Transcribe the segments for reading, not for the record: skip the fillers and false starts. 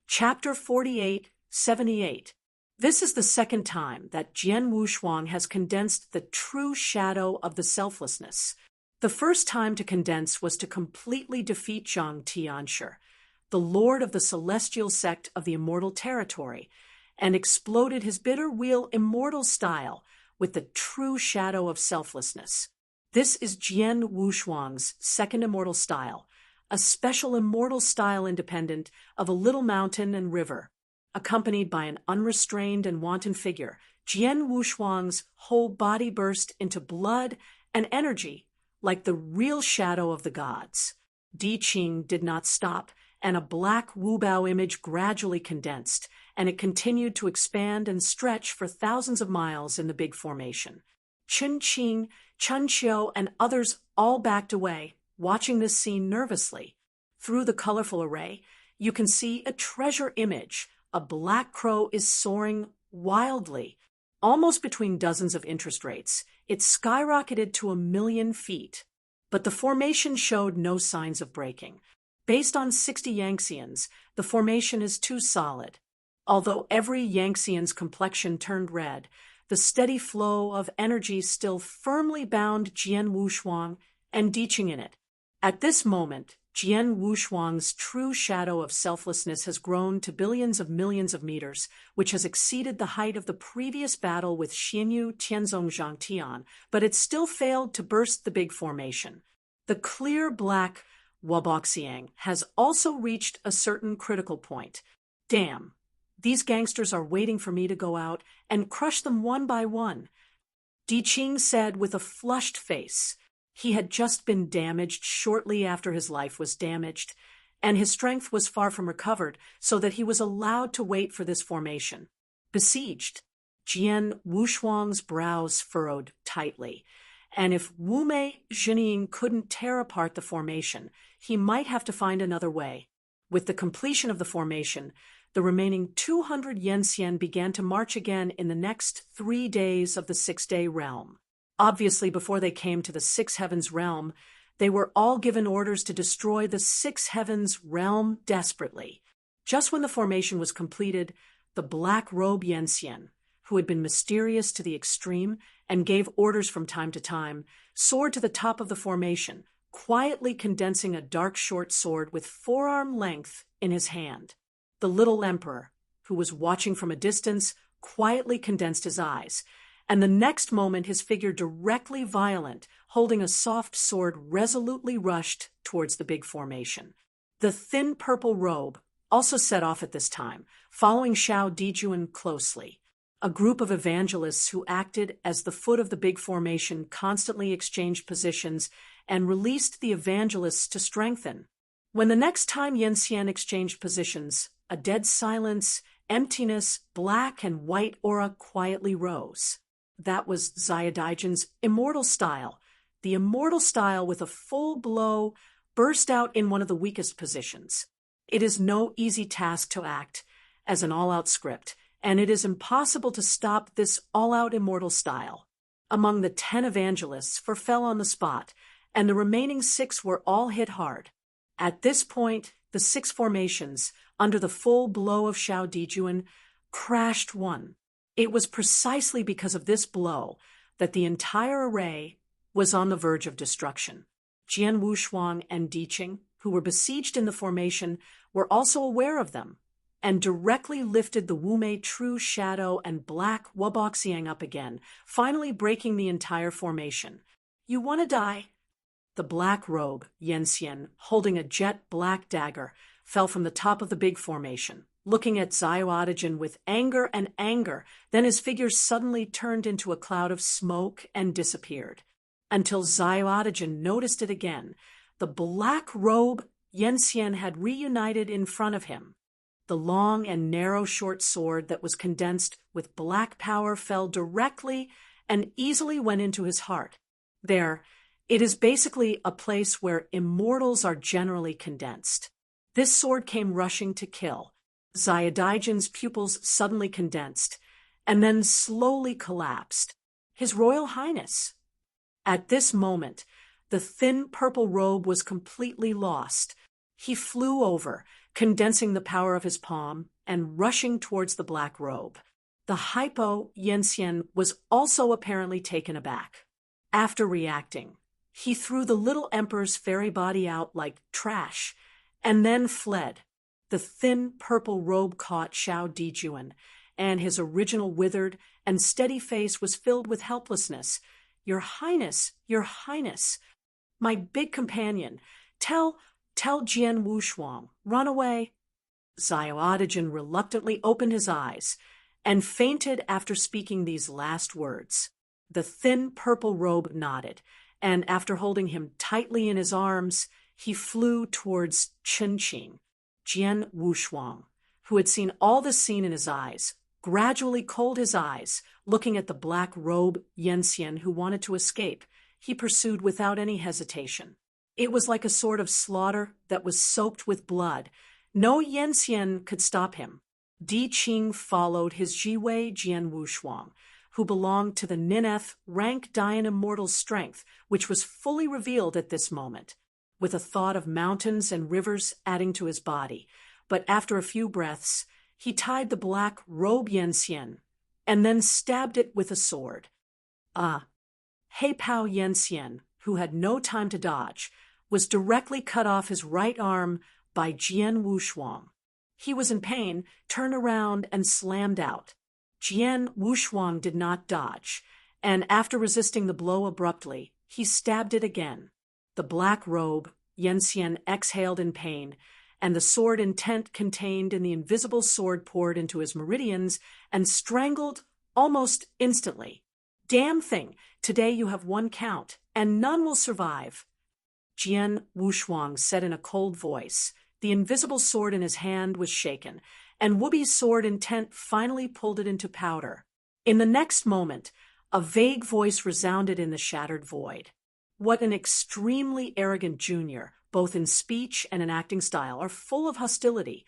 Chapter 4878. This is the second time that Jian Wushuang has condensed the true shadow of the selflessness. The first time to condense was to completely defeat Zhang Tianshi, the lord of the celestial sect of the immortal territory, and exploded his bitter wheel immortal style with the true shadow of selflessness. This is Jian Wushuang's second immortal style, a special immortal style independent of a little mountain and river. Accompanied by an unrestrained and wanton figure, Jian Wushuang's whole body burst into blood and energy like the real shadow of the gods. Di Qing did not stop, and a black Wubao image gradually condensed, and it continued to expand and stretch for thousands of miles in the big formation. Chen Qing, Chen Qiu, and others all backed away, watching this scene nervously. Through the colorful array, you can see a treasure image. A black crow is soaring wildly, almost between dozens of interest rates. It skyrocketed to 1,000,000 feet. But the formation showed no signs of breaking. Based on 60 Yangtzeans, the formation is too solid. Although every Yangtzean's complexion turned red, the steady flow of energy still firmly bound Jian Wushuang and Di Qing in it. At this moment, Jian Wushuang's true shadow of selflessness has grown to billions of millions of meters, which has exceeded the height of the previous battle with Xinyu Tianzong Zhangtian, but it still failed to burst the big formation. The clear black Wuboxiang has also reached a certain critical point. Damn, these gangsters are waiting for me to go out and crush them one by one, Di Qing said with a flushed face. He had just been damaged shortly after his life was damaged, and his strength was far from recovered, so that he was allowed to wait for this formation. Besieged, Jian Wushuang's brows furrowed tightly, and if Wu Mei Zhening couldn't tear apart the formation, he might have to find another way. With the completion of the formation, the remaining 200 Yanxian began to march again in the next 3 days of the 6-day realm. Obviously, before they came to the Six Heavens realm, they were all given orders to destroy the Six Heavens realm desperately. Just when the formation was completed, the Black Robe Yanxian, who had been mysterious to the extreme and gave orders from time to time, soared to the top of the formation, quietly condensing a dark short sword with forearm length in his hand. The little emperor, who was watching from a distance, quietly condensed his eyes, and the next moment his figure directly violent, holding a soft sword, resolutely rushed towards the big formation. The thin purple robe also set off at this time, following Xiao Dijuan closely. A group of evangelists who acted as the foot of the big formation constantly exchanged positions and released the evangelists to strengthen. When the next time Yanxian exchanged positions, a dead silence, emptiness, black and white aura quietly rose. That was Xiadaijin's immortal style. The immortal style with a full blow burst out in one of the weakest positions. It is no easy task to act as an all-out script, and it is impossible to stop this all-out immortal style. Among the 10 evangelists, 4 fell on the spot, and the remaining 6 were all hit hard. At this point, the 6 formations, under the full blow of Xiao Dijuan, crashed one. It was precisely because of this blow that the entire array was on the verge of destruction. Jian Wushuang and Di Qing, who were besieged in the formation, were also aware of them, and directly lifted the Wu Mei true shadow and black Wuboxiang up again, finally breaking the entire formation. You want to die? The black robe, Yanxian, holding a jet black dagger, fell from the top of the big formation, looking at Xiadaijin with anger and anger. Then his figure suddenly turned into a cloud of smoke and disappeared. Until Xiadaijin noticed it again, the black robe Yanxian had reunited in front of him. The long and narrow short sword that was condensed with black power fell directly and easily went into his heart. There, it is basically a place where immortals are generally condensed. This sword came rushing to kill. Xiadaijin's pupils suddenly condensed, and then slowly collapsed. His Royal Highness. At this moment, the thin purple robe was completely lost. He flew over, condensing the power of his palm and rushing towards the black robe. The hypo Yenxian was also apparently taken aback. After reacting, he threw the little emperor's fairy body out like trash, and then fled. The thin purple robe caught Xiao Dijuan, and his original withered and steady face was filled with helplessness. "Your Highness, Your Highness, my big companion, tell Jian Wushuang, run away." Xiao reluctantly opened his eyes and fainted after speaking these last words. The thin purple robe nodded, and after holding him tightly in his arms, he flew towards Chenqing. Jian Wushuang, who had seen all this scene in his eyes, gradually cooled his eyes, looking at the black robe Yenxian who wanted to escape. He pursued without any hesitation. It was like a sort of slaughter that was soaked with blood. No Yenxian could stop him. Di Qing followed his Jiwei Jian Wushuang, who belonged to the Nineth rank Dian Immortal's strength, which was fully revealed at this moment, with a thought of mountains and rivers adding to his body. But after a few breaths, he tied the black robe Yenxian and then stabbed it with a sword. He Pao Yenxian, who had no time to dodge, was directly cut off his right arm by Jian Wushuang. He was in pain, turned around, and slammed out. Jian Wushuang did not dodge, and after resisting the blow abruptly, he stabbed it again. The black robe, Yenxian exhaled in pain, and the sword intent contained in the invisible sword poured into his meridians and strangled almost instantly. "Damn thing, today you have one count, and none will survive." Jian Wushuang said in a cold voice. The invisible sword in his hand was shaken, and Wubi's sword intent finally pulled it into powder. In the next moment, a vague voice resounded in the shattered void. "What an extremely arrogant junior, both in speech and in acting style, are full of hostility."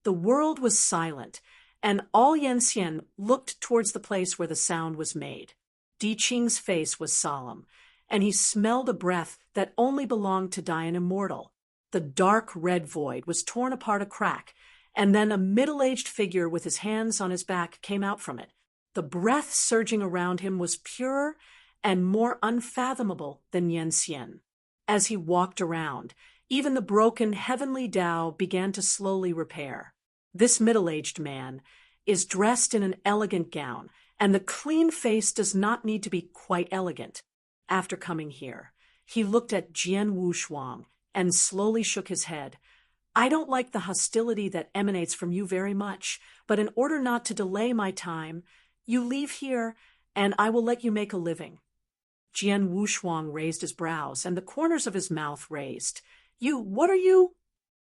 The world was silent, and all Yenxian looked towards the place where the sound was made. Di Qing's face was solemn, and he smelled a breath that only belonged to Dian Immortal. The dark red void was torn apart a crack, and then a middle-aged figure with his hands on his back came out from it. The breath surging around him was purer and more unfathomable than Yenxian. As he walked around, even the broken heavenly Tao began to slowly repair. This middle-aged man is dressed in an elegant gown, and the clean face does not need to be quite elegant. After coming here, he looked at Jian Wushuang and slowly shook his head. "I don't like the hostility that emanates from you very much, but in order not to delay my time, you leave here, and I will let you make a living." Jian Wushuang raised his brows, and the corners of his mouth raised. What are you?"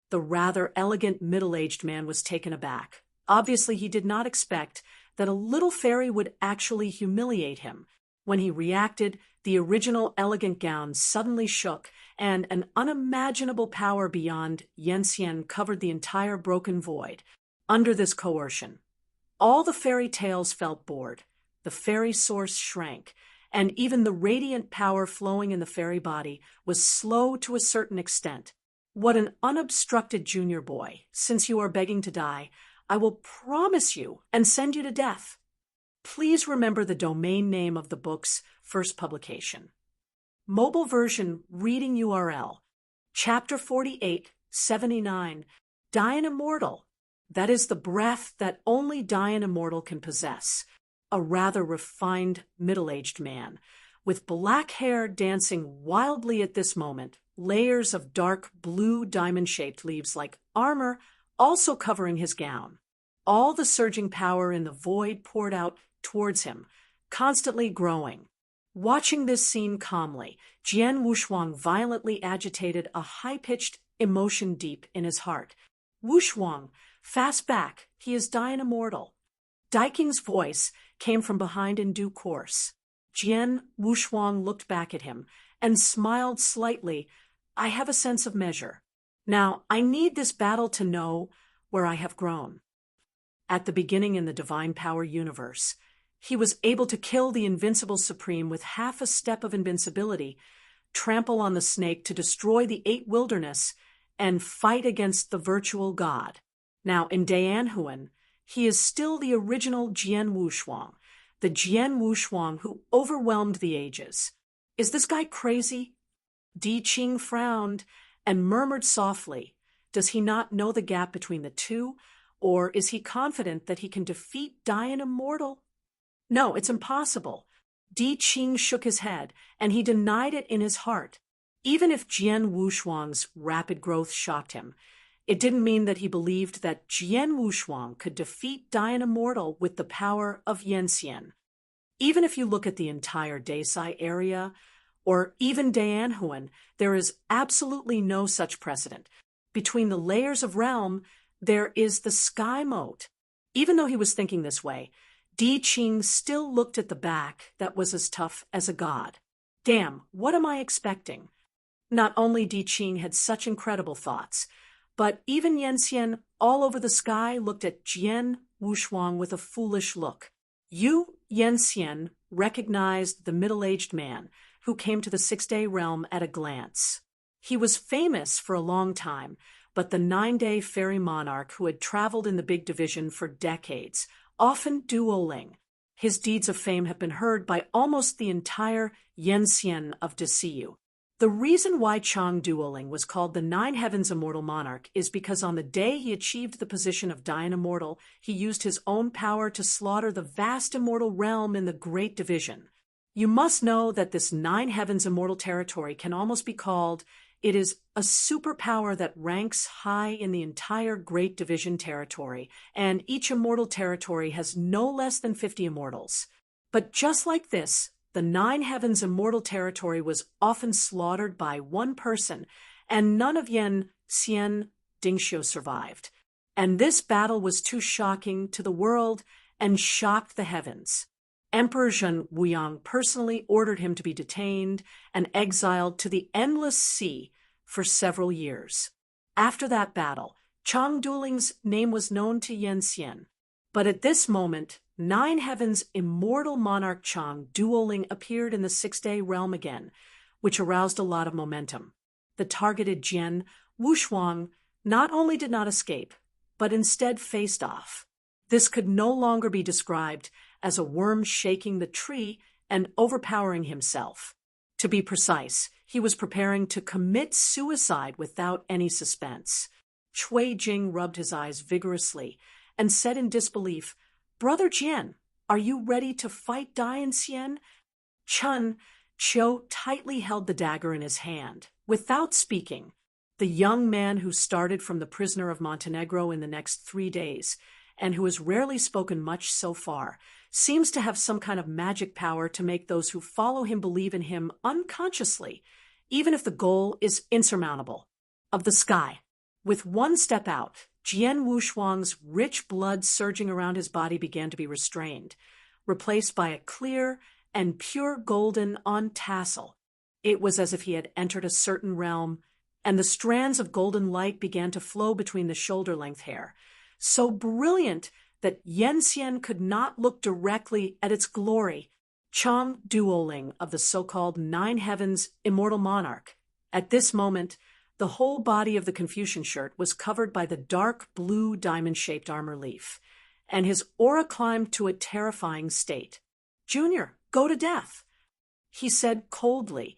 The rather elegant middle-aged man was taken aback. Obviously, he did not expect that a little fairy would actually humiliate him. When he reacted, the original elegant gown suddenly shook, and an unimaginable power beyond Yenxian covered the entire broken void. Under this coercion, all the fairy tales felt bored. The fairy source shrank, and even the radiant power flowing in the fairy body was slow to a certain extent. "What an unobstructed junior boy. Since you are begging to die, I will promise you and send you to death. Please remember the domain name of the book's first publication. Mobile version reading URL, Chapter 4879, Dian Immortal. That is the breath that only Dian Immortal can possess. A rather refined middle-aged man, with black hair dancing wildly at this moment, layers of dark blue diamond-shaped leaves like armor also covering his gown. All the surging power in the void poured out towards him, constantly growing. Watching this scene calmly, Jian Wushuang violently agitated a high-pitched emotion deep in his heart. "Wushuang, fast back, he is Dian Immortal." Daiking's voice came from behind in due course. Jian Wushuang looked back at him and smiled slightly. "I have a sense of measure. Now, I need this battle to know where I have grown." At the beginning in the Divine Power universe, he was able to kill the Invincible Supreme with half a step of invincibility, trample on the snake to destroy the 8 wilderness, and fight against the virtual god. Now, in Daanhuan, he is still the original Jian Wushuang, the Jian Wushuang who overwhelmed the ages. Is this guy crazy? Di Qing frowned and murmured softly. Does he not know the gap between the two, or is he confident that he can defeat Dian Immortal? No, it's impossible. Di Qing shook his head, and he denied it in his heart. Even if Jian Wushuang's rapid growth shocked him, it didn't mean that he believed that Jian Wushuang could defeat Dian Immortal with the power of Yanxian. Even if you look at the entire Desai area, or even Daanhuan, there is absolutely no such precedent. Between the layers of realm, there is the sky moat. Even though he was thinking this way, Di Qing still looked at the back that was as tough as a god. Damn, what am I expecting? Not only Di Qing had such incredible thoughts, but even Yanxian all over the sky looked at Jian Wushuang with a foolish look. Yu Yanxian recognized the middle-aged man who came to the six-day realm at a glance. He was famous for a long time, but the nine-day fairy monarch who had traveled in the big division for decades, often dueling. His deeds of fame have been heard by almost the entire Yanxian of Desiyu. The reason why Chang Duoling was called the Nine Heavens Immortal Monarch is because on the day he achieved the position of Dian Immortal, he used his own power to slaughter the vast immortal realm in the Great Division. You must know that this Nine Heavens Immortal territory can almost be called, it is a superpower that ranks high in the entire Great Division territory, and each immortal territory has no less than 50 immortals. But just like this, the Nine Heavens Immortal territory was often slaughtered by one person, and none of Yan Xian Dingxiu survived. And this battle was too shocking to the world and shocked the heavens. Emperor Zhen Wuyang personally ordered him to be detained and exiled to the endless sea for several years. After that battle, Chang Duoling's name was known to Yanxian. But at this moment, Nine Heavens Immortal Monarch Chang Duoling appeared in the six-day realm again, which aroused a lot of momentum. The targeted Jian Wushuang not only did not escape, but instead faced off. This could no longer be described as a worm shaking the tree and overpowering himself. To be precise, he was preparing to commit suicide without any suspense. Cui Jing rubbed his eyes vigorously and said in disbelief, "Brother Jian, are you ready to fight Dian Xian?" Chun Chiu tightly held the dagger in his hand, without speaking. The young man who started from the prisoner of Montenegro in the next 3 days, and who has rarely spoken much so far, seems to have some kind of magic power to make those who follow him believe in him unconsciously, even if the goal is insurmountable. Of the sky. With one step out, Jian Wushuang's rich blood surging around his body began to be restrained, replaced by a clear and pure golden on tassel. It was as if he had entered a certain realm, and the strands of golden light began to flow between the shoulder-length hair, so brilliant that Yanxian could not look directly at its glory. Chang Duoling of the so-called Nine Heavens Immortal Monarch. At this moment, the whole body of the Confucian shirt was covered by the dark blue diamond-shaped armor leaf, and his aura climbed to a terrifying state. "Junior, go to death," he said coldly,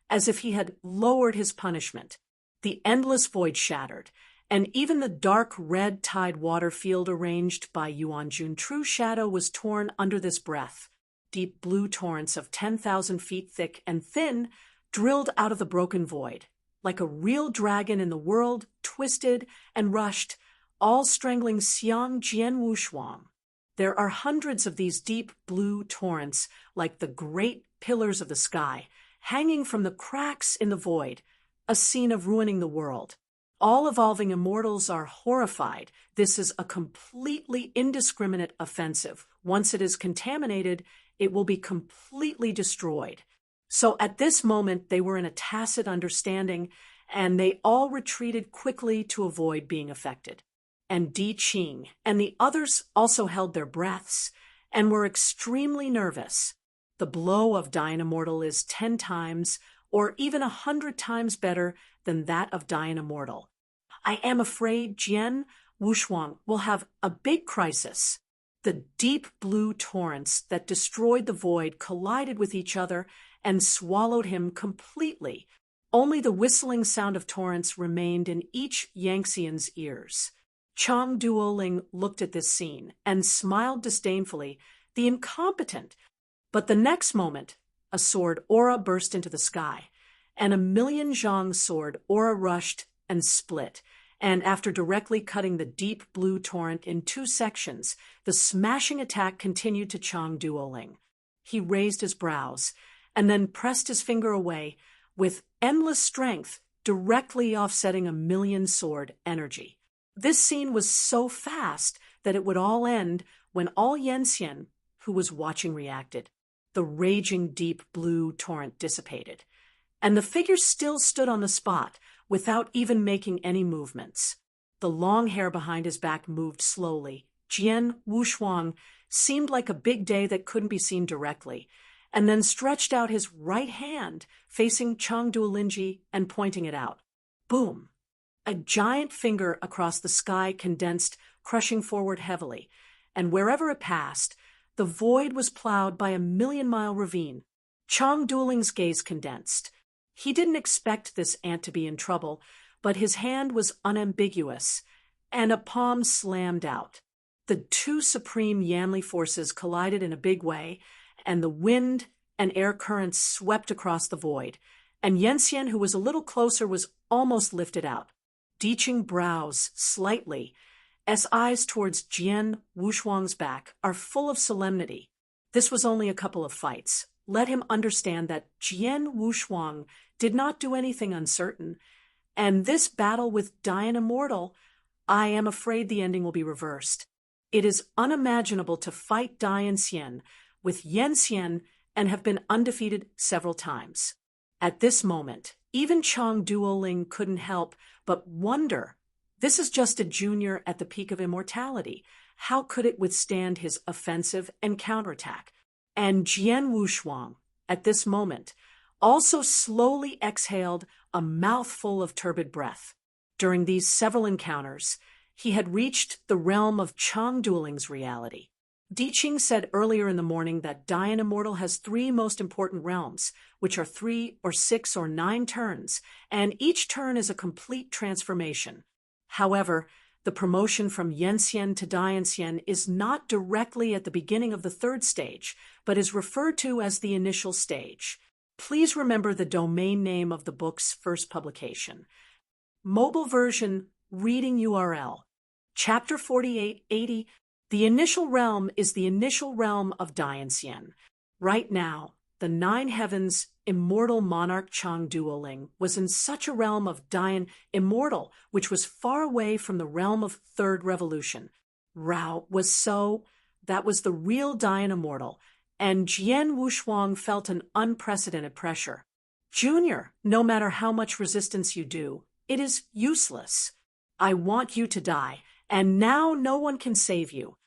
as if he had lowered his punishment. The endless void shattered, and even the dark red tide water field arranged by Yuanjun True Shadow was torn under this breath. Deep blue torrents of 10,000 feet thick and thin drilled out of the broken void. Like a real dragon in the world, twisted and rushed, all strangling Xiang Jian Wushuang. There are hundreds of these deep blue torrents, like the great pillars of the sky, hanging from the cracks in the void, a scene of ruining the world. All evolving immortals are horrified. This is a completely indiscriminate offensive. Once it is contaminated, it will be completely destroyed. So at this moment, they were in a tacit understanding, and they all retreated quickly to avoid being affected. And Di Qing and the others also held their breaths and were extremely nervous. The blow of Dian Immortal is 10 times or even 100 times better than that of Dian Immortal. I am afraid Jian Wushuang will have a big crisis. The deep blue torrents that destroyed the void collided with each other and swallowed him completely. Only the whistling sound of torrents remained in each Yangtzean's ears. Chang Duoling looked at this scene and smiled disdainfully. The incompetent! But the next moment, a sword aura burst into the sky, and a million zhang sword aura rushed and split, and after directly cutting the deep blue torrent in two sections, the smashing attack continued to Chang Duoling. He raised his brows, and then pressed his finger away, with endless strength, directly offsetting a million sword energy. This scene was so fast that it would all end when all Yanxian, who was watching, reacted. The raging deep blue torrent dissipated, and the figure still stood on the spot, without even making any movements. The long hair behind his back moved slowly. Jian Wushuang seemed like a big day that couldn't be seen directly, and then stretched out his right hand, facing Chang Duolinji and pointing it out. Boom! A giant finger across the sky condensed, crushing forward heavily, and wherever it passed, the void was plowed by a million-mile ravine. Chang Duoling's gaze condensed. He didn't expect this ant to be in trouble, but his hand was unambiguous, and a palm slammed out. The two supreme Yanli forces collided in a big way, and the wind and air currents swept across the void, and Yanxian, who was a little closer, was almost lifted out. Deeching brows slightly, as eyes towards Jian Wushuang's back are full of solemnity. This was only a couple of fights. Let him understand that Jian Wushuang did not do anything uncertain, and this battle with Dian Immortal, I am afraid the ending will be reversed. It is unimaginable to fight Dian Xian with Yan Xian and have been undefeated several times. At this moment, even Chang Duoling couldn't help but wonder. This is just a junior at the peak of immortality. How could it withstand his offensive and counterattack? And Jian Wushuang, at this moment, also slowly exhaled a mouthful of turbid breath. During these several encounters, he had reached the realm of Chang Duoling's reality. Diqing said earlier in the morning that Dian Immortal has 3 most important realms, which are 3 or 6 or 9 turns, and each turn is a complete transformation. However, the promotion from Yanxian to Dianxian is not directly at the beginning of the 3rd stage, but is referred to as the initial stage. Please remember the domain name of the book's first publication. Mobile version reading URL. Chapter 4880. The initial realm is the initial realm of Dianxian. Right now, the 9 heavens immortal monarch Chang Duoling was in such a realm of Dian Immortal, which was far away from the realm of 3rd revolution. Rao was that was the real Dian Immortal, and Jian Wushuang felt an unprecedented pressure. Junior, no matter how much resistance you do, it is useless. I want you to die, and now no one can save you.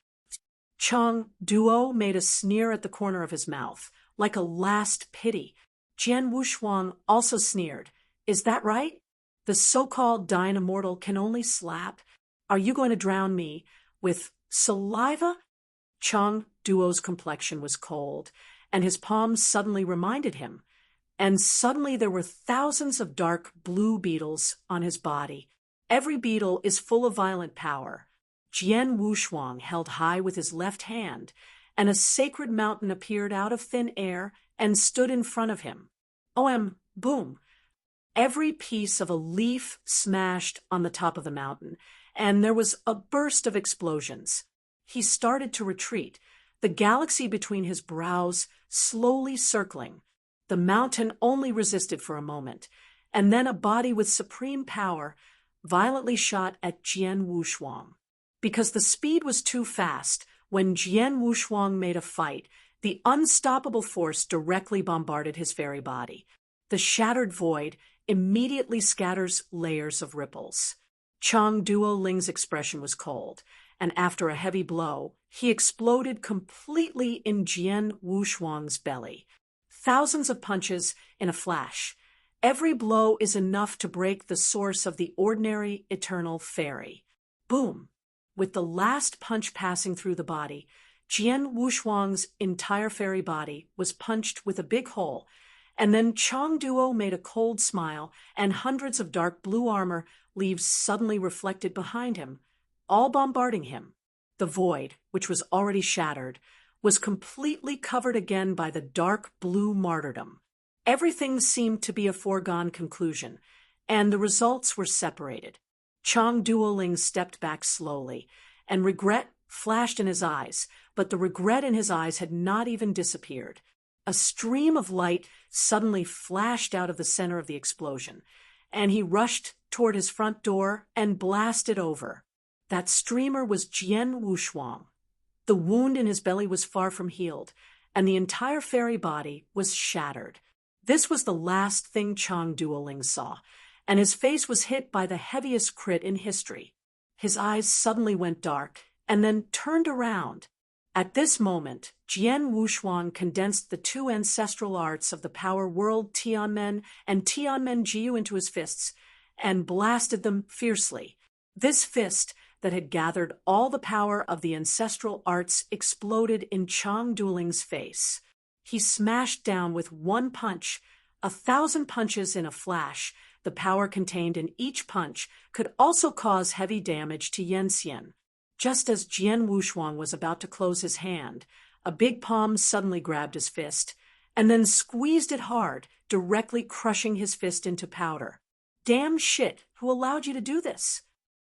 Chang Duo made a sneer at the corner of his mouth, like a last pity. Jian Wushuang also sneered. Is that right? The so-called Dian Immortal can only slap. Are you going to drown me with saliva? Chang Duo's complexion was cold, and his palms suddenly reminded him. And suddenly there were thousands of dark blue beetles on his body. Every beetle is full of violent power. Jian Wushuang held high with his left hand, and a sacred mountain appeared out of thin air and stood in front of him. Boom! Every piece of a leaf smashed on the top of the mountain, and there was a burst of explosions. He started to retreat, the galaxy between his brows slowly circling. The mountain only resisted for a moment, and then a body with supreme power violently shot at Jian Wushuang. Because the speed was too fast, when Jian Wushuang made a fight, the unstoppable force directly bombarded his very body. The shattered void immediately scatters layers of ripples. Chang Duoling's expression was cold, and after a heavy blow, he exploded completely in Jian Wushuang's belly. Thousands of punches in a flash, Every blow is enough to break the source of the ordinary eternal fairy. Boom! With the last punch passing through the body, Jian Wushuang's entire fairy body was punched with a big hole, and then Chong Duo made a cold smile, and hundreds of dark blue armor leaves suddenly reflected behind him, all bombarding him. The void, which was already shattered, was completely covered again by the dark blue martyrdom. Everything seemed to be a foregone conclusion, and the results were separated. Chong Duoling stepped back slowly, and regret flashed in his eyes, but the regret in his eyes had not even disappeared. A stream of light suddenly flashed out of the center of the explosion, and he rushed toward his front door and blasted over. That streamer was Jian Wushuang. The wound in his belly was far from healed, and the entire fairy body was shattered. This was the last thing Chong Duoling saw, and his face was hit by the heaviest crit in history. His eyes suddenly went dark, and then turned around. At this moment, Jian Wushuang condensed the two ancestral arts of the power world Tianmen and Tianmen Jiu into his fists, and blasted them fiercely. This fist that had gathered all the power of the ancestral arts exploded in Chong Duoling's face. He smashed down with one punch, 1,000 punches in a flash. The power contained in each punch could also cause heavy damage to Yanxian. Just as Jian Wushuang was about to close his hand, a big palm suddenly grabbed his fist, and then squeezed it hard, directly crushing his fist into powder. "Damn shit, who allowed you to do this?"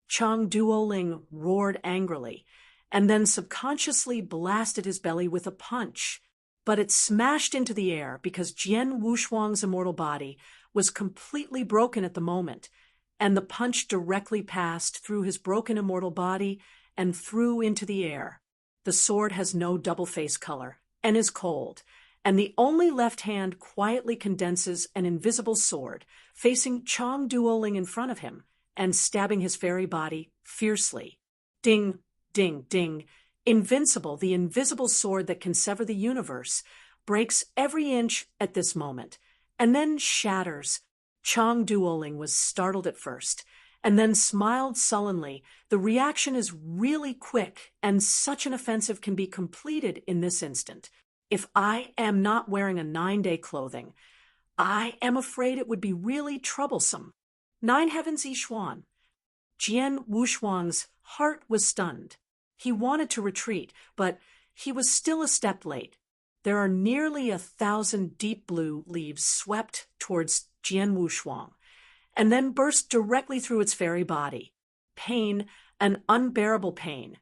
Chong Duoling roared angrily, and then subconsciously blasted his belly with a punch. But it smashed into the air because Jian Wushuang's immortal body was completely broken at the moment, and the punch directly passed through his broken immortal body and through into the air. The sword has no double face color and is cold, and the only left hand quietly condenses an invisible sword, facing Chong Duoling in front of him and stabbing his fairy body fiercely. Ding, ding, ding. Invincible, the invisible sword that can sever the universe, breaks every inch at this moment, and then shatters. Chong Duoling was startled at first, and then smiled sullenly. The reaction is really quick, and such an offensive can be completed in this instant. If I am not wearing a 9-day clothing, I am afraid it would be really troublesome. 9 heavens Yishuan. Jian Wushuang's heart was stunned. He wanted to retreat, but he was still a step late. There are nearly 1,000 deep blue leaves swept towards Jian Wushuang, and then burst directly through its fairy body. Pain, an unbearable pain,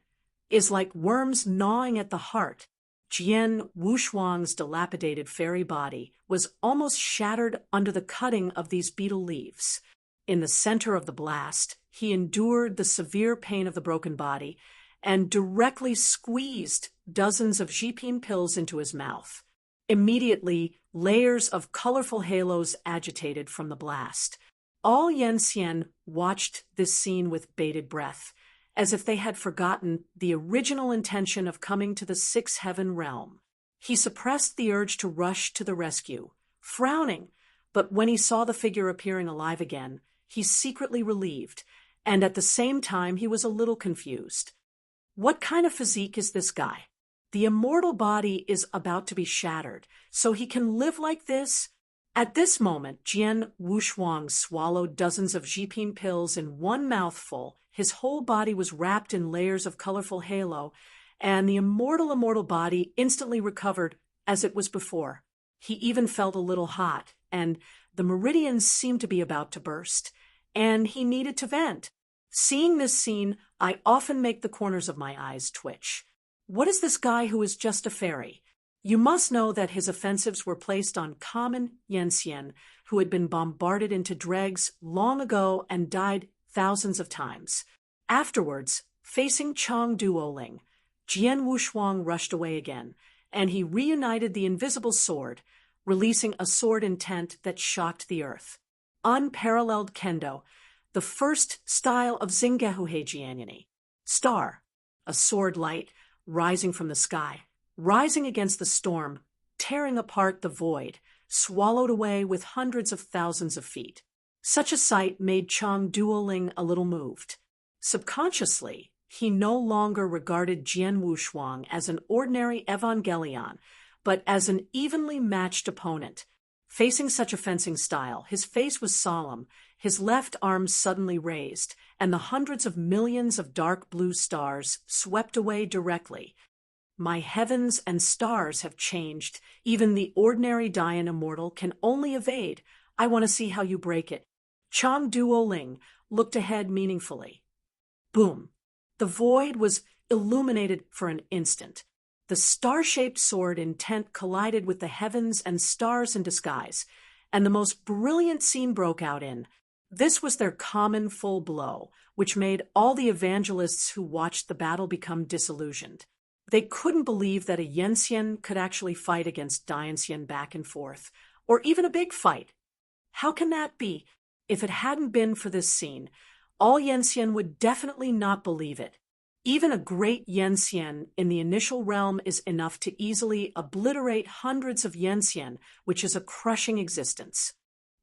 is like worms gnawing at the heart. Jian Wushuang's dilapidated fairy body was almost shattered under the cutting of these beetle leaves. In the center of the blast, he endured the severe pain of the broken body and directly squeezed dozens of Jipin pills into his mouth. Immediately, layers of colorful halos agitated from the blast. All Yanxian watched this scene with bated breath, as if they had forgotten the original intention of coming to the 6th heaven realm. He suppressed the urge to rush to the rescue, frowning, but when he saw the figure appearing alive again, he secretly relieved, and at the same time he was a little confused. What kind of physique is this guy? The immortal body is about to be shattered, so he can live like this? At this moment, Jian Wushuang swallowed dozens of Jipin pills in one mouthful. His whole body was wrapped in layers of colorful halo, and the immortal body instantly recovered as it was before. He even felt a little hot, and the meridians seemed to be about to burst, and he needed to vent. Seeing this scene, I often make the corners of my eyes twitch. What is this guy who is just a fairy? You must know that his offensives were placed on common Yanxian, who had been bombarded into dregs long ago and died thousands of times. Afterwards, facing Chong Duoling, Jian Wushuang rushed away again, and he reunited the invisible sword, releasing a sword intent that shocked the earth. Unparalleled kendo, the first style of Zingehuhe Jianyani. Star, a sword light rising from the sky, rising against the storm, tearing apart the void, swallowed away with hundreds of thousands of feet. Such a sight made Chang Duoling a little moved. Subconsciously, he no longer regarded Jian Wushuang as an ordinary Evangelion, but as an evenly matched opponent. Facing such a fencing style, his face was solemn, his left arm suddenly raised, and the hundreds of millions of dark blue stars swept away directly. My heavens and stars have changed. Even the ordinary Dayan immortal can only evade. I want to see how you break it. Chang Duoling looked ahead meaningfully. Boom! The void was illuminated for an instant. The star-shaped sword intent collided with the heavens and stars in disguise, and the most brilliant scene broke out in. This was their common full blow, which made all the evangelists who watched the battle become disillusioned. They couldn't believe that a Yanxian could actually fight against Dayanxian back and forth, or even a big fight. How can that be? If it hadn't been for this scene, all Yanxian would definitely not believe it. Even a great Yanxian in the initial realm is enough to easily obliterate hundreds of Yanxian, which is a crushing existence.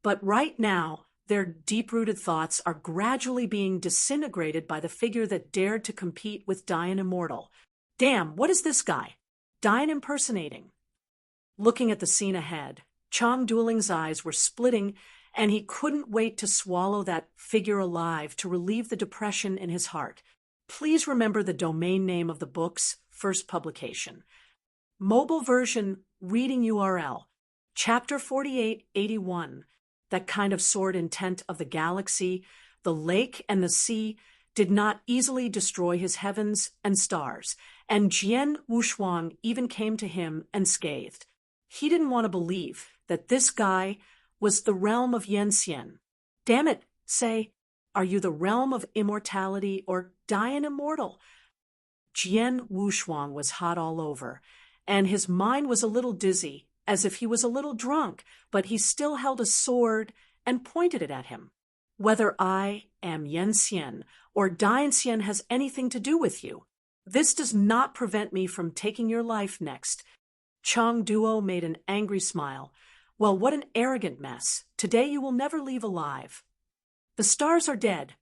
But right now, their deep-rooted thoughts are gradually being disintegrated by the figure that dared to compete with Dayan Immortal. Damn, what is this guy? Dayan impersonating. Looking at the scene ahead, Chang Duoling's eyes were splitting, and he couldn't wait to swallow that figure alive to relieve the depression in his heart. Please remember the domain name of the book's first publication. Mobile version reading URL, Chapter 4881. That kind of sword intent of the galaxy, the lake and the sea, did not easily destroy his heavens and stars, and Jian Wushuang even came to him and scathed. He didn't want to believe that this guy was the realm of Yanxian. Damn it, say, are you the realm of immortality or Dayan immortal? Jian Wushuang was hot all over, and his mind was a little dizzy, as if he was a little drunk, but he still held a sword and pointed it at him. Whether I am Yanxian or Dayanxian has anything to do with you. This does not prevent me from taking your life next. Chang Duo made an angry smile. Well, what an arrogant mess. Today you will never leave alive. The stars are dead.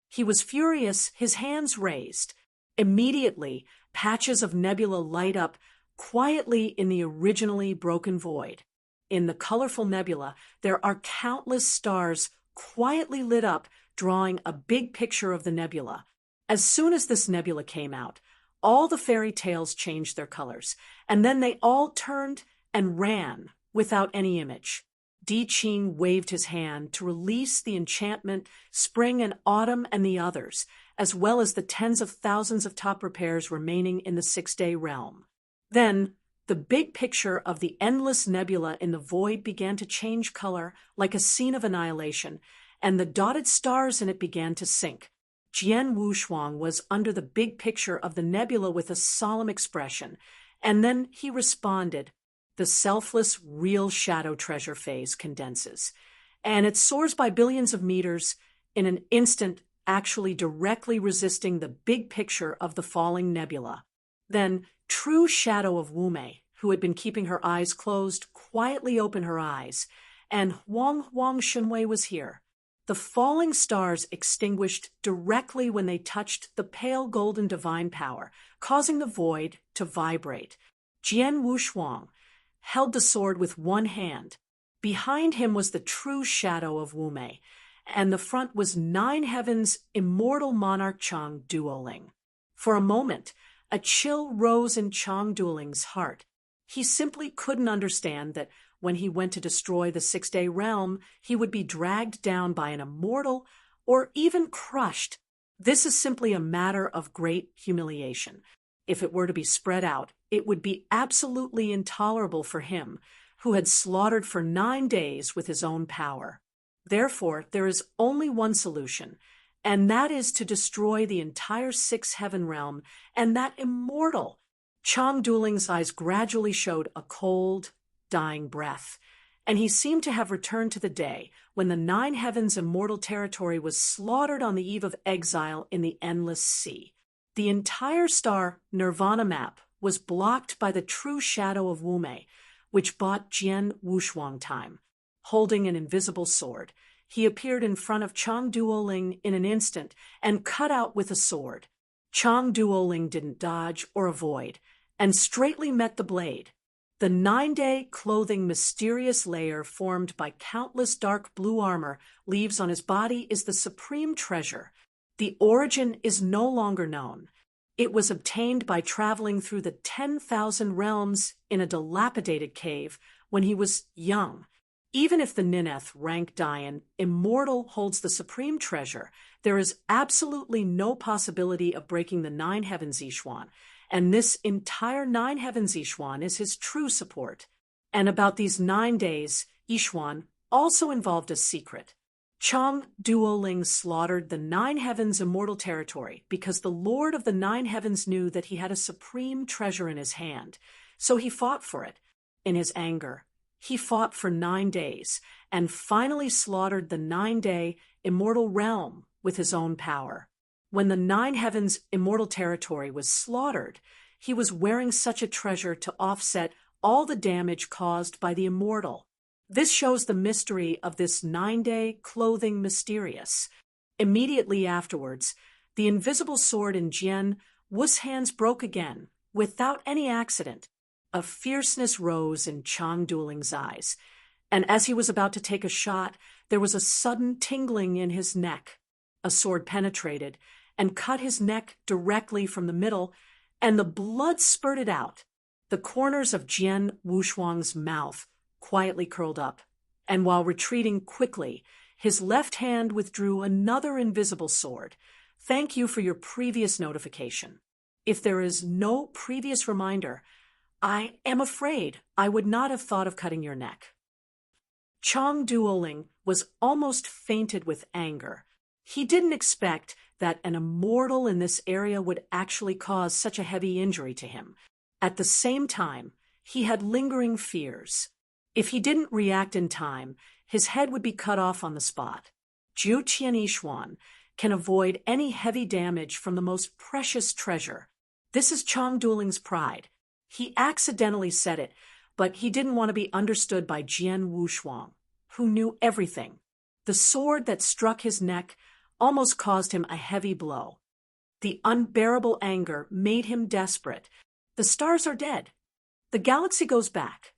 He was furious, his hands raised. Immediately, patches of nebula light up quietly in the originally broken void. In the colorful nebula, there are countless stars quietly lit up, drawing a big picture of the nebula. As soon as this nebula came out, all the fairy tales changed their colors, and then they all turned and ran without any image. Di Qing waved his hand to release the enchantment, spring and autumn and the others, as well as the tens of thousands of top repairs remaining in the 6-day realm. Then, the big picture of the endless nebula in the void began to change color like a scene of annihilation, and the dotted stars in it began to sink. Jian Wushuang was under the big picture of the nebula with a solemn expression, and then he responded. The selfless, real shadow treasure phase condenses, and it soars by billions of meters in an instant, actually directly resisting the big picture of the falling nebula. Then, true shadow of Wumei, who had been keeping her eyes closed, quietly opened her eyes, and Huang Shunwei was here. The falling stars extinguished directly when they touched the pale golden divine power, causing the void to vibrate. Jian Wushuang held the sword with one hand. Behind him was the true shadow of Wumei, and the front was 9 Heaven's immortal monarch Chang Duoling. For a moment, a chill rose in Chang Duoling's heart. He simply couldn't understand that when he went to destroy the 6-day realm, he would be dragged down by an immortal or even crushed. This is simply a matter of great humiliation. If it were to be spread out, it would be absolutely intolerable for him, who had slaughtered for 9 days with his own power. Therefore, there is only one solution, and that is to destroy the entire 6th heaven realm and that immortal. Chang Duoling's eyes gradually showed a cold, dying breath, and he seemed to have returned to the day when the 9 Heavens' immortal territory was slaughtered on the eve of exile in the endless sea. The entire star Nirvana map was blocked by the true shadow of Wumei, which bought Jian Wushuang time. Holding an invisible sword, he appeared in front of Chang Duoling in an instant and cut out with a sword. Chang Duoling didn't dodge or avoid, and straightly met the blade. The 9-day clothing mysterious layer formed by countless dark blue armor leaves on his body is the supreme treasure. The origin is no longer known. It was obtained by traveling through the 10,000 realms in a dilapidated cave when he was young. Even if the Nineth rank Dayan immortal holds the supreme treasure, there is absolutely no possibility of breaking the 9 heavens Yixuan, and this entire 9 heavens Yixuan is his true support. And about these 9 days, Yixuan also involved a secret. Chang Duoling slaughtered the 9 heavens immortal territory because the Lord of the 9 heavens knew that he had a supreme treasure in his hand, so he fought for it. In his anger, he fought for 9 days and finally slaughtered the 9-day immortal realm with his own power. When the 9 heavens immortal territory was slaughtered, he was wearing such a treasure to offset all the damage caused by the immortal. This shows the mystery of this 9-day clothing mysterious. Immediately afterwards, the invisible sword in Jian Wu's hands broke again, without any accident. A fierceness rose in Chang Duoling's eyes, and as he was about to take a shot, there was a sudden tingling in his neck. A sword penetrated and cut his neck directly from the middle, and the blood spurted out. The corners of Jian Wushuang's mouth quietly curled up, and while retreating quickly, his left hand withdrew another invisible sword. Thank you for your previous notification. If there is no previous reminder, I am afraid I would not have thought of cutting your neck. Chang Duoling was almost fainted with anger. He didn't expect that an immortal in this area would actually cause such a heavy injury to him. At the same time, he had lingering fears. If he didn't react in time, his head would be cut off on the spot. Jiu Qian Yixuan can avoid any heavy damage from the most precious treasure. This is Chang Duoling's pride. He accidentally said it, but he didn't want to be understood by Jian Wushuang, who knew everything. The sword that struck his neck almost caused him a heavy blow. The unbearable anger made him desperate. The stars are dead. The galaxy goes back.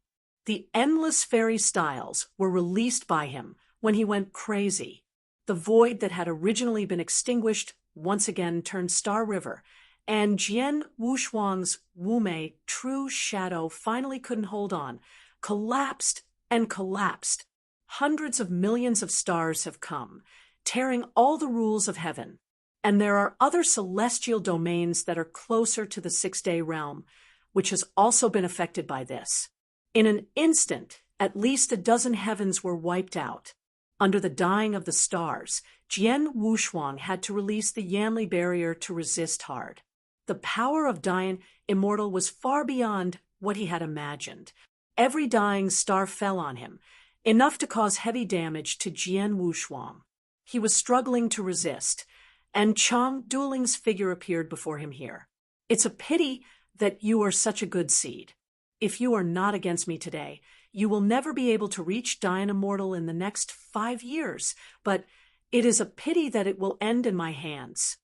The endless fairy styles were released by him when he went crazy. The void that had originally been extinguished once again turned Star River, and Jian Wushuang's Wumei true shadow finally couldn't hold on, collapsed and collapsed. Hundreds of millions of stars have come, tearing all the rules of heaven. And there are other celestial domains that are closer to the 6-day realm, which has also been affected by this. In an instant, at least a dozen heavens were wiped out. Under the dying of the stars, Jian Wushuang had to release the Yanli barrier to resist hard. The power of Dayan Immortal was far beyond what he had imagined. Every dying star fell on him, enough to cause heavy damage to Jian Wushuang. He was struggling to resist, and Chang Duoling's figure appeared before him here. It's a pity that you are such a good seed. If you are not against me today, you will never be able to reach Dayan Immortal in the next 5 years, but it is a pity that it will end in my hands.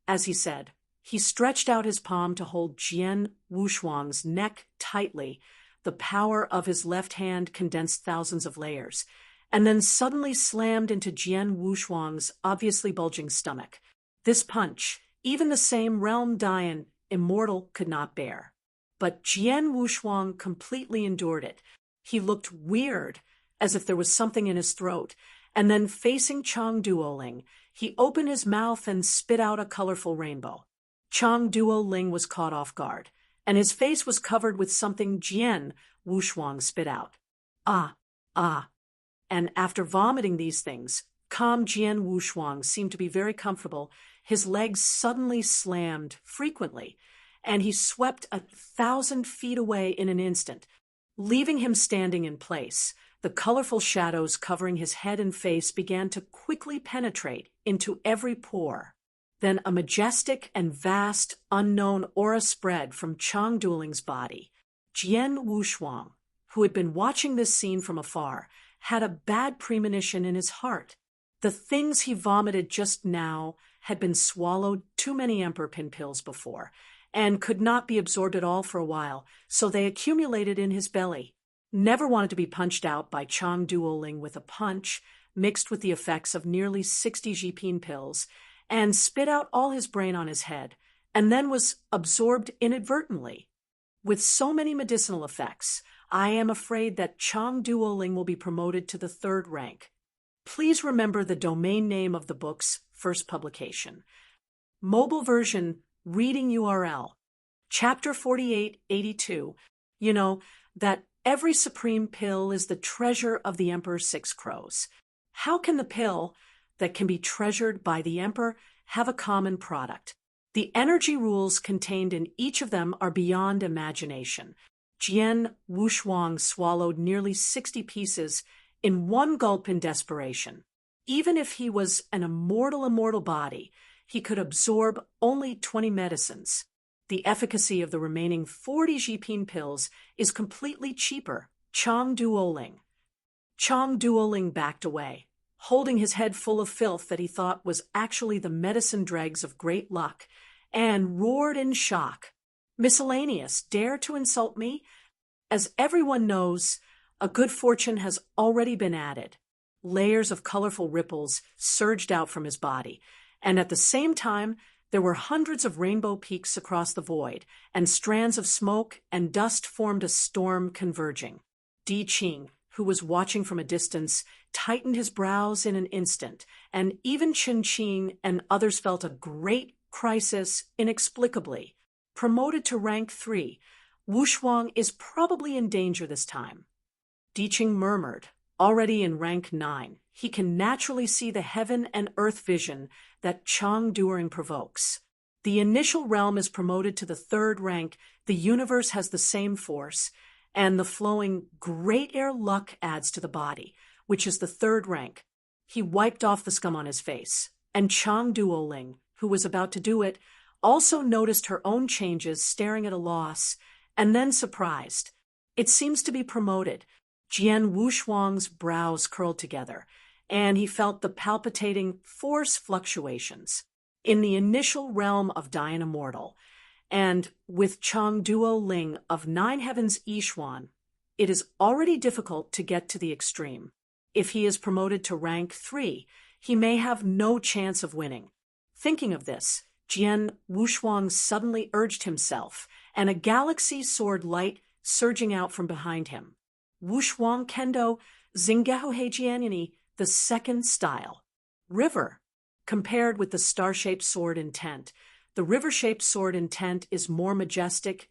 As he said, he stretched out his palm to hold Jian Wushuang's neck tightly. The power of his left hand condensed thousands of layers, and then suddenly slammed into Jian Wushuang's obviously bulging stomach. This punch, even the same realm Dayan Immortal could not bear. But Jian Wushuang completely endured it. He looked weird, as if there was something in his throat, and then facing Chang Duoling, he opened his mouth and spit out a colorful rainbow. Chang Duoling was caught off guard, and his face was covered with something Jian Wushuang spit out. Ah, ah. And after vomiting these things, calm Jian Wushuang seemed to be very comfortable. His legs suddenly slammed frequently, and he swept 1,000 feet away in an instant, leaving him standing in place. The colorful shadows covering his head and face began to quickly penetrate into every pore. Then a majestic and vast, unknown aura spread from Chang Duoling's body. Jian Wushuang, who had been watching this scene from afar, had a bad premonition in his heart. The things he vomited just now had been swallowed too many emperor pin pills before, and could not be absorbed at all for a while, so they accumulated in his belly. Never wanted to be punched out by Chang Duoling with a punch, mixed with the effects of nearly 60 Jipin pills, and spit out all his brain on his head, and then was absorbed inadvertently. With so many medicinal effects, I am afraid that Chang Duoling will be promoted to the 3rd rank. Please remember the domain name of the book's first publication. Mobile version, reading URL, chapter 4882, that every supreme pill is the treasure of the Emperor's 6 crows. How can the pill that can be treasured by the Emperor have a common product? The energy rules contained in each of them are beyond imagination. Jian Wushuang swallowed nearly 60 pieces in one gulp in desperation. Even if he was an immortal body, he could absorb only 20 medicines. The efficacy of the remaining 40 Jipin pills is completely cheaper. Chang Duoling. Chang Duoling backed away, holding his head full of filth that he thought was actually the medicine dregs of great luck, and roared in shock. Miscellaneous, dare to insult me? As everyone knows, a good fortune has already been added. Layers of colorful ripples surged out from his body, and at the same time, there were hundreds of rainbow peaks across the void, and strands of smoke and dust formed a storm converging. Di Qing, who was watching from a distance, tightened his brows in an instant, and even Chen Qing and others felt a great crisis inexplicably. Promoted to rank 3, Wushuang is probably in danger this time. Di Qing murmured, already in rank 9, he can naturally see the heaven and earth vision that Chang Duoling provokes. The initial realm is promoted to the 3rd rank, the universe has the same force, and the flowing great air luck adds to the body, which is the 3rd rank. He wiped off the scum on his face, and Chang Duoling, who was about to do it, also noticed her own changes, staring at a loss, and then surprised. It seems to be promoted. Jian Wushuang's brows curled together, and he felt the palpitating force fluctuations. In the initial realm of Dian Immortal, and with Chang Duoling of 9 Heavens Yishuan, it is already difficult to get to the extreme. If he is promoted to rank 3, he may have no chance of winning. Thinking of this, Jian Wushuang suddenly urged himself, and a galaxy soared light surging out from behind him. Wushuang Kendo Zingehu Heijianyani, the 2nd style. River. Compared with the star-shaped sword intent, the river-shaped sword intent is more majestic,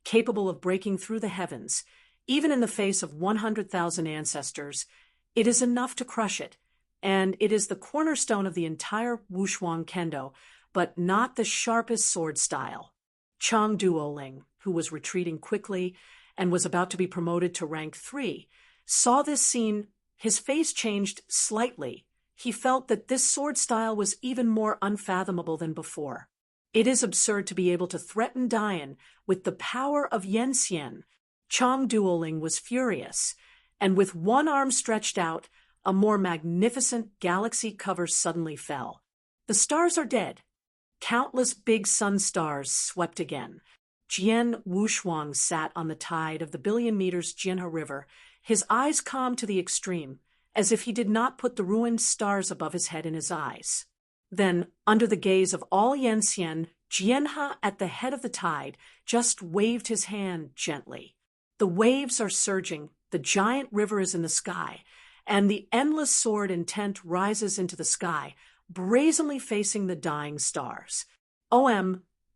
capable of breaking through the heavens. Even in the face of 100,000 ancestors, it is enough to crush it, and it is the cornerstone of the entire Wushuang Kendo, but not the sharpest sword style. Chang Duoling, who was retreating quickly and was about to be promoted to rank 3, saw this scene. His face changed slightly. He felt that this sword style was even more unfathomable than before. It is absurd to be able to threaten Dian with the power of Yenxian. Chang Duoling was furious, and with one arm stretched out, a more magnificent galaxy cover suddenly fell. The stars are dead. Countless big sun stars swept again. Jian Wushuang sat on the tide of the billion meters Jianhe River, his eyes calm to the extreme, as if he did not put the ruined stars above his head in his eyes. Then, under the gaze of all Yenxian, Jianhe at the head of the tide just waved his hand gently. The waves are surging, the giant river is in the sky, and the endless sword intent rises into the sky, brazenly facing the dying stars.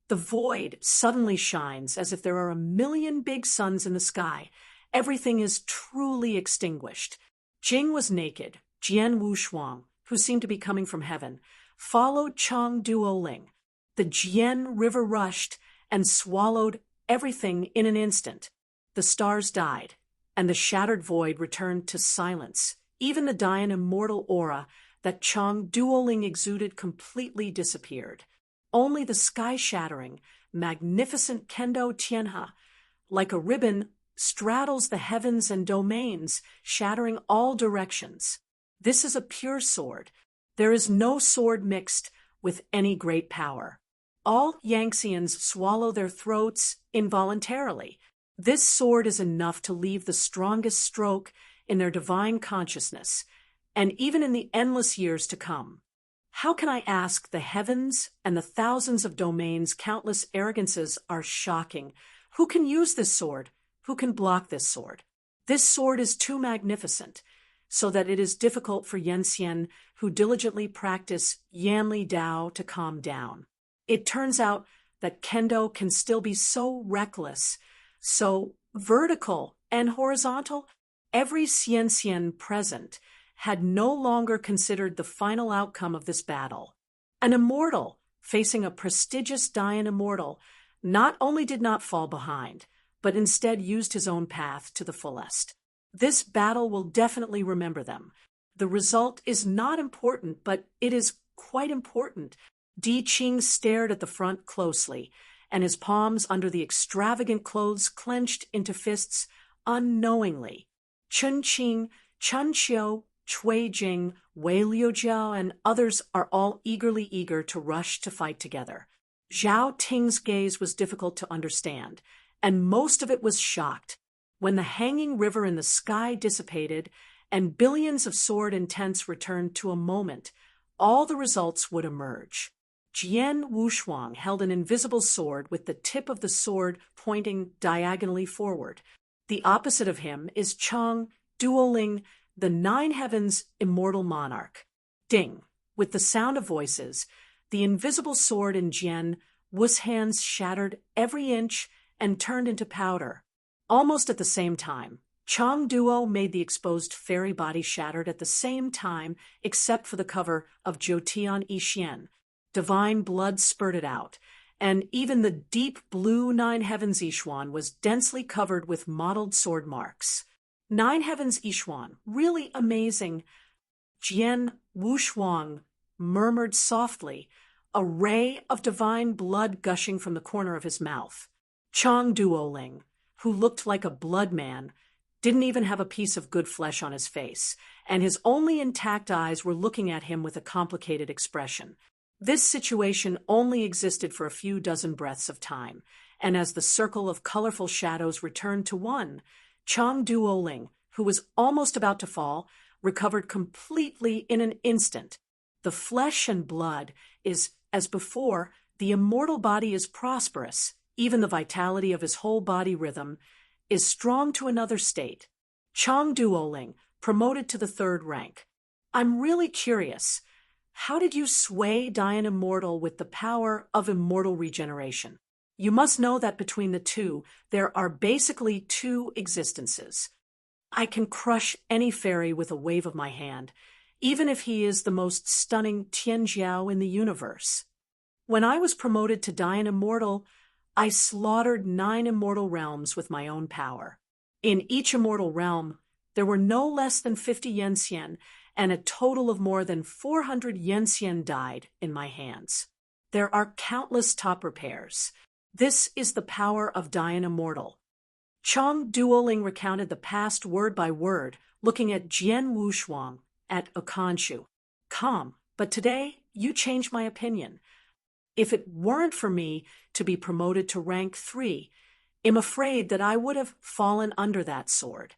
The void suddenly shines as if there are a million big suns in the sky. Everything is truly extinguished. Jing was naked. Jian Wushuang, who seemed to be coming from heaven, followed Chang Duoling. The Jian River rushed and swallowed everything in an instant. The stars died, and the shattered void returned to silence. Even the Dian immortal aura that Chang Duoling exuded completely disappeared. Only the sky-shattering, magnificent Kendo Tianhe, like a ribbon straddles the heavens and domains, shattering all directions. This is a pure sword. There is no sword mixed with any great power. All Yangtzeans swallow their throats involuntarily. This sword is enough to leave the strongest stroke in their divine consciousness, and even in the endless years to come. How can I ask? The heavens and the thousands of domains, countless arrogances are shocking. Who can use this sword? Who can block this sword? This sword is too magnificent, so that it is difficult for Yanxian, who diligently practice Yanli Dao, to calm down. It turns out that Kendo can still be so reckless, so vertical and horizontal. Every Xianxian present had no longer considered the final outcome of this battle. An immortal, facing a prestigious Dayan immortal, not only did not fall behind, but instead used his own path to the fullest. This battle will definitely remember them. The result is not important, but it is quite important. Di Qing stared at the front closely, and his palms under the extravagant clothes clenched into fists unknowingly. Chun Qing, Chun Qiu, Cui Jing, Wei Liujiao, and others are all eager to rush to fight together. Zhao Ting's gaze was difficult to understand, and most of it was shocked. When the hanging river in the sky dissipated and billions of sword intents returned to a moment, all the results would emerge. Jian Wushuang held an invisible sword with the tip of the sword pointing diagonally forward. The opposite of him is Chang Duoling, the Nine Heavens' immortal monarch. Ding! With the sound of voices, the invisible sword in Jian Wu's hands shattered every inch and turned into powder. Almost at the same time, Chang Duo made the exposed fairy body shattered at the same time, except for the cover of Zhoutian Yixian. Divine blood spurted out, and even the deep blue Nine Heavens Yixuan was densely covered with mottled sword marks. Nine Heavens Yixuan, really amazing. Jian Wushuang murmured softly, a ray of divine blood gushing from the corner of his mouth. Chang Duoling, who looked like a blood man, didn't even have a piece of good flesh on his face, and his only intact eyes were looking at him with a complicated expression. This situation only existed for a few dozen breaths of time, and as the circle of colorful shadows returned to one, Chang Duoling, who was almost about to fall, recovered completely in an instant. The flesh and blood is, as before, the immortal body is prosperous, even the vitality of his whole body rhythm is strong to another state. Chang Duoling, promoted to the 3rd rank. I'm really curious. How did you sway Dayan Immortal with the power of immortal regeneration? You must know that between the two, there are basically two existences. I can crush any fairy with a wave of my hand, even if he is the most stunning Tianjiao in the universe. When I was promoted to Dayan Immortal, I slaughtered 9 immortal realms with my own power. In each immortal realm, there were no less than 50 Yanxian, and a total of more than 400 Yanxian died in my hands. There are countless top repairs. This is the power of Dayan Immortal. Chang Duoling recounted the past word by word, looking at Jian Wushuang, at Okanshu. Calm, but today you changed my opinion. If it weren't for me to be promoted to rank 3, I'm afraid that I would have fallen under that sword.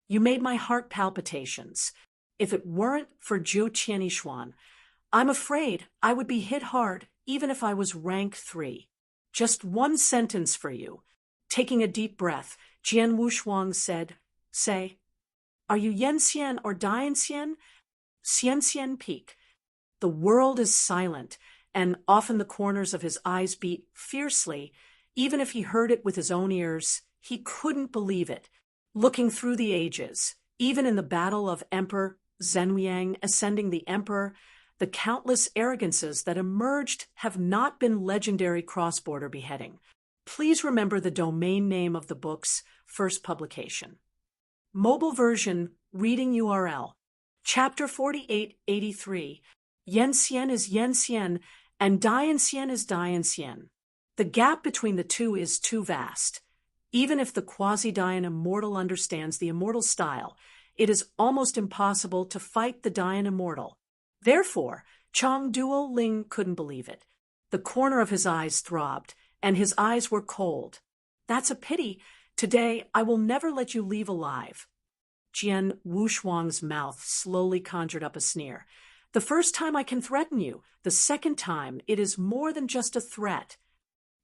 You made my heart palpitations. If it weren't for Zhou Qianishuan, I'm afraid I would be hit hard even if I was rank 3. Just one sentence for you. Taking a deep breath, Jian Wushuang said, Say, are you Yanxian or Dayanxian? Xianxian Peak. The world is silent, and often the corners of his eyes beat fiercely. Even if he heard it with his own ears, he couldn't believe it. Looking through the ages, even in the battle of Emperor Zhenliang ascending the emperor, the countless arrogances that emerged have not been legendary cross-border beheading. Please remember the domain name of the book's first publication. Mobile version, reading URL. Chapter 4883. Yanxian is Yanxian, and Dayanxian is Dayanxian. The gap between the two is too vast. Even if the quasi-Dayan immortal understands the immortal style, it is almost impossible to fight the Dayan immortal. Therefore, Chang Duo-ling couldn't believe it. The corner of his eyes throbbed, and his eyes were cold. "That's a pity. Today, I will never let you leave alive." Jian Wushuang's mouth slowly conjured up a sneer. "The first time I can threaten you. The second time, it is more than just a threat."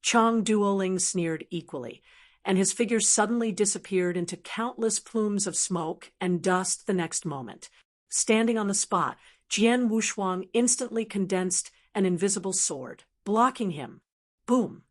Chang Duoling sneered equally, and his figure suddenly disappeared into countless plumes of smoke and dust the next moment. Standing on the spot, Jian Wushuang instantly condensed an invisible sword, blocking him. Boom!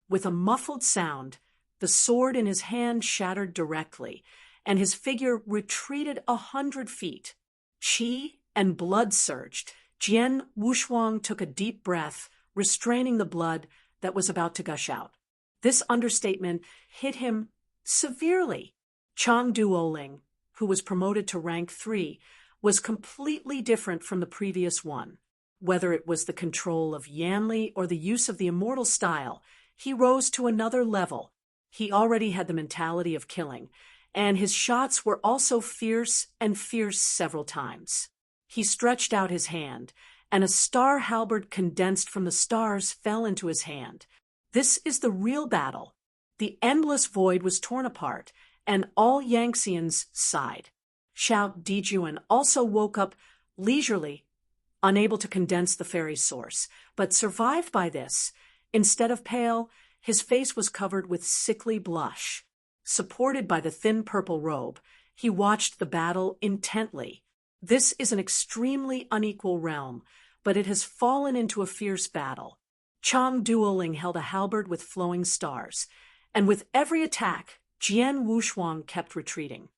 With a muffled sound, the sword in his hand shattered directly, and his figure retreated 100 feet. Qi and blood surged. Jian Wushuang took a deep breath, restraining the blood that was about to gush out. This understatement hit him severely. Chang Duoling, who was promoted to rank 3, was completely different from the previous one. Whether it was the control of Yanli or the use of the immortal style, he rose to another level. He already had the mentality of killing, and his shots were also fierce several times. He stretched out his hand, and a star halberd condensed from the stars fell into his hand. This is the real battle. The endless void was torn apart, and all Yangtzeans sighed. Xiao Dijuan also woke up leisurely, unable to condense the fairy's source, but survived by this. Instead of pale, his face was covered with sickly blush. Supported by the thin purple robe, he watched the battle intently. This is an extremely unequal realm, but it has fallen into a fierce battle. Chang Duoling held a halberd with flowing stars, and with every attack, Jian Wushuang kept retreating.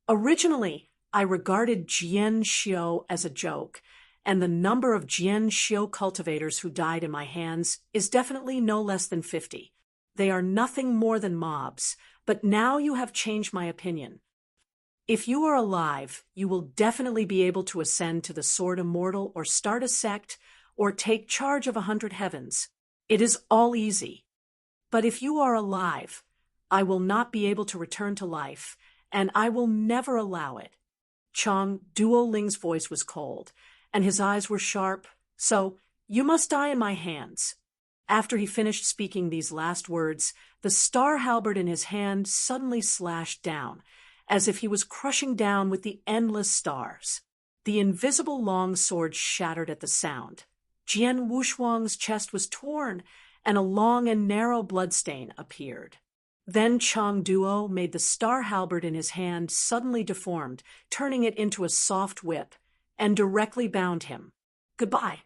Originally, I regarded Jian Xiu as a joke, and the number of Jian Xiu cultivators who died in my hands is definitely no less than 50. They are nothing more than mobs, but now you have changed my opinion. If you are alive, you will definitely be able to ascend to the Sword Immortal or start a sect or take charge of 100 heavens. It is all easy. But if you are alive, I will not be able to return to life, and I will never allow it. Chang Duoling's voice was cold, and his eyes were sharp. "So, you must die in my hands." After he finished speaking these last words, the star halberd in his hand suddenly slashed down, as if he was crushing down with the endless stars. The invisible long sword shattered at the sound. Jian Wushuang's chest was torn, and a long and narrow bloodstain appeared. Then Chang Duo made the star halberd in his hand suddenly deformed, turning it into a soft whip, and directly bound him. "Goodbye."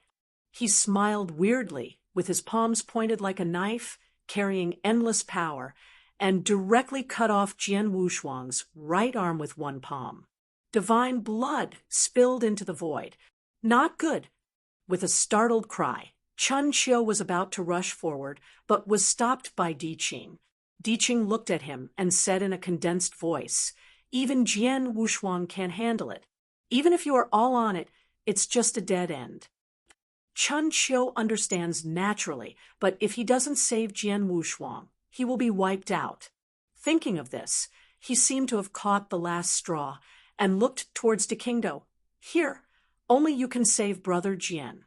He smiled weirdly, with his palms pointed like a knife, carrying endless power, and directly cut off Jian Wushuang's right arm with one palm. Divine blood spilled into the void. "Not good." With a startled cry, Chun Qiu was about to rush forward, but was stopped by Di Qing. Di Qing looked at him and said in a condensed voice, "Even Jian Wushuang can't handle it. Even if you are all on it, it's just a dead end." Chun Qiu understands naturally, but if he doesn't save Jian Wushuang, he will be wiped out. Thinking of this, he seemed to have caught the last straw and looked towards Di Qingdo. "Here, only you can save brother Jian."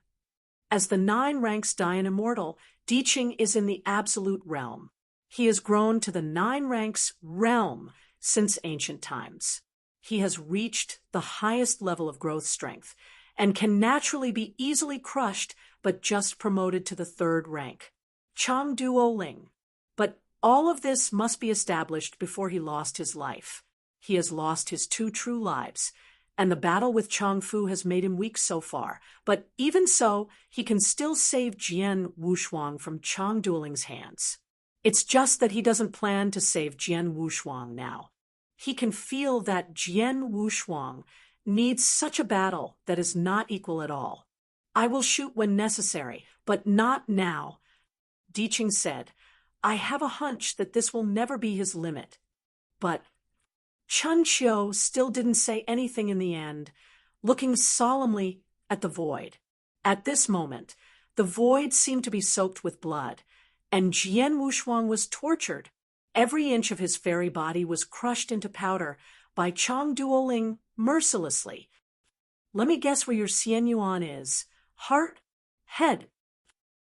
As the 9 ranks Dayan Immortal, Di Qing is in the absolute realm. He has grown to the 9 ranks realm since ancient times. He has reached the highest level of growth strength, and can naturally be easily crushed, but just promoted to the 3rd rank. Chang Duoling. But all of this must be established before he lost his life. He has lost his 2 true lives, and the battle with Chang Fu has made him weak so far. But even so, he can still save Jian Wushuang from Chang Duoling's hands. It's just that he doesn't plan to save Jian Wushuang now. He can feel that Jian Wushuang needs such a battle that is not equal at all. "I will shoot when necessary, but not now," Di Qing said. "I have a hunch that this will never be his limit." But Chun Qiu still didn't say anything in the end, looking solemnly at the void. At this moment, the void seemed to be soaked with blood, and Jian Wushuang was tortured. Every inch of his fairy body was crushed into powder by Chang Duoling mercilessly. Let me guess where your Xian Yuan is. Heart? Head?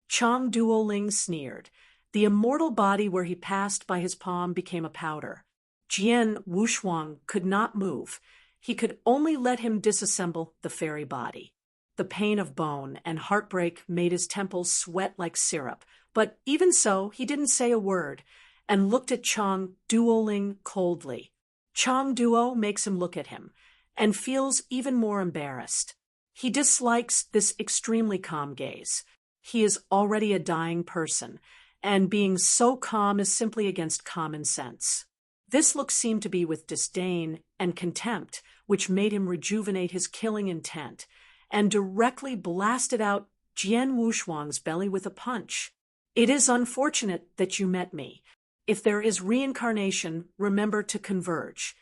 Chang Duoling sneered. The immortal body where he passed by his palm became a powder. Jian Wushuang could not move. He could only let him disassemble the fairy body. The pain of bone and heartbreak made his temples sweat like syrup, but even so, he didn't say a word and looked at Chang Duoling coldly. Chang Duo makes him look at him and feels even more embarrassed. He dislikes this extremely calm gaze. He is already a dying person, and being so calm is simply against common sense. This look seemed to be with disdain and contempt, which made him rejuvenate his killing intent, and directly blasted out Jian Wushuang's belly with a punch. It is unfortunate that you met me. If there is reincarnation, remember to converge.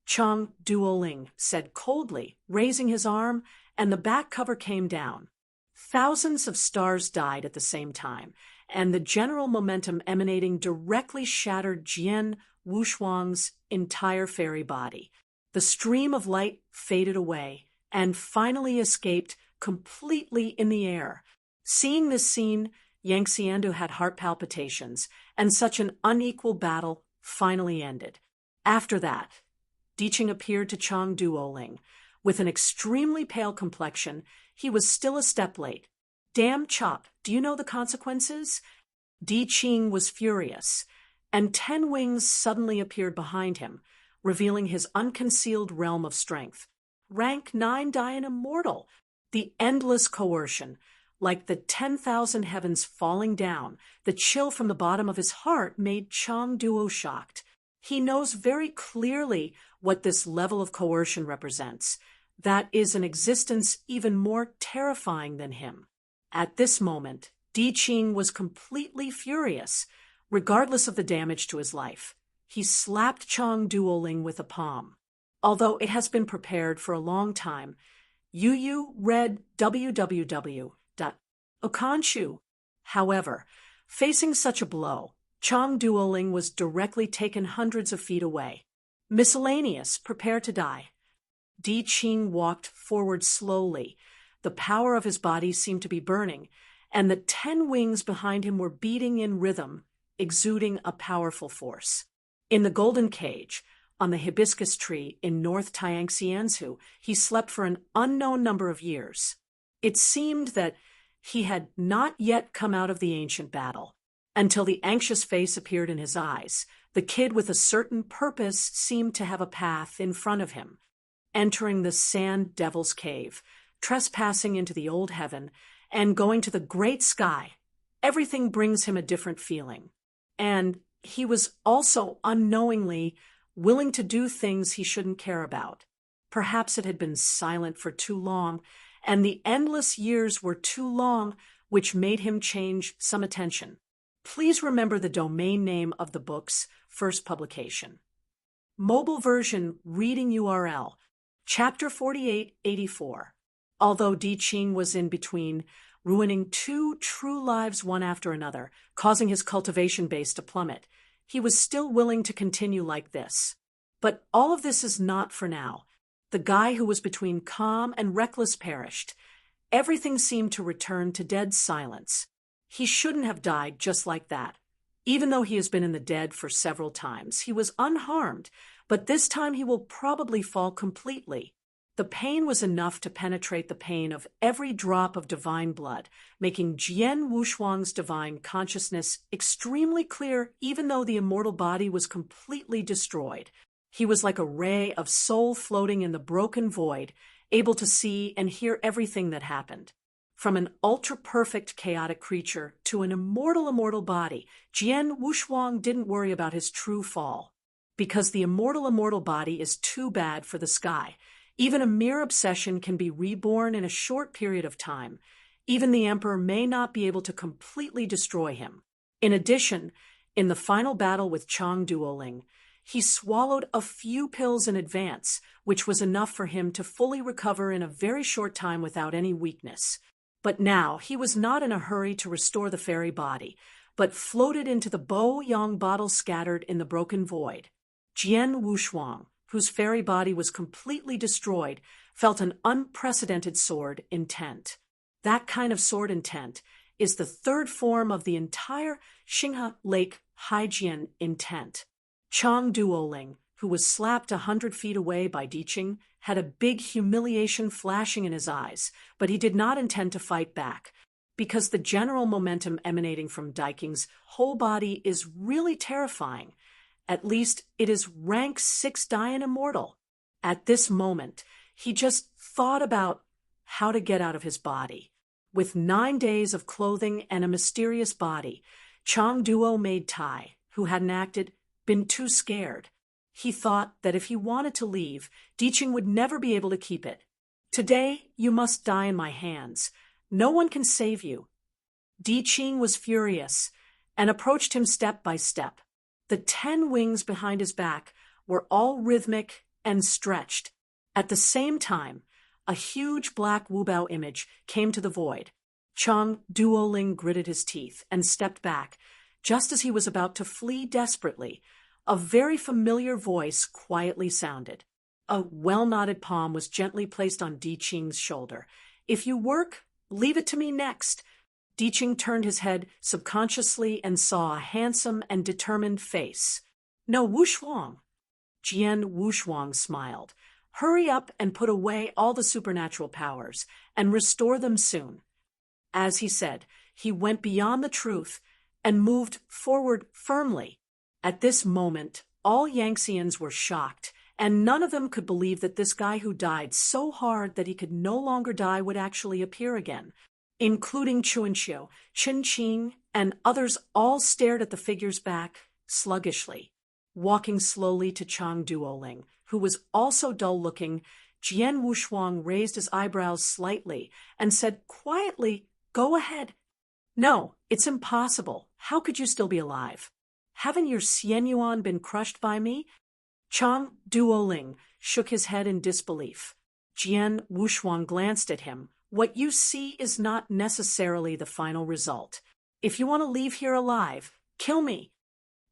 Chang Duoling said coldly, raising his arm, and the back cover came down. Thousands of stars died at the same time, and the general momentum emanating directly shattered Jian Wushuang's entire fairy body. The stream of light faded away and finally escaped completely in the air. Seeing this scene, Yang Xiandu had heart palpitations, and such an unequal battle finally ended. After that, Diqing appeared to Chang Duoling. With an extremely pale complexion, he was still a step late. Damn chop, do you know the consequences? Diqing was furious, and 10 wings suddenly appeared behind him, revealing his unconcealed realm of strength. Rank 9 Dian immortal. The endless coercion, like the 10,000 heavens falling down, the chill from the bottom of his heart made Chang Duo shocked. He knows very clearly what this level of coercion represents. That is an existence even more terrifying than him. At this moment, Diqing was completely furious, regardless of the damage to his life. He slapped Chang Duoling with a palm. Although it has been prepared for a long time, Yu read www.okanshu. However, facing such a blow, Chang Duoling was directly taken hundreds of feet away. Miscellaneous, prepare to die. Diqing walked forward slowly. The power of his body seemed to be burning, and the 10 wings behind him were beating in rhythm, exuding a powerful force. In the golden cage, on the hibiscus tree in North Tianxianzu, he slept for an unknown number of years. It seemed that he had not yet come out of the ancient battle, until the anxious face appeared in his eyes. The kid with a certain purpose seemed to have a path in front of him, entering the Sand Devil's Cave, trespassing into the old heaven, and going to the great sky. Everything brings him a different feeling. And he was also unknowingly willing to do things he shouldn't care about. Perhaps it had been silent for too long, and the endless years were too long, which made him change some attention. Please remember the domain name of the book's first publication. Mobile version reading URL, Chapter 4884. Although Diqing was in between, ruining 2 true lives one after another, causing his cultivation base to plummet, he was still willing to continue like this. But all of this is not for now. The guy who was between calm and reckless perished. Everything seemed to return to dead silence. He shouldn't have died just like that. Even though he has been in the dead for several times, he was unharmed, but this time he will probably fall completely. The pain was enough to penetrate the pain of every drop of divine blood, making Jian Wushuang's divine consciousness extremely clear even though the immortal body was completely destroyed. He was like a ray of soul floating in the broken void, able to see and hear everything that happened. From an ultra-perfect chaotic creature to an immortal body, Jian Wushuang didn't worry about his true fall. Because the immortal body is too bad for the sky. Even a mere obsession can be reborn in a short period of time. Even the emperor may not be able to completely destroy him. In addition, in the final battle with Chang Duoling, he swallowed a few pills in advance, which was enough for him to fully recover in a very short time without any weakness. But now he was not in a hurry to restore the fairy body, but floated into the Bo Yang bottle scattered in the broken void. Jian Wushuang, whose fairy body was completely destroyed, felt an unprecedented sword intent. That kind of sword intent is the third form of the entire Xinghe Lake Haijian intent. Chang Duoling, who was slapped 100 feet away by Diqing, had a big humiliation flashing in his eyes, but he did not intend to fight back, because the general momentum emanating from Diqing's whole body is really terrifying. At least it is rank 6 Dian immortal. At this moment, he just thought about how to get out of his body. With 9 days of clothing and a mysterious body, Chang Duo made Tai, who hadn't acted, been too scared. He thought that if he wanted to leave, Diqing would never be able to keep it. Today, you must die in my hands. No one can save you. Diqing was furious and approached him step by step. The 10 wings behind his back were all rhythmic and stretched. At the same time, a huge black Wubao image came to the void. Chang Duoling gritted his teeth and stepped back. Just as he was about to flee desperately, a very familiar voice quietly sounded. A well-knotted palm was gently placed on Diqing's shoulder. If you work, leave it to me next. Diqing turned his head subconsciously and saw a handsome and determined face. No, Wushuang. Jian Wushuang smiled. Hurry up and put away all the supernatural powers, and restore them soon. As he said, he went beyond the truth and moved forward firmly. At this moment, all Yangtzeans were shocked, and none of them could believe that this guy who died so hard that he could no longer die would actually appear again. Including Chuanxiu, Chen Qing, and others all stared at the figure's back sluggishly. Walking slowly to Chang Duoling, who was also dull-looking, Jian Wushuang raised his eyebrows slightly and said quietly, "Go ahead." "No, it's impossible. How could you still be alive? Haven't your Xianyuan been crushed by me?" Chang Duoling shook his head in disbelief. Jian Wushuang glanced at him. "What you see is not necessarily the final result. If you want to leave here alive, kill me."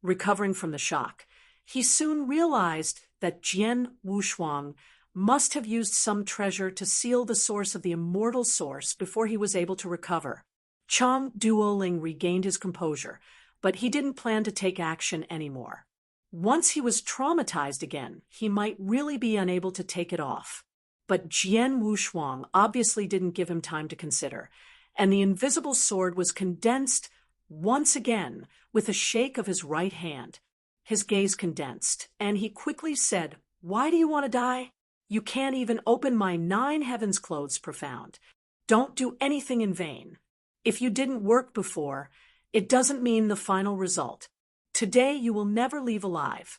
Recovering from the shock, he soon realized that Jian Wushuang must have used some treasure to seal the source of the immortal source before he was able to recover. Chang Duoling regained his composure, but he didn't plan to take action anymore. Once he was traumatized again, he might really be unable to take it off. But Jian Wushuang obviously didn't give him time to consider, and the invisible sword was condensed once again with a shake of his right hand. His gaze condensed, and he quickly said, "Why do you want to die? You can't even open my 9 heavens clothes profound. Don't do anything in vain. If you didn't work before, it doesn't mean the final result. Today you will never leave alive."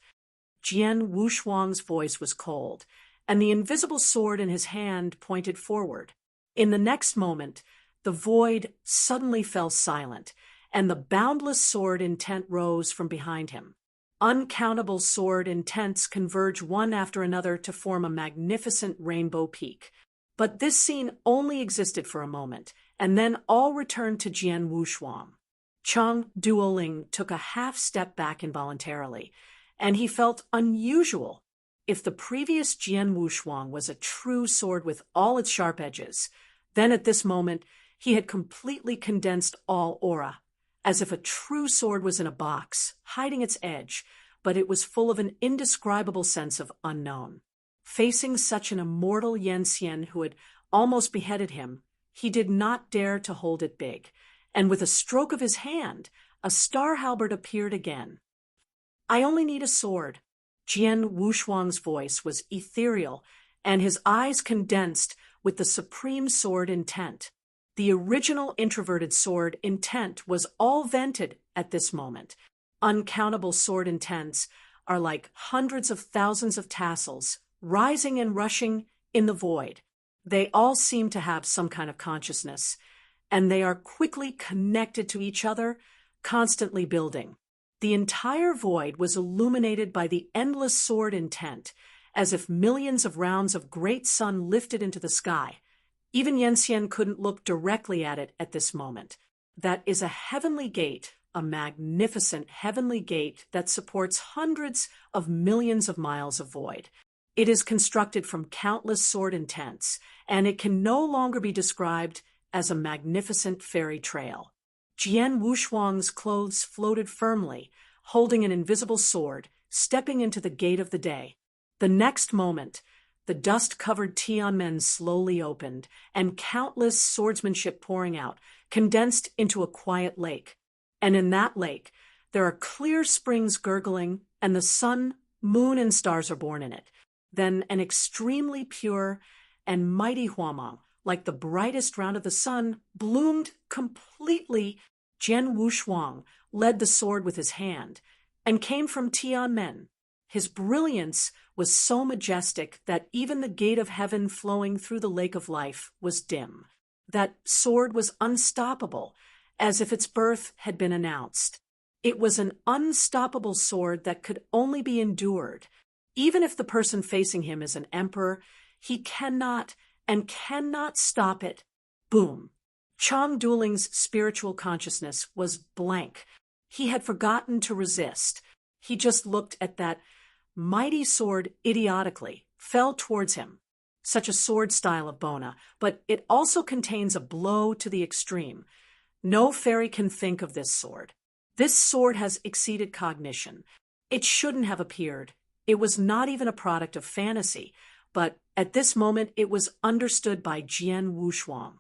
Jian Wushuang's voice was cold, and the invisible sword in his hand pointed forward. In the next moment, the void suddenly fell silent, and the boundless sword intent rose from behind him. Uncountable sword intents converge one after another to form a magnificent rainbow peak. But this scene only existed for a moment, and then all returned to Jian Wushuang. Chang Duoling took a half step back involuntarily, and he felt unusual. If the previous Jian Wushuang was a true sword with all its sharp edges, then at this moment he had completely condensed all aura, as if a true sword was in a box, hiding its edge, but it was full of an indescribable sense of unknown. Facing such an immortal Yanxian who had almost beheaded him, he did not dare to hold it big, and with a stroke of his hand, a star halberd appeared again. "I only need a sword." Jian Wushuang's voice was ethereal, and his eyes condensed with the supreme sword intent. The original introverted sword intent was all vented at this moment. Uncountable sword intents are like hundreds of thousands of tassels, rising and rushing in the void. They all seem to have some kind of consciousness, and they are quickly connected to each other, constantly building. The entire void was illuminated by the endless sword intent, as if millions of rounds of great sun lifted into the sky. Even Yanxian couldn't look directly at it at this moment. That is a heavenly gate, a magnificent heavenly gate that supports hundreds of millions of miles of void. It is constructed from countless sword intents, and it can no longer be described as a magnificent fairy trail. Jian Wushuang's clothes floated firmly, holding an invisible sword, stepping into the gate of the day. The next moment, the dust-covered Tianmen slowly opened, and countless swordsmanship pouring out, condensed into a quiet lake. And in that lake, there are clear springs gurgling, and the sun, moon, and stars are born in it. Then an extremely pure and mighty huamang, like the brightest round of the sun, bloomed completely. Jian Wushuang led the sword with his hand, and came from Tianmen. His brilliance was so majestic that even the gate of heaven flowing through the lake of life was dim. That sword was unstoppable, as if its birth had been announced. It was an unstoppable sword that could only be endured. Even if the person facing him is an emperor, he cannot stop it. Boom. Chang Duoling's spiritual consciousness was blank. He had forgotten to resist. He just looked at that mighty sword idiotically, fell towards him. Such a sword style of Bona, but it also contains a blow to the extreme. No fairy can think of this sword. This sword has exceeded cognition. It shouldn't have appeared. It was not even a product of fantasy, but at this moment it was understood by Jian Wushuang.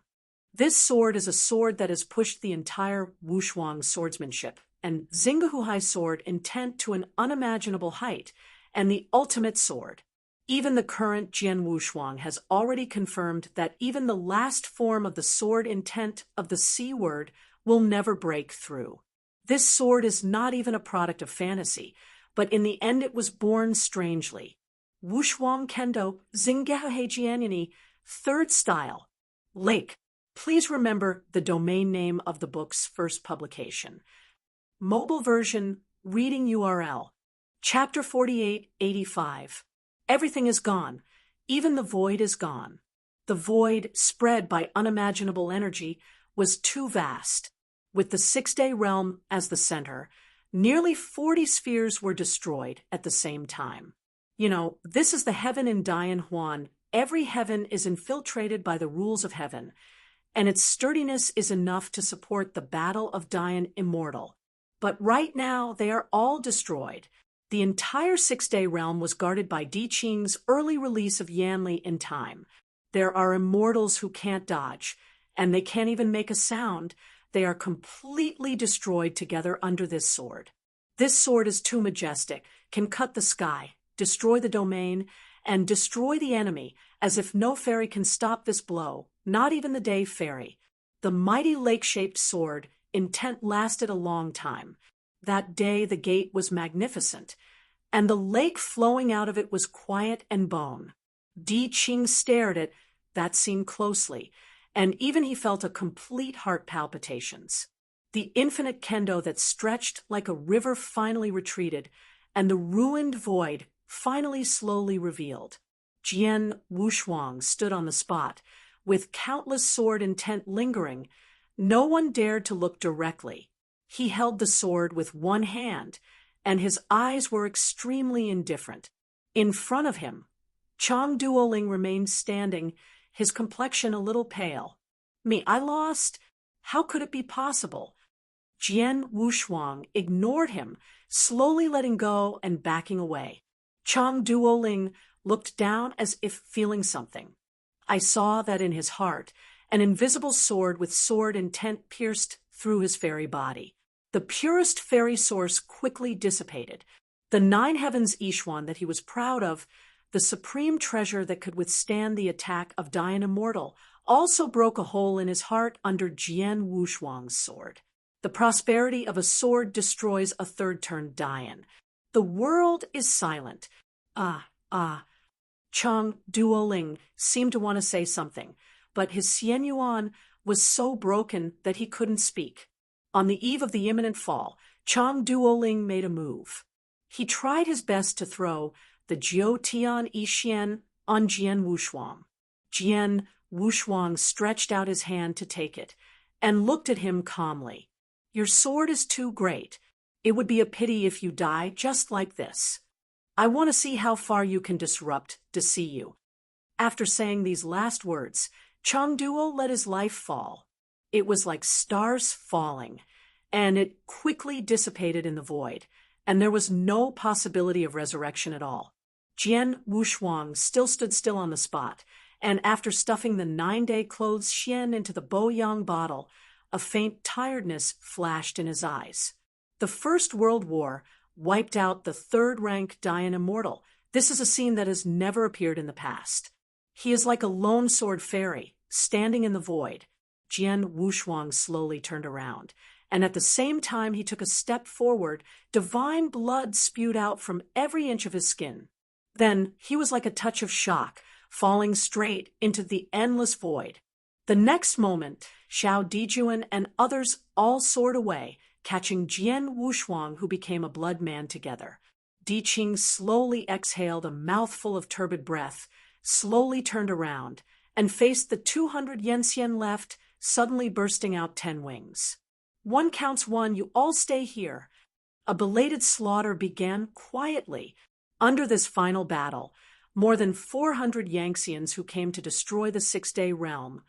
This sword is a sword that has pushed the entire Wushuang swordsmanship and Xinghuhai sword intent to an unimaginable height, and the ultimate sword. Even the current Jian Wushuang has already confirmed that even the last form of the sword intent of the C word will never break through. This sword is not even a product of fantasy, but in the end it was born strangely. Wushuang Kendo Xinghuhai Jianyani, third style. Lake. Please remember the domain name of the book's first publication. Mobile version, reading URL. Chapter 4885. Everything is gone. Even the void is gone. The void, spread by unimaginable energy, was too vast. With the six-day realm as the center, nearly 40 spheres were destroyed at the same time. This is the heaven in Dian Huan. Every heaven is infiltrated by the rules of heaven, and its sturdiness is enough to support the battle of Dian Immortal. But right now, they are all destroyed. The entire six-day realm was guarded by Di Qing's early release of Yanli in time. There are immortals who can't dodge, and they can't even make a sound. They are completely destroyed together under this sword. This sword is too majestic, can cut the sky, destroy the domain, and destroy the enemy, as if no fairy can stop this blow, not even the day fairy. The mighty lake-shaped sword intent lasted a long time. That day the gate was magnificent, and the lake flowing out of it was quiet and bone. Di Qing stared at that scene closely, and even he felt a complete heart palpitations. The infinite kendo that stretched like a river finally retreated, and the ruined void finally slowly revealed. Jian Wushuang stood on the spot, with countless sword intent lingering. No one dared to look directly. He held the sword with one hand, and his eyes were extremely indifferent. In front of him, Chang Duoling remained standing, his complexion a little pale. I lost? How could it be possible? Jian Wushuang ignored him, slowly letting go and backing away. Chang Duoling looked down as if feeling something. I saw that in his heart, an invisible sword with sword intent pierced through his fairy body. The purest fairy source quickly dissipated. The nine heavens Ishuan that he was proud of, the supreme treasure that could withstand the attack of Dian Immortal, also broke a hole in his heart under Jian Wushuang's sword. The prosperity of a sword destroys a third-turned Dian. The world is silent. Chang Duoling seemed to want to say something, but his Xianyuan was so broken that he couldn't speak. On the eve of the imminent fall, Chang Duoling made a move. He tried his best to throw the Jiu Tian Yixian on Jian Wushuang. Jian Wushuang stretched out his hand to take it and looked at him calmly. Your sword is too great. It would be a pity if you die just like this. I want to see how far you can disrupt you. After saying these last words, Chengduo let his life fall. It was like stars falling, and it quickly dissipated in the void, and there was no possibility of resurrection at all. Jian Wushuang still stood still on the spot, and after stuffing the 9-day clothes Xian into the Boyang bottle, a faint tiredness flashed in his eyes. The First World War wiped out the third-rank Dayan immortal. This is a scene that has never appeared in the past. He is like a lone sword fairy, standing in the void. Jian Wushuang slowly turned around, and at the same time he took a step forward, divine blood spewed out from every inch of his skin. Then he was like a touch of shock, falling straight into the endless void. The next moment, Xiao Dijuan and others all soared away, catching Jian Wushuang, who became a blood man, together. Di Qing slowly exhaled a mouthful of turbid breath, slowly turned around, and faced the 200 Yanxian left, suddenly bursting out 10 wings. One counts one, you all stay here. A belated slaughter began quietly. Under this final battle, more than 400 Yanxians who came to destroy the 6-day realm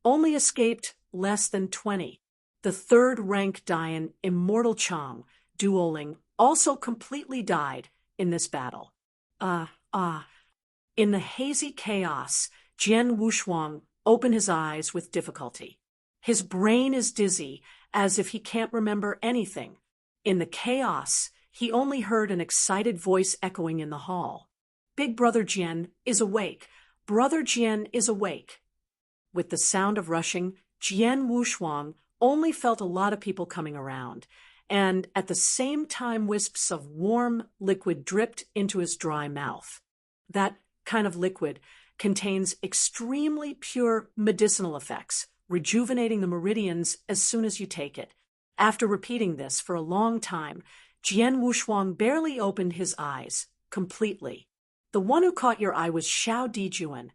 only escaped less than 20. The third-rank Dayan, Immortal Chang, Duoling, also completely died in this battle. In the hazy chaos, Jian Wushuang opened his eyes with difficulty. His brain is dizzy, as if he can't remember anything. In the chaos, he only heard an excited voice echoing in the hall. Big Brother Jian is awake. Brother Jian is awake. With the sound of rushing, Jian Wushuang only felt a lot of people coming around, and at the same time wisps of warm liquid dripped into his dry mouth. That kind of liquid contains extremely pure medicinal effects, rejuvenating the meridians as soon as you take it. After repeating this for a long time, Jian Wushuang barely opened his eyes, completely. The one who caught your eye was Xiao Dijuan,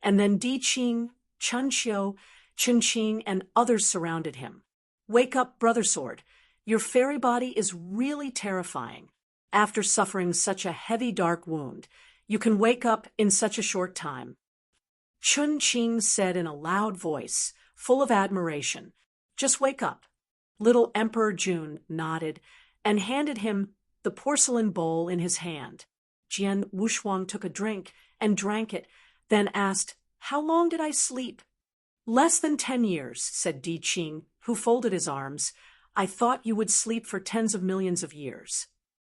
and then Di Qing, Chun Xiu, Chun Qing, and others surrounded him. Wake up, Brother Sword. Your fairy body is really terrifying. After suffering such a heavy dark wound, you can wake up in such a short time. Chun Qing said in a loud voice, full of admiration, Just wake up. Little Emperor Jun nodded and handed him the porcelain bowl in his hand. Jian Wushuang took a drink and drank it, then asked, How long did I sleep? Less than 10 years, said Di Qing, who folded his arms. I thought you would sleep for tens of millions of years.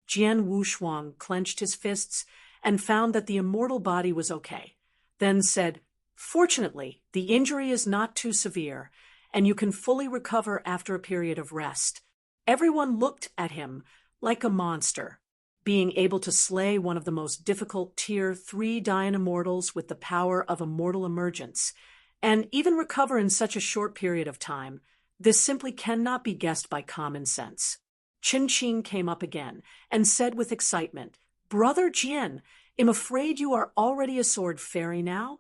Jian Wushuang clenched his fists and found that the immortal body was okay, then said, Fortunately, the injury is not too severe, and you can fully recover after a period of rest. Everyone looked at him like a monster. Being able to slay one of the most difficult Tier 3 Dayan immortals with the power of immortal emergence, and even recover in such a short period of time, this simply cannot be guessed by common sense. Chun Qing came up again and said with excitement, Brother Jian, I'm afraid you are already a sword fairy now?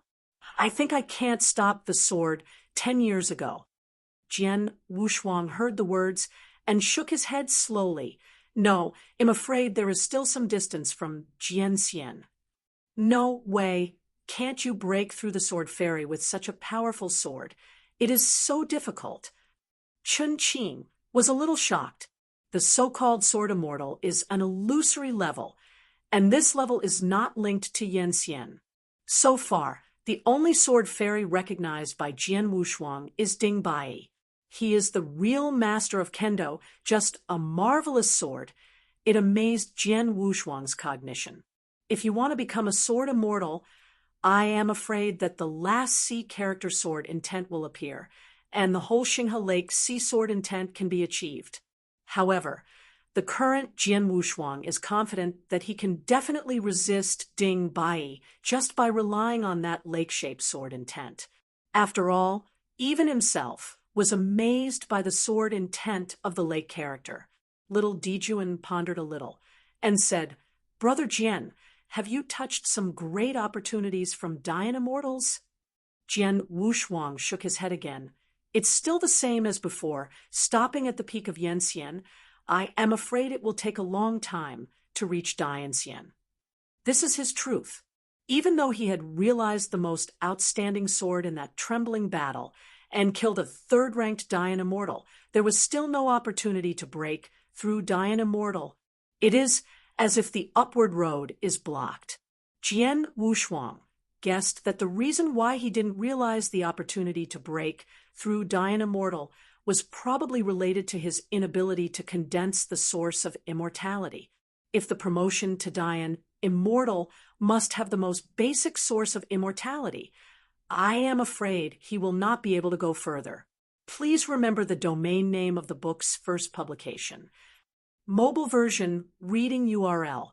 I think I can't stop the sword 10 years ago. Jian Wushuang heard the words and shook his head slowly. No, I'm afraid there is still some distance from Jianxian. No way. Can't you break through the sword fairy with such a powerful sword? It is so difficult. Chun Qing was a little shocked. The so-called sword immortal is an illusory level, and this level is not linked to Yanxian. So far, the only sword fairy recognized by Jian Wushuang is Ding Bai. He is the real master of kendo, just a marvelous sword. It amazed Jian Wushuang's cognition. If you want to become a sword immortal, I am afraid that the last sea character sword intent will appear, and the whole Xinghe Lake sea sword intent can be achieved. However, the current Jian Wushuang is confident that he can definitely resist Ding Bai just by relying on that lake-shaped sword intent. After all, even himself was amazed by the sword intent of the lake character. Little Dijuan pondered a little and said, Brother Jian, have you touched some great opportunities from Dayan immortals? Jian Wushuang shook his head again. It's still the same as before, stopping at the peak of Yanxian. I am afraid it will take a long time to reach Dianxian. This is his truth. Even though he had realized the most outstanding sword in that trembling battle and killed a third-ranked Dian Immortal, there was still no opportunity to break through Dian Immortal. It is as if the upward road is blocked. Jian Wushuang guessed that the reason why he didn't realize the opportunity to break through Dian Immortal was probably related to his inability to condense the source of immortality. If the promotion to Dian Immortal must have the most basic source of immortality, I am afraid he will not be able to go further. Please remember the domain name of the book's first publication. Mobile version reading URL.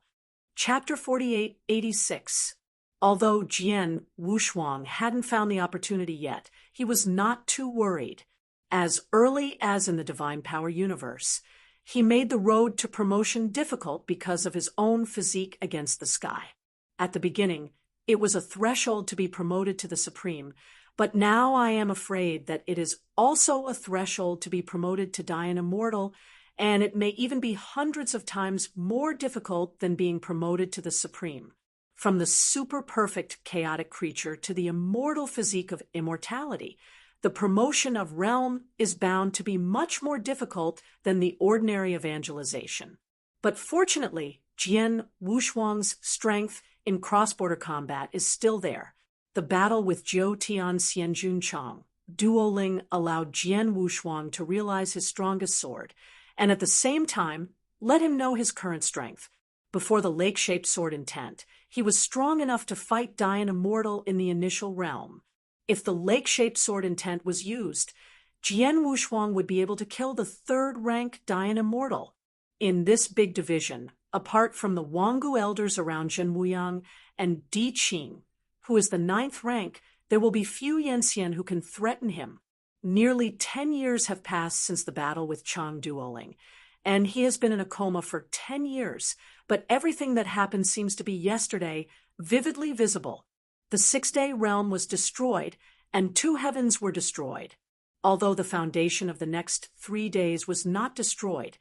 Chapter 4886. Although Jian Wushuang hadn't found the opportunity yet, he was not too worried. As early as in the Divine Power universe, he made the road to promotion difficult because of his own physique against the sky. At the beginning, it was a threshold to be promoted to the Supreme, but now I am afraid that it is also a threshold to be promoted to Dian Immortal, and it may even be hundreds of times more difficult than being promoted to the Supreme. From the super-perfect chaotic creature to the immortal physique of immortality, the promotion of realm is bound to be much more difficult than the ordinary evangelization. But fortunately, Jian Wushuang's strength in cross-border combat is still there. The battle with Zhou Tian Xianjun Chang, Duoling, allowed Jian Wushuang to realize his strongest sword, and at the same time, let him know his current strength. Before the lake-shaped sword intent, he was strong enough to fight Dian Immortal in the initial realm. If the lake-shaped sword intent was used, Jian Wushuang would be able to kill the third-rank Dian Immortal. In this big division, apart from the Wanggu elders around Zhenwuyang and Di Qing, who is the 9th rank, there will be few Yanxian who can threaten him. Nearly 10 years have passed since the battle with Chang Duoling, and he has been in a coma for 10 years, but everything that happened seems to be yesterday, vividly visible. The 6-day realm was destroyed, and 2 heavens were destroyed. Although the foundation of the next 3 days was not destroyed,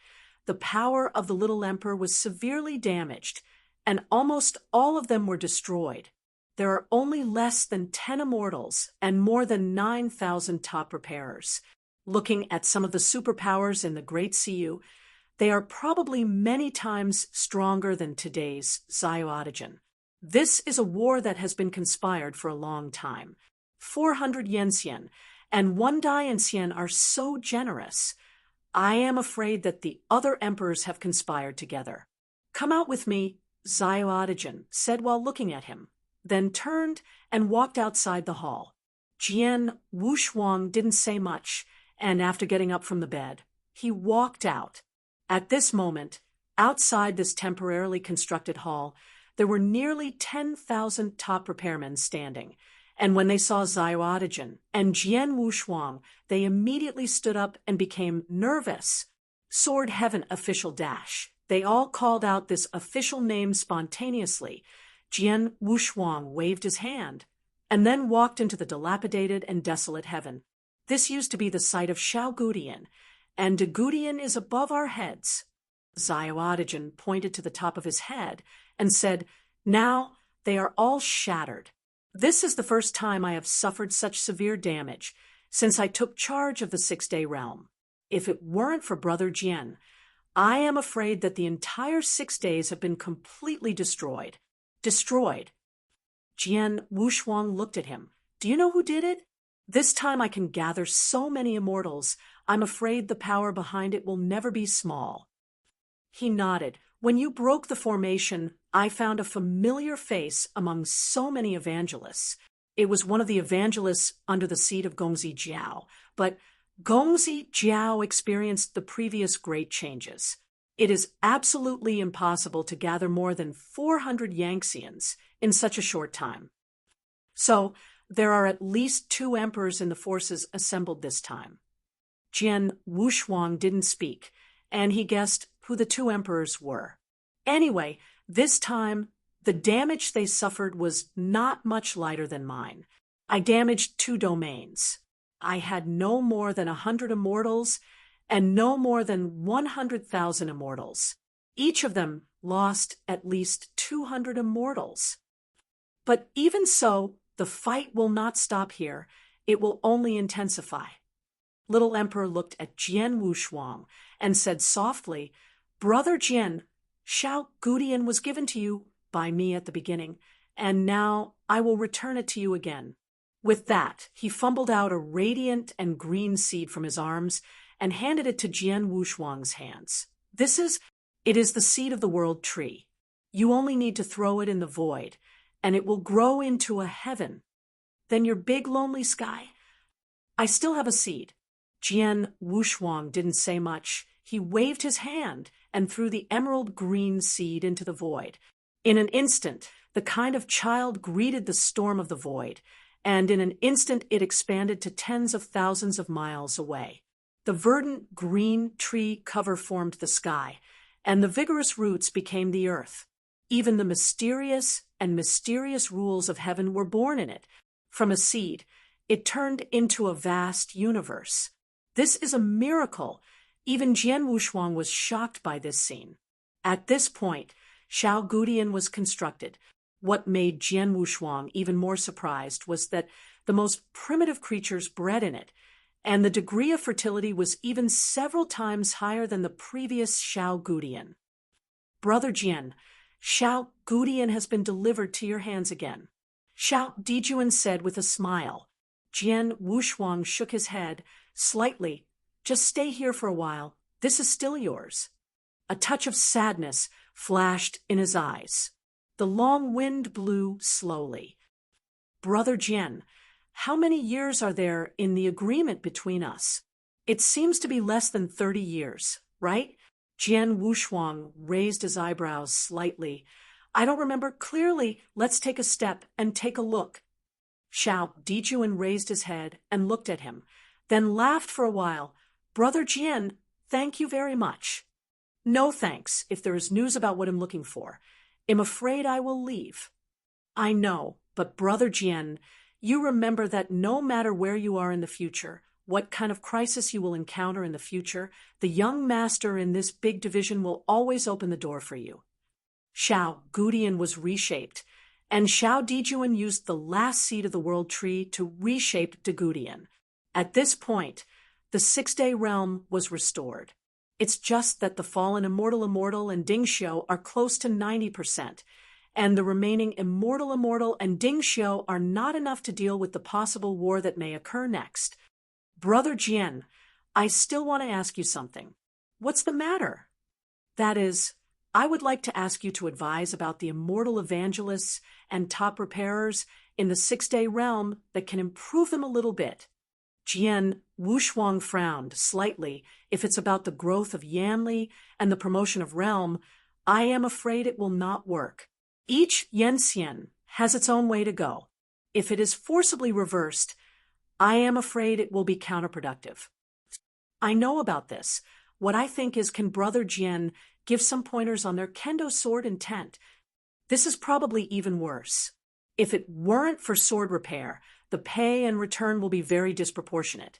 the power of the Little Emperor was severely damaged, and almost all of them were destroyed. There are only less than 10 immortals and more than 9,000 top repairers. Looking at some of the superpowers in the Great Siyu, they are probably many times stronger than today's Ziotigen. This is a war that has been conspired for a long time. 400 Yanxian and 1 Dianxian are so generous. I am afraid that the other emperors have conspired together. Come out with me, Ziotigen said while looking at him, then turned and walked outside the hall. Jian Wushuang didn't say much, and after getting up from the bed, he walked out. At this moment, outside this temporarily constructed hall, there were nearly 10,000 top repairmen standing, and when they saw Ziotigen and Jian Wushuang, they immediately stood up and became nervous. Sword Heaven official dash. They all called out this official name spontaneously. Jian Wushuang waved his hand, and then walked into the dilapidated and desolate heaven. This used to be the site of Shao Gudian, and De Gudian is above our heads. Ziotigen pointed to the top of his head and said, "Now they are all shattered. This is the first time I have suffered such severe damage since I took charge of the 6-day realm. If it weren't for Brother Jian, I am afraid that the entire 6 days have been completely destroyed. Destroyed." Jian Wushuang looked at him. "Do you know who did it? This time I can gather so many immortals, I'm afraid the power behind it will never be small." He nodded. "When you broke the formation, I found a familiar face among so many evangelists. It was one of the evangelists under the seat of Gongzi Jiao, but Gongzi Jiao experienced the previous great changes. It is absolutely impossible to gather more than 400 Yanxians in such a short time. So there are at least 2 emperors in the forces assembled this time." Jian Wushuang didn't speak, and he guessed who the 2 emperors were. Anyway, this time, the damage they suffered was not much lighter than mine. I damaged 2 domains. I had no more than 100 immortals and no more than 100,000 immortals. Each of them lost at least 200 immortals. But even so, the fight will not stop here. It will only intensify. Little Emperor looked at Jian Wushuang and said softly, "Brother Jian, Xiao Gudian was given to you by me at the beginning, and now I will return it to you again." With that, he fumbled out a radiant and green seed from his arms and handed it to Jian Wushuang's hands. It is the seed of the world tree. You only need to throw it in the void, and it will grow into a heaven. Then your big lonely sky. I still have a seed. Jian Wushuang didn't say much. He waved his hand and threw the emerald green seed into the void. In an instant, the kind of child greeted the storm of the void, and in an instant it expanded to tens of thousands of miles away. The verdant green tree cover formed the sky, and the vigorous roots became the earth. Even the mysterious rules of heaven were born in it. From a seed, it turned into a vast universe. This is a miracle. Even Jian Wushuang was shocked by this scene. At this point, Xiao Gudian was constructed. What made Jian Wushuang even more surprised was that the most primitive creatures bred in it, and the degree of fertility was even several times higher than the previous Xiao Gudian. "Brother Jian, Xiao Gudian has been delivered to your hands again," Xiao Dijuan said with a smile. Jian Wushuang shook his head slightly. "Just stay here for a while. This is still yours." A touch of sadness flashed in his eyes. The long wind blew slowly. "Brother Jian, how many years are there in the agreement between us?" "It seems to be less than 30 years, right?" Jian Wushuang raised his eyebrows slightly. "I don't remember clearly. Let's take a step and take a look." Xiao Dijuan raised his head and looked at him, then laughed for a while. "Brother Jian, thank you very much." "No thanks, if there is news about what I'm looking for. I'm afraid I will leave." "I know, but Brother Jian, you remember that no matter where you are in the future, what kind of crisis you will encounter in the future, the young master in this big division will always open the door for you." Xiao Gudian was reshaped, and Xiao Dijuan used the last seed of the world tree to reshape De Gudian. At this point, the 6-day realm was restored. It's just that the fallen immortal and Dingxiu are close to 90%, and the remaining immortal and Dingxiu are not enough to deal with the possible war that may occur next. "Brother Jian, I still want to ask you something." "What's the matter?" "That is, I would like to ask you to advise about the immortal evangelists and top repairers in the 6-day realm that can improve them a little bit." Jian Wushuang frowned slightly. "If it's about the growth of Yanli and the promotion of realm, I am afraid it will not work. Each Yanxian has its own way to go. If it is forcibly reversed, I am afraid it will be counterproductive." "I know about this. What I think is, can Brother Jian give some pointers on their kendo sword intent? This is probably even worse. If it weren't for sword repair, the pay and return will be very disproportionate."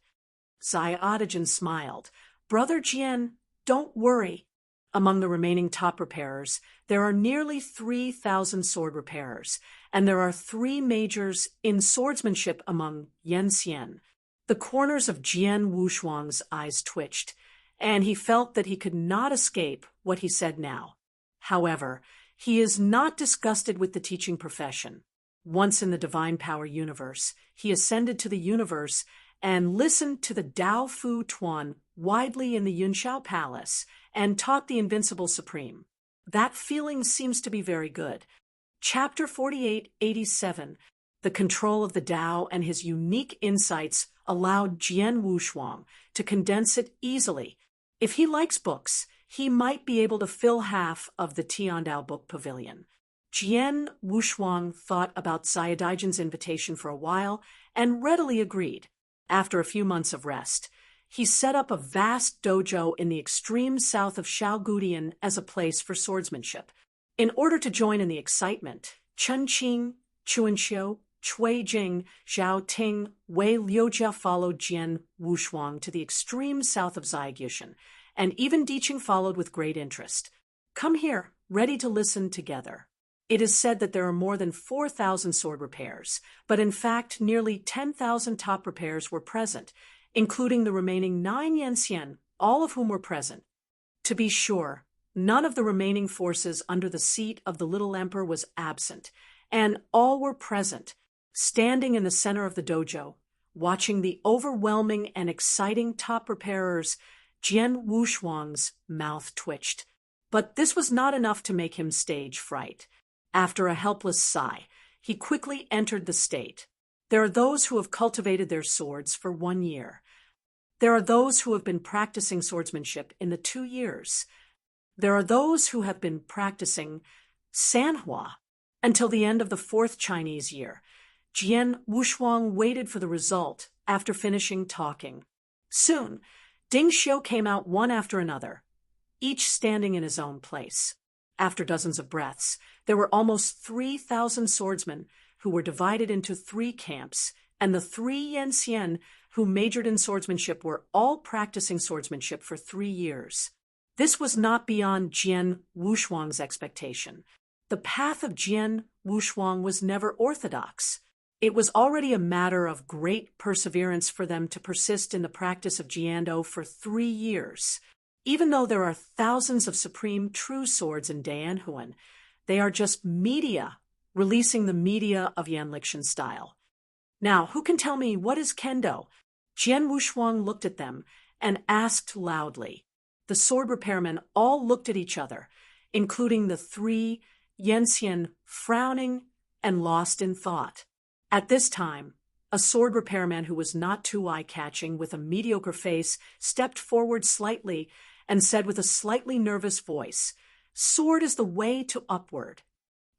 Xiaodigen smiled. "Brother Jian, don't worry. Among the remaining top repairers, there are nearly 3,000 sword repairers, and there are 3 majors in swordsmanship among Yanxian." The corners of Jian Wushuang's eyes twitched, and he felt that he could not escape what he said now. However, he is not disgusted with the teaching profession. Once in the divine power universe, he ascended to the universe and listened to the Dao Fu Tuan widely in the Yunxiao Palace and taught the Invincible Supreme. That feeling seems to be very good. Chapter 4887, The Control of the Dao and his unique insights allowed Jian Wushuang to condense it easily. If he likes books, he might be able to fill half of the Tiandao Book Pavilion. Jian Wushuang thought about Xiaodigen's invitation for a while and readily agreed. After a few months of rest, he set up a vast dojo in the extreme south of Xiaogudian as a place for swordsmanship. In order to join in the excitement, Chunqing, Chuanxiu, Cui Jing, Zhao Ting, Wei Liujia followed Jian Wushuang to the extreme south of Zaigyushan, and even Diqing followed with great interest. Come here, ready to listen together. It is said that there are more than 4,000 sword repairs, but in fact nearly 10,000 top repairs were present, including the remaining 9 Yanxian, all of whom were present. To be sure, none of the remaining forces under the seat of the little emperor was absent, and all were present, standing in the center of the dojo, watching the overwhelming and exciting top repairers. Jian Wushuang's mouth twitched. But this was not enough to make him stage fright. After a helpless sigh, he quickly entered the state. There are those who have cultivated their swords for 1 year. There are those who have been practicing swordsmanship in the 2 years. There are those who have been practicing sanhua until the end of the 4th Chinese year. Jian Wushuang waited for the result after finishing talking. Soon, Ding Xiu came out one after another, each standing in his own place. After dozens of breaths, there were almost 3,000 swordsmen who were divided into 3 camps, and the 3 Yanxian who majored in swordsmanship were all practicing swordsmanship for 3 years. This was not beyond Jian Wushuang's expectation. The path of Jian Wushuang was never orthodox. It was already a matter of great perseverance for them to persist in the practice of Jiando for 3 years. Even though there are thousands of supreme true swords in Daanhuan, they are just media, releasing the media of Yanlixian style. Now, who can tell me what is kendo? Jian Wushuang looked at them and asked loudly. The sword repairmen all looked at each other, including the 3 Yanxian, frowning and lost in thought. At this time, a sword repairman who was not too eye-catching with a mediocre face stepped forward slightly and said with a slightly nervous voice, "Sword is the way to upward."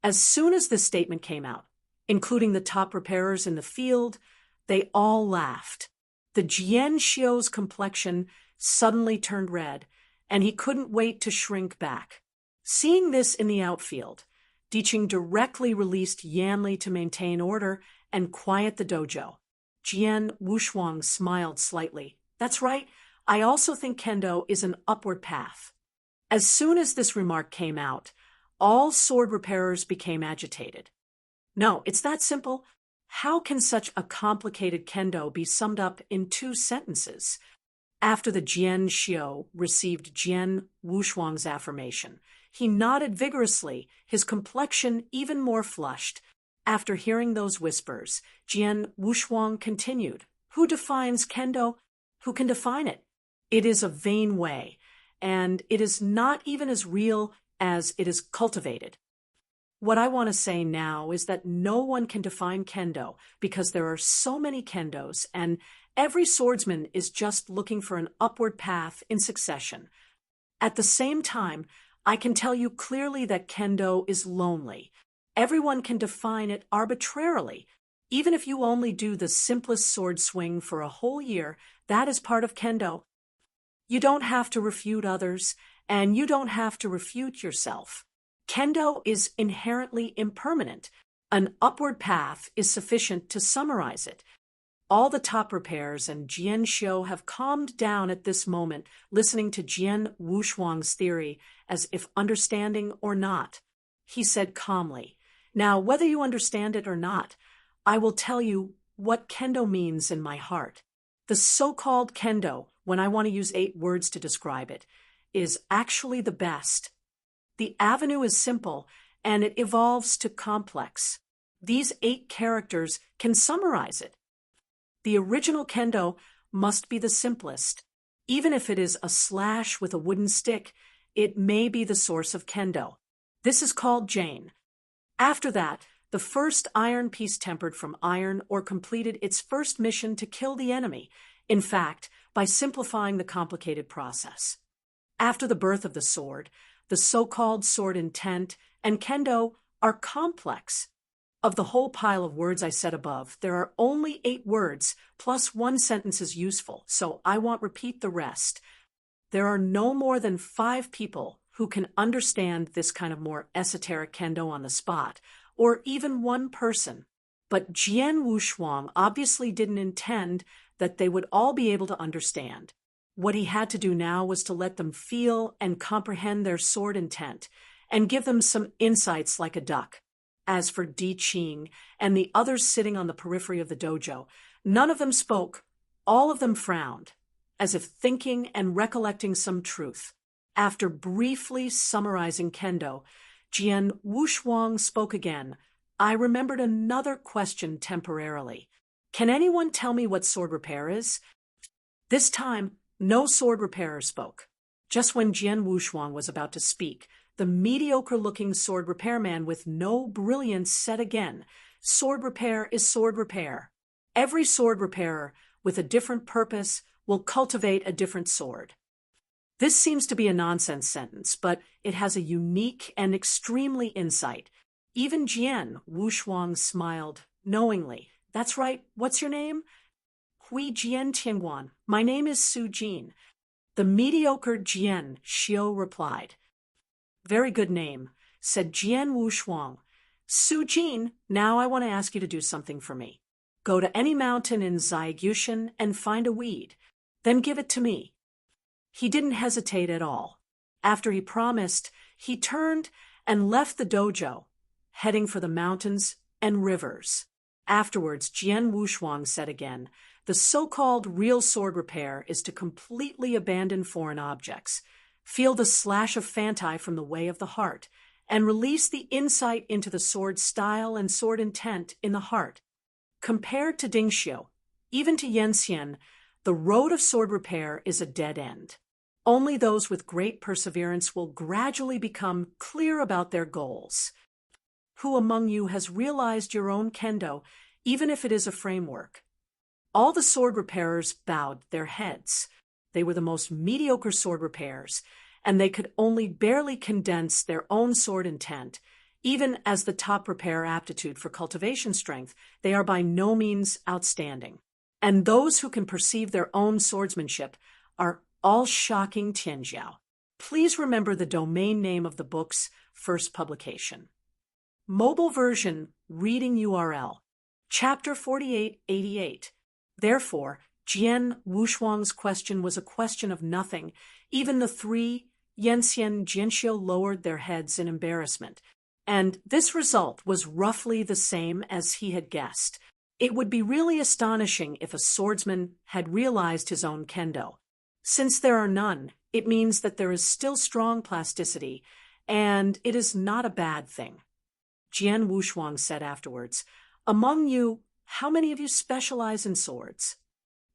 As soon as this statement came out, including the top repairers in the field, they all laughed. The Jian Xiu's complexion suddenly turned red, and he couldn't wait to shrink back. Seeing this in the outfield, Diqing directly released Yanli to maintain order and quiet the dojo. Jian Wushuang smiled slightly. "That's right. I also think kendo is an upward path." As soon as this remark came out, all sword repairers became agitated. No, it's that simple. How can such a complicated kendo be summed up in 2 sentences? After the Jian Xiu received Jian Wushuang's affirmation, he nodded vigorously, his complexion even more flushed. After hearing those whispers, Jian Wushuang continued, "Who defines kendo? Who can define it? It is a vain way, and it is not even as real as it is cultivated." What I want to say now is that no one can define kendo because there are so many kendos, and every swordsman is just looking for an upward path in succession. At the same time, I can tell you clearly that kendo is lonely. Everyone can define it arbitrarily. Even if you only do the simplest sword swing for a whole year, that is part of kendo. You don't have to refute others, and you don't have to refute yourself. Kendo is inherently impermanent. An upward path is sufficient to summarize it. All the top repairs and Jian Xiu have calmed down at this moment, listening to Jian Wushuang's theory as if understanding or not. He said calmly, "Now, whether you understand it or not, I will tell you what kendo means in my heart. The so-called kendo, when I want to use 8 words to describe it, is actually the best. The avenue is simple, and it evolves to complex. These 8 characters can summarize it. The original kendo must be the simplest. Even if it is a slash with a wooden stick, it may be the source of kendo. This is called Jane. After that, the first iron piece tempered from iron or completed its first mission to kill the enemy, in fact, by simplifying the complicated process. After the birth of the sword, the so-called sword intent and kendo are complex. Of the whole pile of words I said above, there are only 8 words, plus 1 sentence is useful, so I won't repeat the rest. There are no more than 5 people who can understand this kind of more esoteric kendo on the spot, or even 1 person. But Jian Wushuang obviously didn't intend that they would all be able to understand. What he had to do now was to let them feel and comprehend their sword intent, and give them some insights like a duck. As for Di Qing and the others sitting on the periphery of the dojo, none of them spoke, all of them frowned, as if thinking and recollecting some truth. After briefly summarizing kendo, Jian Wushuang spoke again. I remembered another question temporarily. Can anyone tell me what sword repair is? This time, no sword repairer spoke. Just when Jian Wushuang was about to speak, the mediocre-looking sword repairman with no brilliance said again, sword repair is sword repair. Every sword repairer, with a different purpose, will cultivate a different sword. This seems to be a nonsense sentence, but it has a unique and extremely insight. Even Jian Wushuang smiled knowingly. That's right, what's your name? Hui Jian Tianguan. My name is Su Jin. The mediocre Jian Xiu replied. Very good name, said Jian Wushuang. Su Jin, now I want to ask you to do something for me. Go to any mountain in Zaigyushan and find a weed. Then give it to me. He didn't hesitate at all. After he promised, he turned and left the dojo, heading for the mountains and rivers. Afterwards, Jian Wushuang said again, the so-called real sword repair is to completely abandon foreign objects, feel the slash of fantai from the way of the heart, and release the insight into the sword style and sword intent in the heart. Compared to Dingxiu, even to Yanxian, the road of sword repair is a dead end. Only those with great perseverance will gradually become clear about their goals. Who among you has realized your own kendo, even if it is a framework? All the sword repairers bowed their heads. They were the most mediocre sword repairers, and they could only barely condense their own sword intent. Even as the top repair aptitude for cultivation strength, they are by no means outstanding. And those who can perceive their own swordsmanship are all shocking tianjiao. Please remember the domain name of the book's first publication. Mobile version reading URL, Chapter 4888. Therefore, Jian Wushuang's question was a question of nothing. Even the three, Yanxian, Jianxiu, lowered their heads in embarrassment. And this result was roughly the same as he had guessed. It would be really astonishing if a swordsman had realized his own kendo. Since there are none, it means that there is still strong plasticity, and it is not a bad thing. Jian Wushuang said afterwards, among you, how many of you specialize in swords?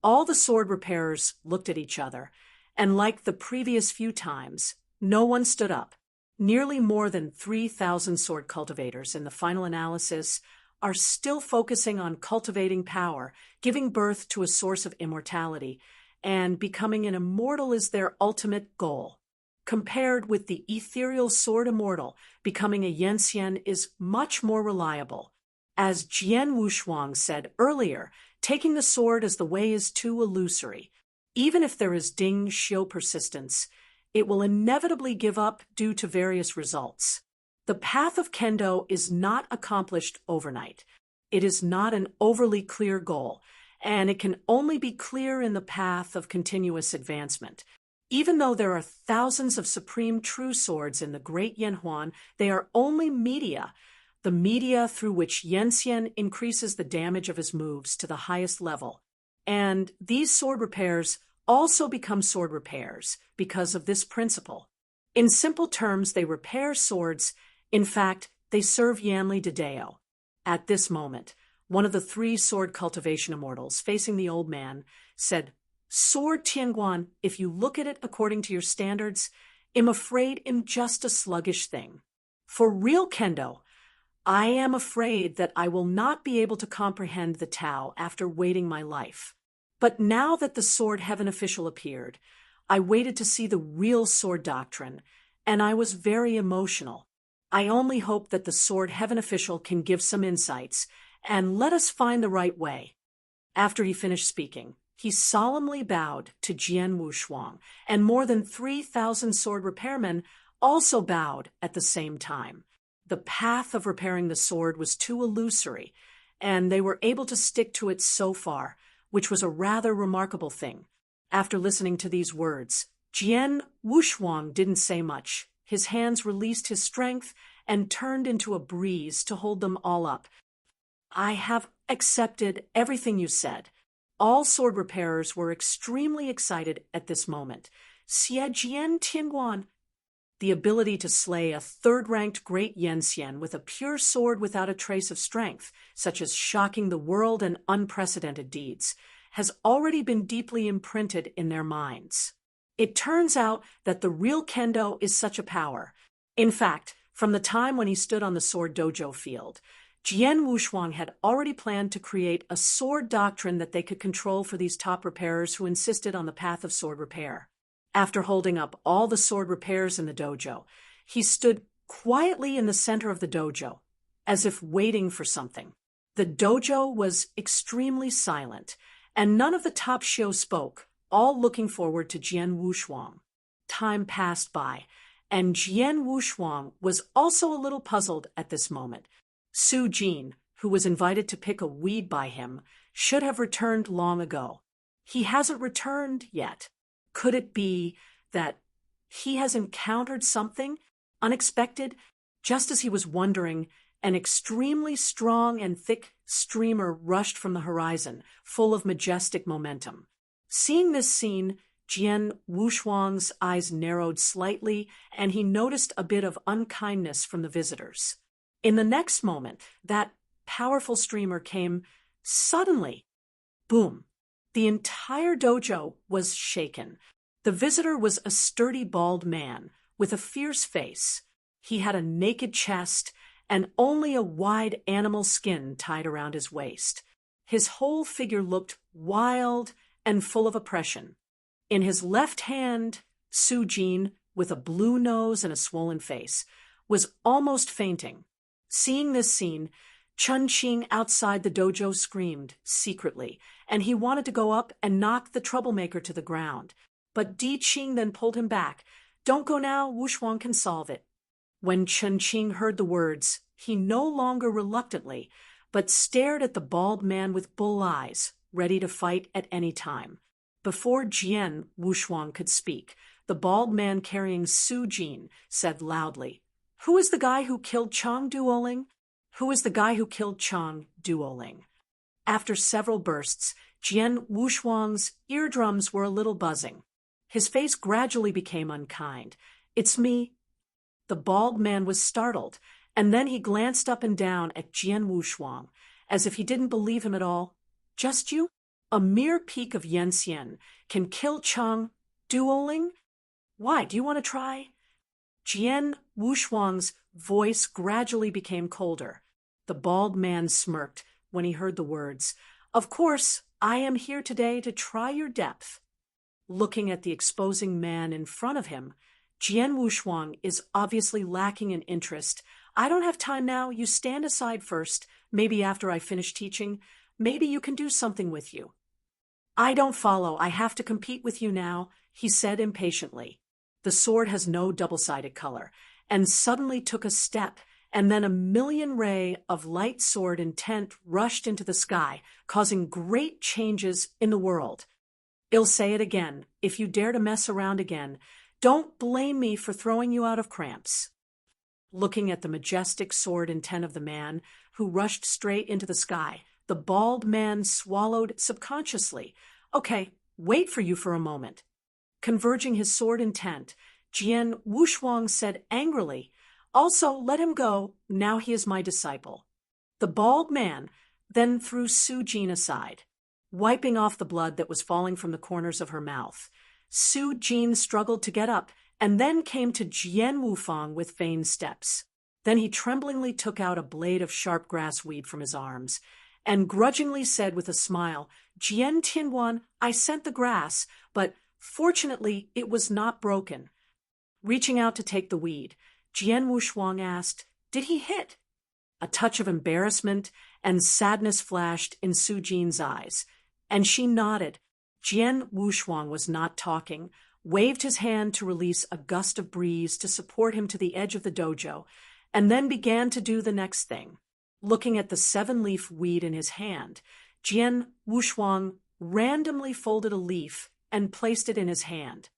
All the sword repairers looked at each other, and like the previous few times, no one stood up. Nearly more than 3,000 sword cultivators in the final analysis are still focusing on cultivating power, giving birth to a source of immortality, and becoming an immortal is their ultimate goal. Compared with the ethereal sword immortal, becoming a Yanxian is much more reliable. As Jian Wushuang said earlier, taking the sword as the way is too illusory. Even if there is Dingxiu persistence, it will inevitably give up due to various results. The path of kendo is not accomplished overnight. It is not an overly clear goal, and it can only be clear in the path of continuous advancement. Even though there are thousands of supreme true swords in the great Yanhuan, they are only media, the media through which Yanxian increases the damage of his moves to the highest level. And these sword repairs also become sword repairs because of this principle. In simple terms, they repair swords. In fact, they serve Yanli Dedeo. At this moment, one of the three sword cultivation immortals, facing the old man, said, Sword Tianguan, if you look at it according to your standards, am afraid am just a sluggish thing. For real kendo, I am afraid that I will not be able to comprehend the Tao after waiting my life. But now that the sword heaven official appeared, I waited to see the real sword doctrine, and I was very emotional. I only hope that the sword heaven official can give some insights, and let us find the right way. After he finished speaking, he solemnly bowed to Jian Wushuang, and more than 3,000 sword repairmen also bowed at the same time. The path of repairing the sword was too illusory, and they were able to stick to it so far, which was a rather remarkable thing. After listening to these words, Jian Wushuang didn't say much. His hands released his strength and turned into a breeze to hold them all up. I have accepted everything you said. All sword repairers were extremely excited at this moment. Xie Jian Tianguan. The ability to slay a third-ranked great Yenxian with a pure sword without a trace of strength, such as shocking the world and unprecedented deeds, has already been deeply imprinted in their minds. It turns out that the real kendo is such a power. In fact, from the time when he stood on the sword dojo field, Jian Wushuang had already planned to create a sword doctrine that they could control for these top repairers who insisted on the path of sword repair. After holding up all the sword repairs in the dojo, he stood quietly in the center of the dojo, as if waiting for something. The dojo was extremely silent, and none of the top shio spoke, all looking forward to Jian Wushuang. Time passed by, and Jian Wushuang was also a little puzzled at this moment. Su Jin, who was invited to pick a weed by him, should have returned long ago. He hasn't returned yet. Could it be that he has encountered something unexpected? Just as he was wondering, an extremely strong and thick streamer rushed from the horizon, full of majestic momentum. Seeing this scene, Jian Wushuang's eyes narrowed slightly, and he noticed a bit of unkindness from the visitors. In the next moment, that powerful streamer came suddenly. Boom! The entire dojo was shaken. The visitor was a sturdy bald man with a fierce face. He had a naked chest and only a wide animal skin tied around his waist. His whole figure looked wild and full of oppression. In his left hand, Su Jin, with a blue nose and a swollen face, was almost fainting. Seeing this scene, Chun Qing outside the dojo screamed secretly, and he wanted to go up and knock the troublemaker to the ground. But Di Qing then pulled him back. "Don't go now, Wushuang can solve it." When Chun Qing heard the words, he no longer reluctantly, but stared at the bald man with bull eyes, ready to fight at any time. Before Jian Wushuang could speak, the bald man carrying Su Jin said loudly, "Who is the guy who killed Chang Duoling? Who is the guy who killed Chang Duoling?" After several bursts, Jian Wushuang's eardrums were a little buzzing. His face gradually became unkind. "It's me." The bald man was startled, and then he glanced up and down at Jian Wushuang, as if he didn't believe him at all. "Just you? A mere peak of Yenxian can kill Chang Duoling? Why, do you want to try?" Jian Wushuang's voice gradually became colder. The bald man smirked when he heard the words, "Of course, I am here today to try your depth." Looking at the exposing man in front of him, Jian Wushuang is obviously lacking in interest. "I don't have time now. You stand aside first. Maybe after I finish teaching, maybe you can do something with you." "I don't follow. I have to compete with you now," he said impatiently. The sword has no double-sided color, and suddenly took a step, and then a million ray of light sword intent rushed into the sky, causing great changes in the world. "I'll say it again. If you dare to mess around again, don't blame me for throwing you out of cramps." Looking at the majestic sword intent of the man, who rushed straight into the sky, the bald man swallowed subconsciously. "Okay, wait for you for a moment." Converging his sword intent, Jian Wushuang said angrily, "Also, let him go. Now he is my disciple." The bald man then threw Su Jin aside, wiping off the blood that was falling from the corners of her mouth. Su Jin struggled to get up, and then came to Jian Wufang with feigned steps. Then he tremblingly took out a blade of sharp grass weed from his arms, and grudgingly said with a smile, "Jian Tianwan, I sent the grass, but fortunately it was not broken." Reaching out to take the weed, Jian Wushuang asked, "Did he hit?" A touch of embarrassment and sadness flashed in Su Jin's eyes, and she nodded. Jian Wushuang was not talking, waved his hand to release a gust of breeze to support him to the edge of the dojo, and then began to do the next thing. Looking at the seven-leaf weed in his hand, Jian Wushuang randomly folded a leaf and placed it in his hand.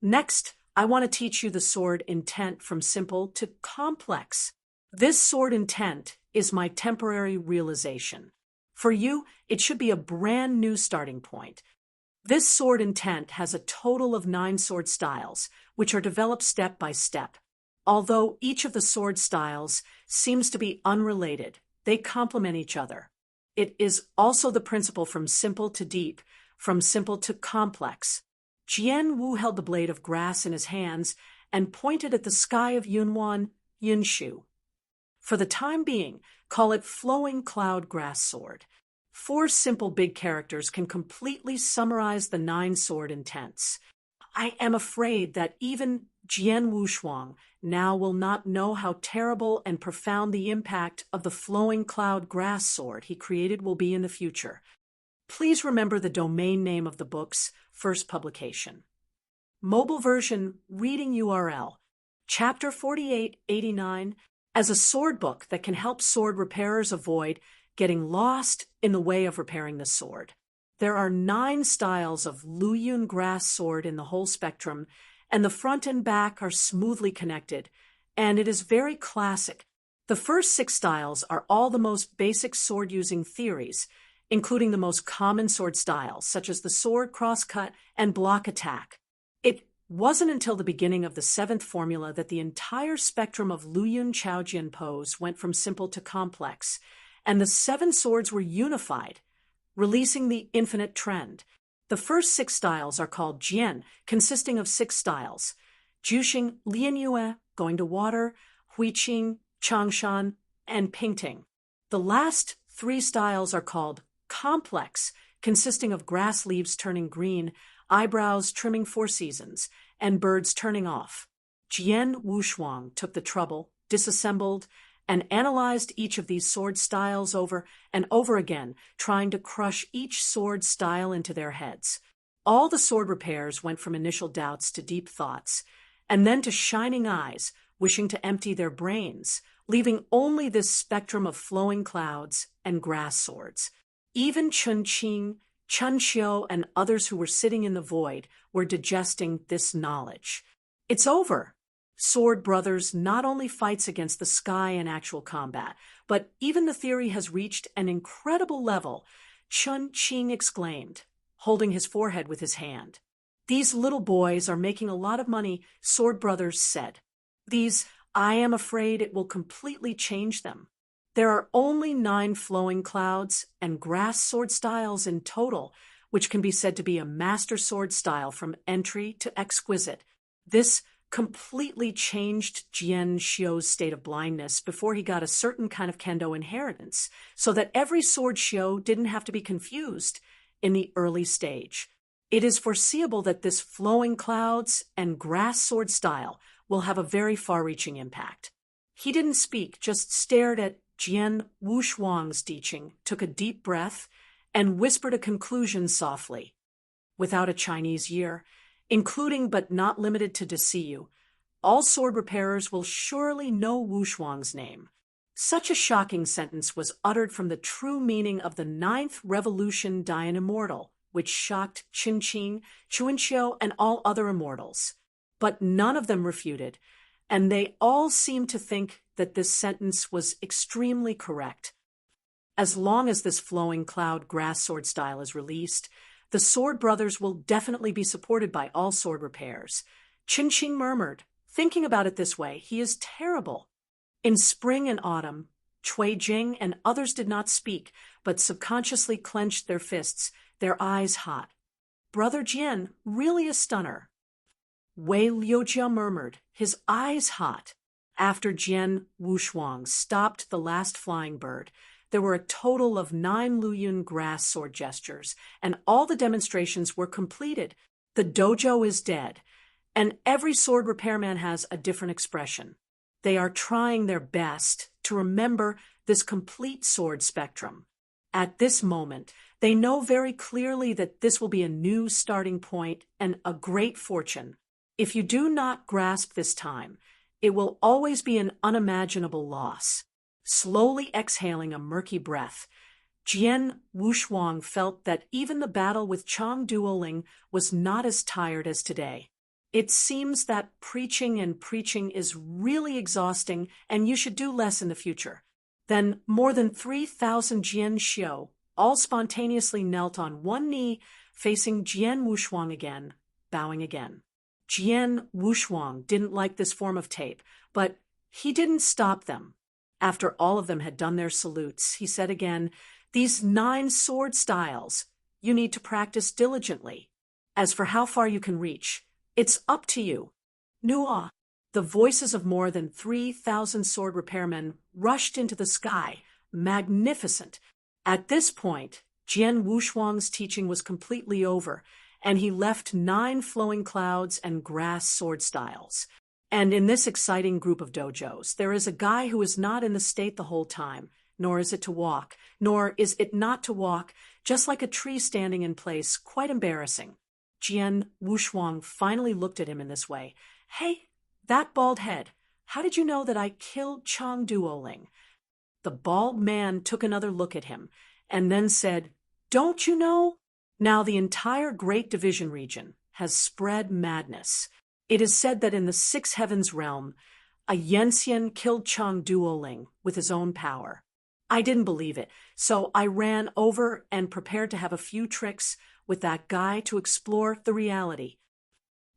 Next, I want to teach you the sword intent from simple to complex. This sword intent is my temporary realization. For you, it should be a brand new starting point. This sword intent has a total of 9 sword styles, which are developed step by step. Although each of the sword styles seems to be unrelated, they complement each other. It is also the principle from simple to deep, from simple to complex. Jian Wu held the blade of grass in his hands and pointed at the sky of Yunwan, Yunshu. For the time being, call it Flowing Cloud Grass Sword. 4 simple big characters can completely summarize the 9 sword intents. I am afraid that even Jian Wushuang now will not know how terrible and profound the impact of the Flowing Cloud Grass Sword he created will be in the future. Please remember the domain name of the book's first publication. Mobile version reading URL, Chapter 4889, as a sword book that can help sword repairers avoid getting lost in the way of repairing the sword. There are 9 styles of Luyun grass sword in the whole spectrum, and the front and back are smoothly connected, and it is very classic. The first 6 styles are all the most basic sword-using theories, including the most common sword styles, such as the sword crosscut and block attack. It wasn't until the beginning of the 7th formula that the entire spectrum of Luyun Chaojian pose went from simple to complex, and the 7 swords were unified, releasing the infinite trend. The first 6 styles are called Jian, consisting of 6 styles: Juxing, Lianyue, going to water, Huiqing, Changshan, and Pingting. The last 3 styles are called complex, consisting of grass leaves turning green, eyebrows trimming 4 seasons, and birds turning off. Jian Wushuang took the trouble, disassembled, and analyzed each of these sword styles over and over again, trying to crush each sword style into their heads. All the sword repairs went from initial doubts to deep thoughts, and then to shining eyes, wishing to empty their brains, leaving only this spectrum of flowing clouds and grass swords. Even Chun Qing, Chun Xiu, and others who were sitting in the void were digesting this knowledge. It's over. Sword Brothers not only fights against the sky in actual combat, but even the theory has reached an incredible level, Chun Qing exclaimed, holding his forehead with his hand. These little boys are making a lot of money, Sword Brothers said. I am afraid it will completely change them. There are only 9 flowing clouds and grass sword styles in total, which can be said to be a master sword style from entry to exquisite. This completely changed Jian Xiu's state of blindness before he got a certain kind of kendo inheritance, so that every sword Xiu didn't have to be confused in the early stage. It is foreseeable that this flowing clouds and grass sword style will have a very far-reaching impact. He didn't speak, just stared at Jian Wushuang's teaching, took a deep breath, and whispered a conclusion softly. Without a Chinese year, including but not limited to Desiyu, all sword repairers will surely know Wushuang's name. Such a shocking sentence was uttered from the true meaning of the 9th Revolution Dian Immortal, which shocked Qin Qing, Chuanqiu, and all other immortals. But none of them refuted, and they all seemed to think that this sentence was extremely correct. As long as this flowing cloud grass sword style is released, the Sword Brothers will definitely be supported by all sword repairs. Qin Qing murmured, thinking about it this way, he is terrible. In spring and autumn, Cui Jing and others did not speak, but subconsciously clenched their fists, their eyes hot. Brother Jian, really a stunner. Wei Liujia murmured, his eyes hot. After Jian Wushuang stopped the last flying bird, there were a total of 9 Luyun grass sword gestures, and all the demonstrations were completed. The dojo is dead, and every sword repairman has a different expression. They are trying their best to remember this complete sword spectrum. At this moment, they know very clearly that this will be a new starting point and a great fortune. If you do not grasp this time, it will always be an unimaginable loss. Slowly exhaling a murky breath, Jian Wushuang felt that even the battle with Chang Duoling was not as tired as today. It seems that preaching and preaching is really exhausting, and you should do less in the future. Then more than 3,000 Jian Xiu all spontaneously knelt on one knee, facing Jian Wushuang again, bowing again. Jian Wushuang didn't like this form of tape, but he didn't stop them. After all of them had done their salutes, he said again, "These 9 sword styles, you need to practice diligently. As for how far you can reach, it's up to you." Nua, the voices of more than 3,000 sword repairmen rushed into the sky, magnificent. At this point, Jian Wushuang's teaching was completely over, and he left 9 flowing clouds and grass sword styles. And in this exciting group of dojos, there is a guy who is not in the state the whole time, nor is it to walk, nor is it not to walk, just like a tree standing in place, quite embarrassing. Jian Wushuang finally looked at him in this way. "Hey, that bald head, how did you know that I killed Chang Duoling?" The bald man took another look at him, and then said, "Don't you know?" Now the entire Great Division region has spread madness. It is said that in the 6 Heavens realm, a Yensian killed Chang Duoling with his own power. I didn't believe it, so I ran over and prepared to have a few tricks with that guy to explore the reality.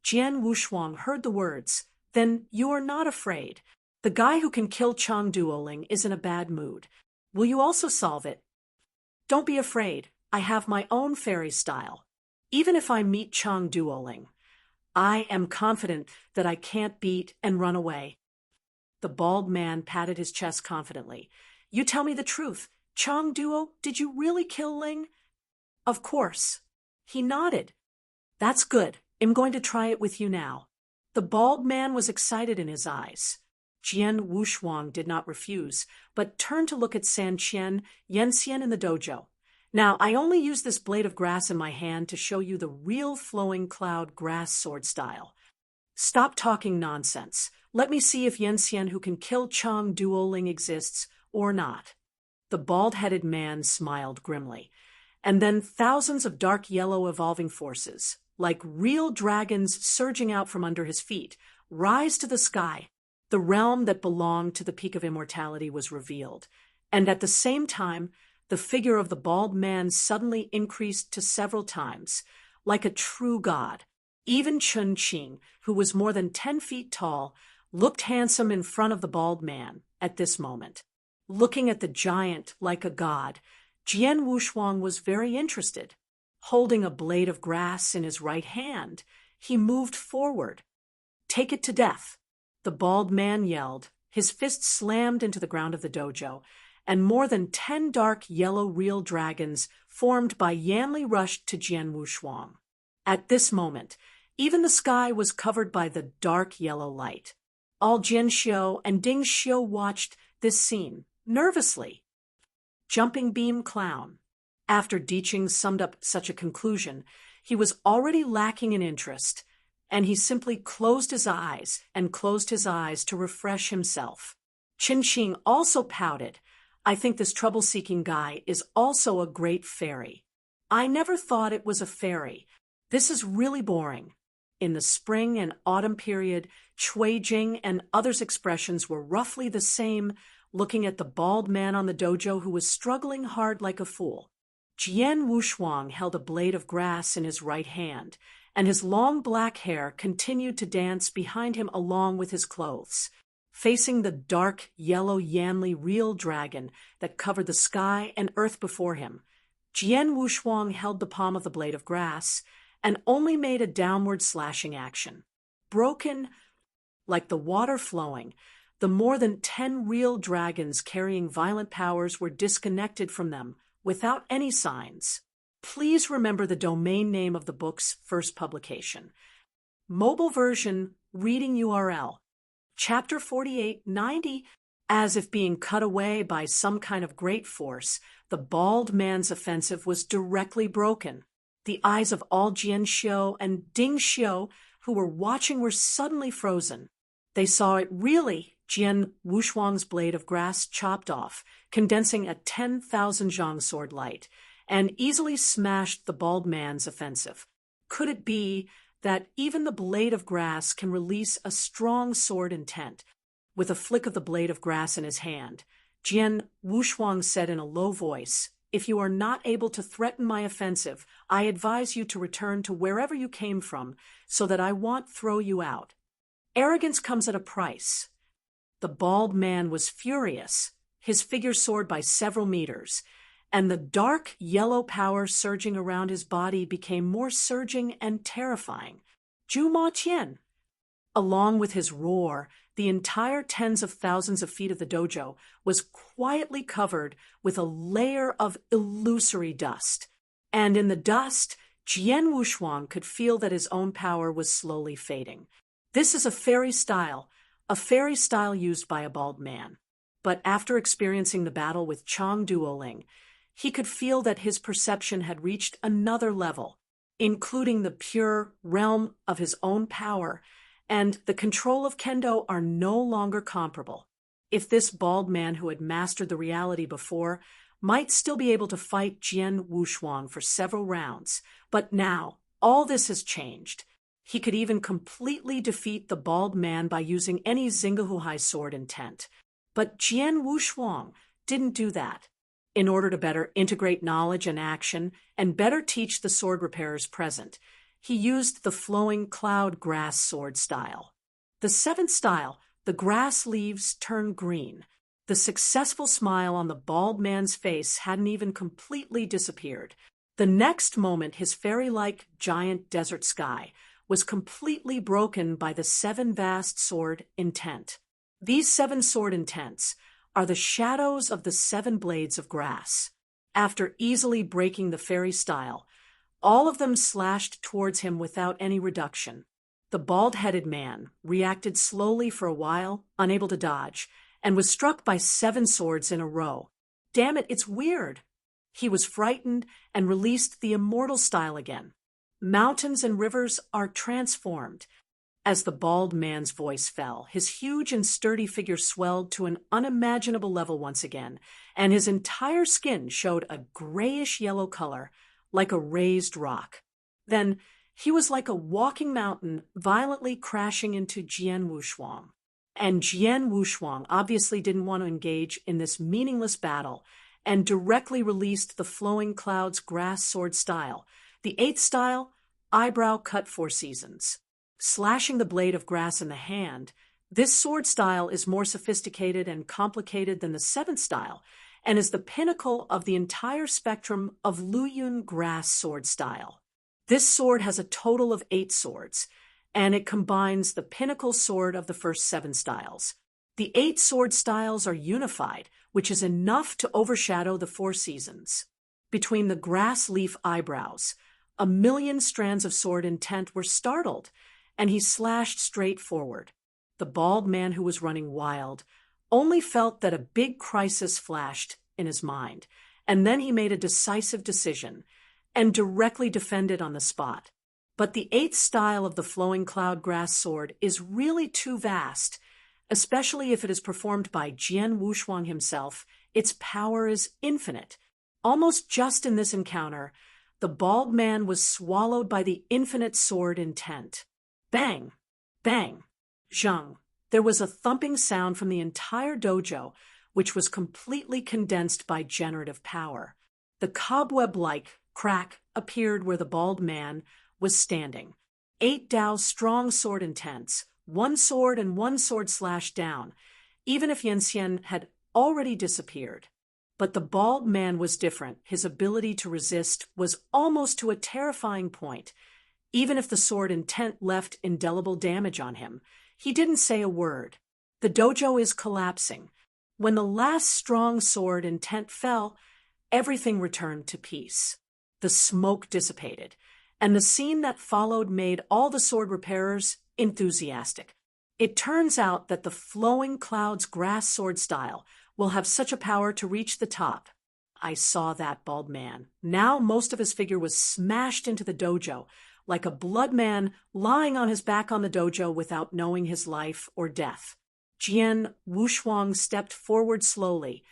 Jian Wushuang heard the words. "Then you are not afraid. The guy who can kill Chang Duoling is in a bad mood. Will you also solve it?" "Don't be afraid. I have my own fairy style. Even if I meet Chang Duoling, I am confident that I can't beat and run away." The bald man patted his chest confidently. "You tell me the truth. Chang Duo, did you really kill Ling?" "Of course." He nodded. "That's good. I'm going to try it with you now." The bald man was excited in his eyes. Jian Wushuang did not refuse, but turned to look at San Qian, Yensian in the dojo. "Now, I only use this blade of grass in my hand to show you the real flowing cloud grass sword style. Stop talking nonsense. Let me see if Yensian who can kill Chang Duoling exists or not." The bald-headed man smiled grimly. And then thousands of dark yellow evolving forces, like real dragons surging out from under his feet, rise to the sky. The realm that belonged to the peak of immortality was revealed. And at the same time, the figure of the bald man suddenly increased to several times, like a true god. Even Chun Qing, who was more than 10 feet tall, looked handsome in front of the bald man at this moment. Looking at the giant like a god, Jian Wushuang was very interested. Holding a blade of grass in his right hand, he moved forward. "Take it to death." The bald man yelled. His fist slammed into the ground of the dojo, and more than 10 dark yellow real dragons formed by Yanli rushed to Jian Wushuang. At this moment, even the sky was covered by the dark yellow light. All Jian Xiu and Ding Xiu watched this scene, nervously. Jumping Beam Clown. After Diqing summed up such a conclusion, he was already lacking in interest, and he simply closed his eyes to refresh himself. Qin Qing also pouted. "I think this trouble-seeking guy is also a great fairy. I never thought it was a fairy. This is really boring." In the spring and autumn period, Cui Jing and others' expressions were roughly the same, looking at the bald man on the dojo who was struggling hard like a fool. Jian Wushuang held a blade of grass in his right hand, and his long black hair continued to dance behind him along with his clothes. Facing the dark yellow Yanli real dragon that covered the sky and earth before him, Jian Wushuang held the palm of the blade of grass and only made a downward slashing action. Broken, like the water flowing, the more than 10 real dragons carrying violent powers were disconnected from them without any signs. Please remember the domain name of the book's first publication. Mobile version, reading URL. Chapter 4890. As if being cut away by some kind of great force, the bald man's offensive was directly broken. The eyes of all Jian Xiu and Ding Xiu who were watching were suddenly frozen. They saw it really Jian Wushuang's blade of grass chopped off, condensing a 10,000 zhang sword light, and easily smashed the bald man's offensive. Could it be that even the blade of grass can release a strong sword intent? With a flick of the blade of grass in his hand, Jian Wushuang said in a low voice, "If you are not able to threaten my offensive, I advise you to return to wherever you came from, so that I won't throw you out. Arrogance comes at a price." The bald man was furious. His figure soared by several meters, and the dark yellow power surging around his body became more surging and terrifying. Zhu Ma Qian! Along with his roar, the entire tens of thousands of feet of the dojo was quietly covered with a layer of illusory dust. And in the dust, Jian Wushuang could feel that his own power was slowly fading. This is a fairy style used by a bald man. But after experiencing the battle with Chang Duoling, he could feel that his perception had reached another level, including the pure realm of his own power, and the control of kendo are no longer comparable. If this bald man who had mastered the reality before might still be able to fight Jian Wushuang for several rounds, but now all this has changed. He could even completely defeat the bald man by using any Xinghuhai sword intent. But Jian Wushuang didn't do that. In order to better integrate knowledge and action and better teach the sword repairers present, he used the flowing cloud grass sword style. The seventh style, the grass leaves turn green. The successful smile on the bald man's face hadn't even completely disappeared. The next moment, his fairy-like giant desert sky was completely broken by the seven vast sword intent. These seven sword intents are the shadows of the seven blades of grass. After easily breaking the fairy style, all of them slashed towards him without any reduction. The bald-headed man reacted slowly for a while, unable to dodge, and was struck by seven swords in a row. Damn it, it's weird. He was frightened and released the immortal style again. Mountains and rivers are transformed. As the bald man's voice fell, his huge and sturdy figure swelled to an unimaginable level once again, and his entire skin showed a grayish-yellow color, like a raised rock. Then he was like a walking mountain violently crashing into Jian Wushuang. And Jian Wushuang obviously didn't want to engage in this meaningless battle and directly released the flowing clouds grass sword style, the eighth style, eyebrow cut 4 seasons. Slashing the blade of grass in the hand, this sword style is more sophisticated and complicated than the seventh style, and is the pinnacle of the entire spectrum of Luyun grass sword style. This sword has a total of 8 swords, and it combines the pinnacle sword of the first 7 styles. The 8 sword styles are unified, which is enough to overshadow the 4 seasons. Between the grass leaf eyebrows, 1,000,000 strands of sword intent were startled, and he slashed straight forward. The bald man, who was running wild, only felt that a big crisis flashed in his mind, and then he made a decisive decision and directly defended on the spot. But the 8th style of the flowing cloud grass sword is really too vast, especially if it is performed by Jian Wushuang himself. Its power is infinite. Almost just in this encounter, the bald man was swallowed by the infinite sword intent. Bang! Bang! Zhang! There was a thumping sound from the entire dojo, which was completely condensed by generative power. The cobweb-like crack appeared where the bald man was standing. 8 Dao's strong sword intents, 1 sword and 1 sword slashed down, even if Yanxian had already disappeared. But the bald man was different. His ability to resist was almost to a terrifying point. Even if the sword intent left indelible damage on him, he didn't say a word. The dojo is collapsing. When the last strong sword intent fell, everything returned to peace. The smoke dissipated, and the scene that followed made all the sword repairers enthusiastic. It turns out that the flowing clouds grass sword style will have such a power to reach the top. I saw that bald man. Now most of his figure was smashed into the dojo, like a blood man lying on his back on the dojo without knowing his life or death. Jian Wushuang stepped forward slowly,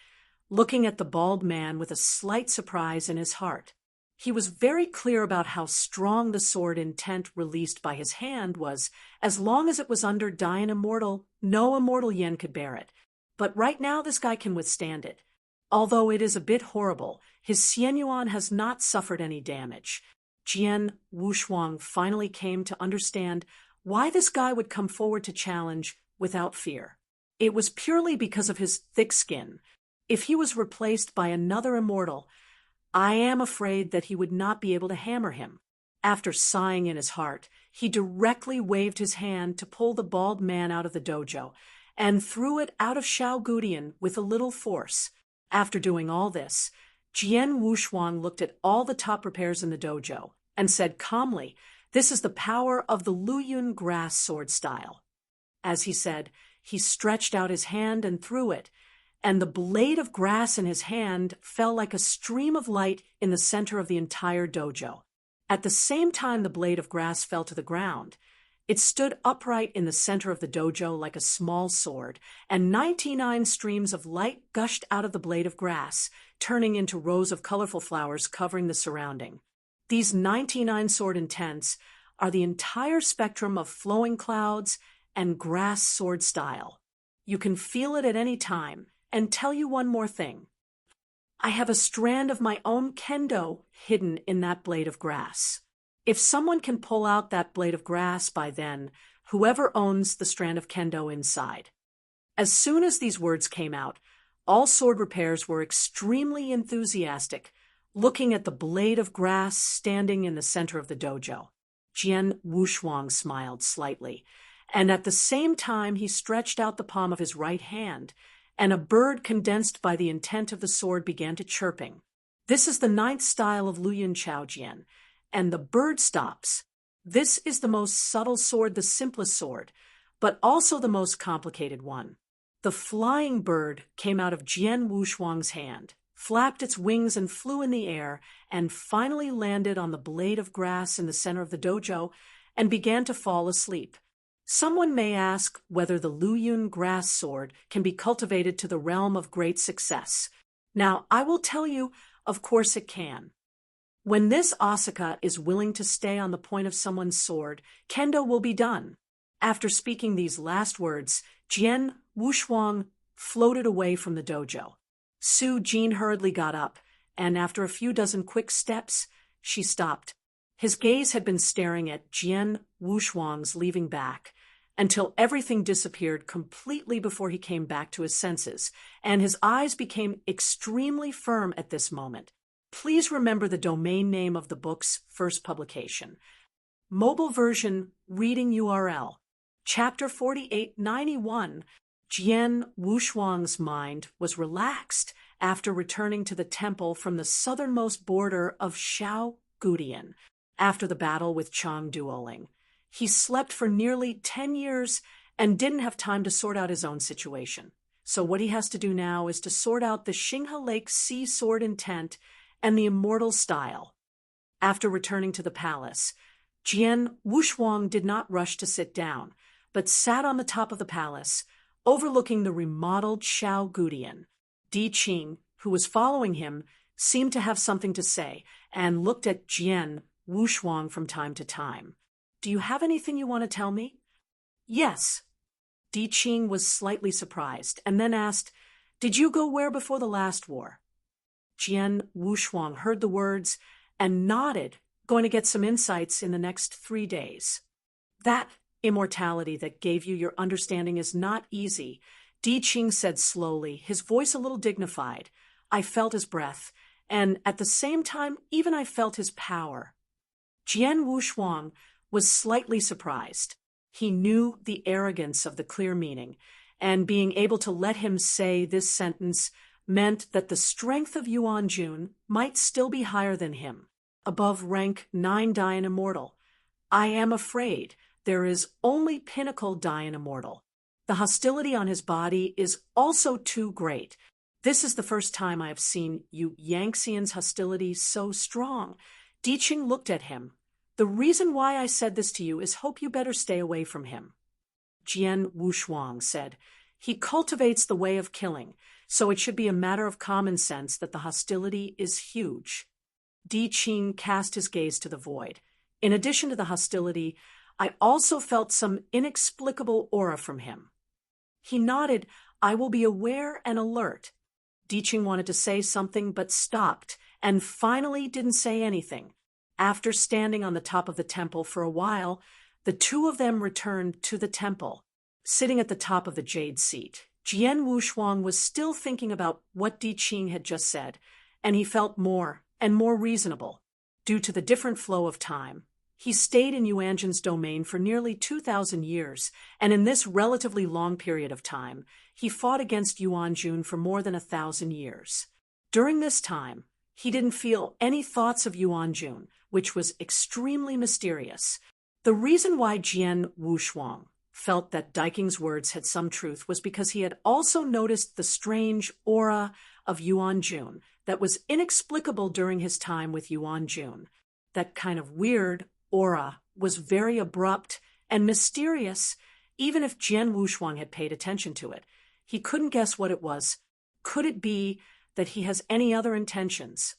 looking at the bald man with a slight surprise in his heart. He was very clear about how strong the sword intent released by his hand was. As long as it was under Dian Immortal, no immortal yen could bear it. But right now this guy can withstand it. Although it is a bit horrible, his Xianyuan has not suffered any damage. Jian Wushuang finally came to understand why this guy would come forward to challenge without fear. It was purely because of his thick skin. If he was replaced by another immortal, I am afraid that he would not be able to hammer him. After sighing in his heart, he directly waved his hand to pull the bald man out of the dojo, and threw it out of Xiao Gudian with a little force. After doing all this, Jian Wushuang looked at all the top repairs in the dojo and said calmly, "This is the power of the Luyun grass sword style." As he said, he stretched out his hand and threw it, and the blade of grass in his hand fell like a stream of light in the center of the entire dojo. At the same time the blade of grass fell to the ground, it stood upright in the center of the dojo like a small sword, and 99 streams of light gushed out of the blade of grass, turning into rows of colorful flowers covering the surrounding. These 99 sword intents are the entire spectrum of flowing clouds and grass sword style. You can feel it at any time. And tell you one more thing. I have a strand of my own kendo hidden in that blade of grass. If someone can pull out that blade of grass by then, whoever owns the strand of kendo inside. As soon as these words came out, all sword repairs were extremely enthusiastic, looking at the blade of grass standing in the center of the dojo. Jian Wushuang smiled slightly, and at the same time he stretched out the palm of his right hand, and a bird condensed by the intent of the sword began to chirping. This is the 9th style of Luyun Chaojian, and the bird stops. This is the most subtle sword, the simplest sword, but also the most complicated one. The flying bird came out of Jian Wushuang's hand, flapped its wings and flew in the air, and finally landed on the blade of grass in the center of the dojo and began to fall asleep. Someone may ask whether the Luyun grass sword can be cultivated to the realm of great success. Now, I will tell you, of course it can. When this Asaka is willing to stay on the point of someone's sword, kendo will be done. After speaking these last words, Jian Wushuang floated away from the dojo. Su Jin hurriedly got up, and after a few dozen quick steps, she stopped. His gaze had been staring at Jian Wushuang's leaving back until everything disappeared completely before he came back to his senses, and his eyes became extremely firm at this moment. Please remember the domain name of the book's first publication. Mobile version reading URL. Chapter 4891. Jian Wushuang's mind was relaxed after returning to the temple from the southernmost border of Xiao Gudian after the battle with Chang Duoling. He slept for nearly 10 years and didn't have time to sort out his own situation. So what he has to do now is to sort out the Xinghe Lake Sea Sword intent and the immortal style. After returning to the palace, Jian Wushuang did not rush to sit down, but sat on the top of the palace, overlooking the remodeled Xiao Gudian. Di Qing, who was following him, seemed to have something to say and looked at Jian Wushuang from time to time. "Do you have anything you want to tell me?" "Yes." Di Qing was slightly surprised and then asked, "Did you go where before the last war?" Jian Wushuang heard the words and nodded, going to get some insights in the next 3 days. "That immortality that gave you your understanding is not easy," Di Qing said slowly, his voice a little dignified. "I felt his breath, and at the same time, even I felt his power." Jian Wushuang was slightly surprised. He knew the arrogance of the clear meaning, and being able to let him say this sentence meant that the strength of Yuan Jun might still be higher than him, above rank 9 Dian Immortal. "I am afraid there is only pinnacle Dian Immortal. The hostility on his body is also too great. This is the first time I have seen Yu Yangxian's hostility so strong." Di Qing looked at him. "The reason why I said this to you is hope you better stay away from him." Jian Wushuang said, He cultivates the way of killing, so it should be a matter of common sense that the hostility is huge. Di Qing cast his gaze to the void. In addition to the hostility, I also felt some inexplicable aura from him. He nodded, I will be aware and alert. Di Qing wanted to say something but stopped, and finally didn't say anything. After standing on the top of the temple for a while, the two of them returned to the temple. Sitting at the top of the jade seat, Jian Wushuang was still thinking about what Di Qing had just said, and he felt more and more reasonable. Due to the different flow of time, he stayed in Yuanjin's domain for nearly 2,000 years, and in this relatively long period of time, he fought against Yuanjun for more than 1,000 years. During this time, he didn't feel any thoughts of Yuanjun, which was extremely mysterious. The reason why Jian Wushuang felt that Daiking's words had some truth was because he had also noticed the strange aura of Yuanjun that was inexplicable during his time with Yuanjun. That kind of weird aura was very abrupt and mysterious, even if Jian Wushuang had paid attention to it. He couldn't guess what it was. Could it be that he has any other intentions?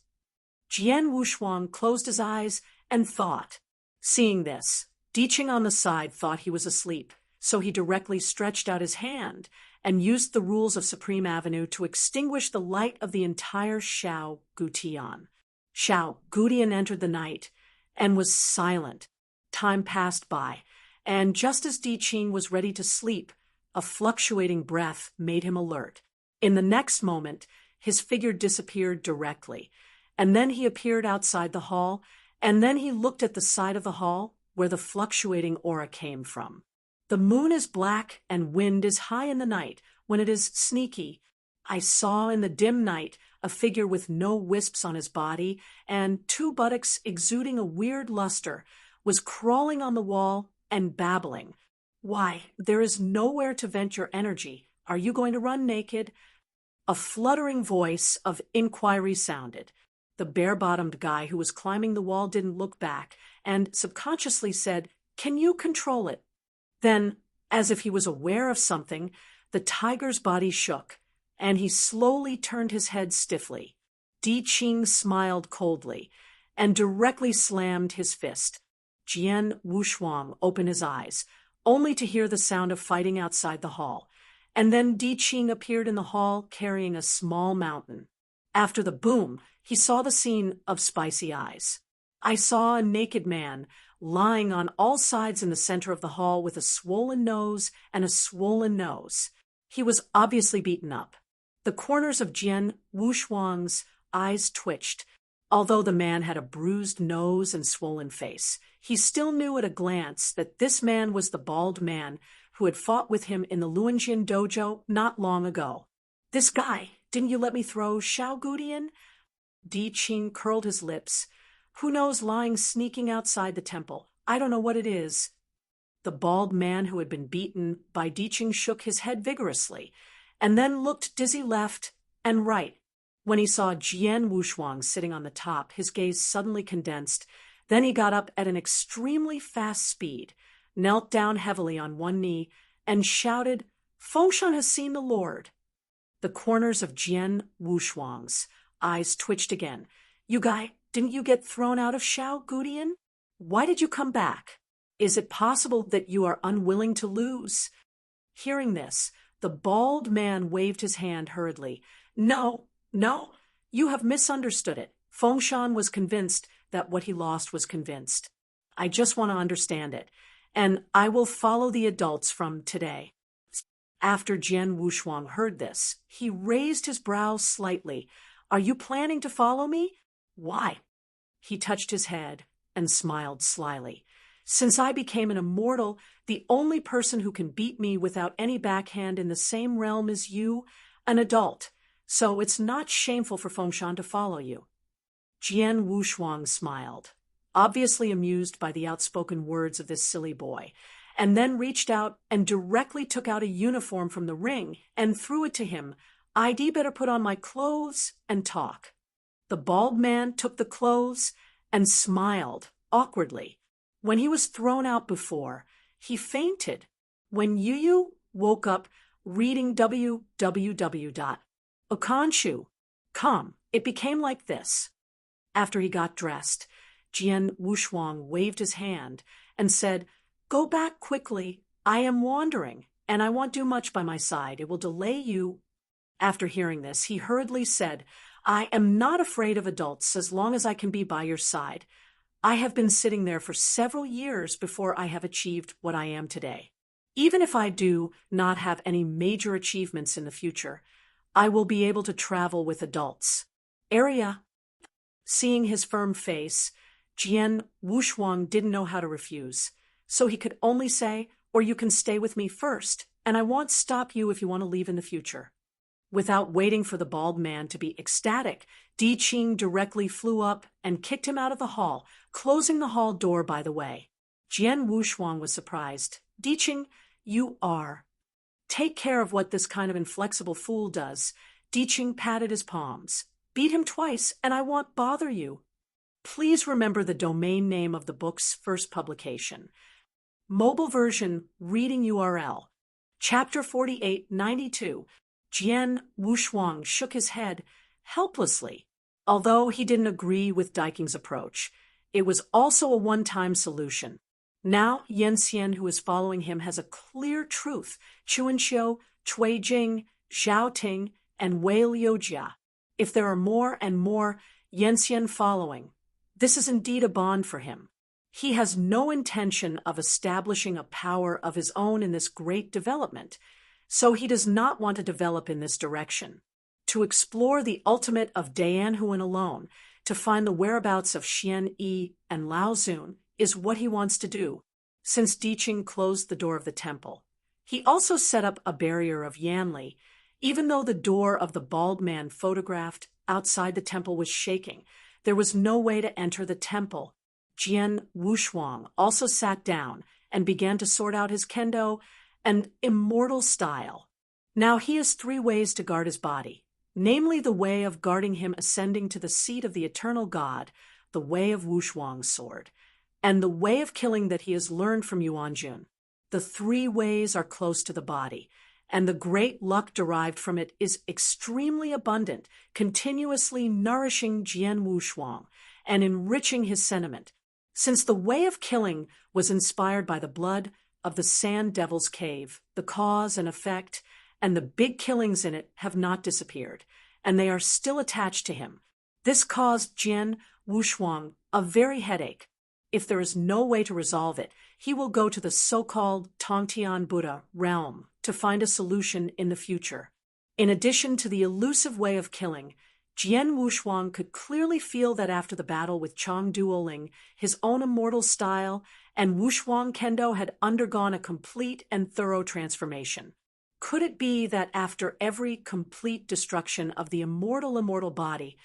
Jian Wushuang closed his eyes and thought. Seeing this, Di Qing on the side thought he was asleep, so he directly stretched out his hand and used the rules of Supreme Avenue to extinguish the light of the entire Xiao Gutian. Xiao Gutian entered the night and was silent. Time passed by, and just as Di Qing was ready to sleep, a fluctuating breath made him alert. In the next moment, his figure disappeared directly, and then he appeared outside the hall, and then he looked at the side of the hall where the fluctuating aura came from. The moon is black and wind is high in the night when it is sneaky. I saw in the dim night a figure with no wisps on his body and 2 buttocks exuding a weird luster was crawling on the wall and babbling. Why, there is nowhere to vent your energy. Are you going to run naked? A fluttering voice of inquiry sounded. The bare-bottomed guy who was climbing the wall didn't look back and subconsciously said, "Can you control it?" Then, as if he was aware of something, the tiger's body shook, and he slowly turned his head stiffly. Di Qing smiled coldly and directly slammed his fist. Jian Wushuang opened his eyes, only to hear the sound of fighting outside the hall, and then Di Qing appeared in the hall carrying a small mountain. After the boom, he saw the scene of spicy eyes. I saw a naked man lying on all sides in the center of the hall with a swollen nose and a swollen nose. He was obviously beaten up. The corners of Jian Wushuang's eyes twitched. Although the man had a bruised nose and swollen face, he still knew at a glance that this man was the bald man who had fought with him in the Luanjin dojo not long ago. "This guy, didn't you let me throw Xiao Gudian?" Di Qing curled his lips. "Who knows, lying sneaking outside the temple. I don't know what it is." The bald man who had been beaten by Di Qing shook his head vigorously, and then looked dizzy left and right. When he saw Jian Wushuang sitting on the top, his gaze suddenly condensed. Then he got up at an extremely fast speed, knelt down heavily on one knee, and shouted, "Fengshan has seen the Lord." The corners of Jian Wushuang's eyes twitched again. "You guy, didn't you get thrown out of Xiao Gudian? Why did you come back? Is it possible that you are unwilling to lose?" Hearing this, the bald man waved his hand hurriedly. No, you have misunderstood it. Fengshan was convinced that what he lost was convinced. I just want to understand it, and I will follow the adults from today. After Jian Wushuang heard this, he raised his brows slightly. "Are you planning to follow me?" "Why?" He touched his head and smiled slyly. "Since I became an immortal, the only person who can beat me without any backhand in the same realm is you, an adult. So it's not shameful for Fengshan to follow you." Jian Wushuang smiled, obviously amused by the outspoken words of this silly boy, and then reached out and directly took out a uniform from the ring and threw it to him. "I'd better put on my clothes and talk." The bald man took the clothes and smiled awkwardly. When he was thrown out before, he fainted. When Yu woke up reading www.okanshu.com. It became like this. After he got dressed, Jian Wushuang waved his hand and said, "Go back quickly. I am wandering, and I won't do much by my side. It will delay you." After hearing this, he hurriedly said, "I am not afraid of adults as long as I can be by your side. I have been sitting there for several years before I have achieved what I am today. Even if I do not have any major achievements in the future, I will be able to travel with adults." Area. Seeing his firm face, Jian Wushuang didn't know how to refuse, so he could only say, "Or you can stay with me first, and I won't stop you if you want to leave in the future." Without waiting for the bald man to be ecstatic, Di Qing directly flew up and kicked him out of the hall, closing the hall door by the way. Jian Wushuang was surprised. "Di Qing, you are. Take care of what this kind of inflexible fool does." Di Qing patted his palms. "Beat him twice, and I won't bother you. Please remember the domain name of the book's first publication. Mobile version reading URL. Chapter 4892. Jian Wushuang shook his head helplessly. Although he didn't agree with Daiking's approach, it was also a one-time solution. Now Yan Xian, who is following him, has a clear truth. Chuanxiu, Cui Jing, Zhao Ting, and Wei Liujia. If there are more and more Yan Xian following, this is indeed a bond for him. He has no intention of establishing a power of his own in this great development, so he does not want to develop in this direction. To explore the ultimate of Dian Huan alone, to find the whereabouts of Xian Yi and Lao Zun, is what he wants to do. Since Di Qing closed the door of the temple, he also set up a barrier of Yanli. Even though the door of the bald man photographed outside the temple was shaking, there was no way to enter the temple. Jian Wushuang also sat down and began to sort out his kendo and immortal style. Now he has 3 ways to guard his body, namely the way of guarding him ascending to the seat of the eternal God, the way of Wushuang's sword, and the way of killing that he has learned from Yuanjun. The 3 ways are close to the body, and the great luck derived from it is extremely abundant, continuously nourishing Jian Wushuang and enriching his sentiment. Since the way of killing was inspired by the blood of the Sand Devil's Cave, the cause and effect and the big killings in it have not disappeared, and they are still attached to him. This caused Jian Wushuang a very headache. If there is no way to resolve it, he will go to the so-called Tongtian Buddha realm to find a solution in the future. In addition to the elusive way of killing, Jian Wushuang could clearly feel that after the battle with Chang Duoling, his own immortal style and Wushuang Kendo had undergone a complete and thorough transformation. Could it be that after every complete destruction of the immortal body,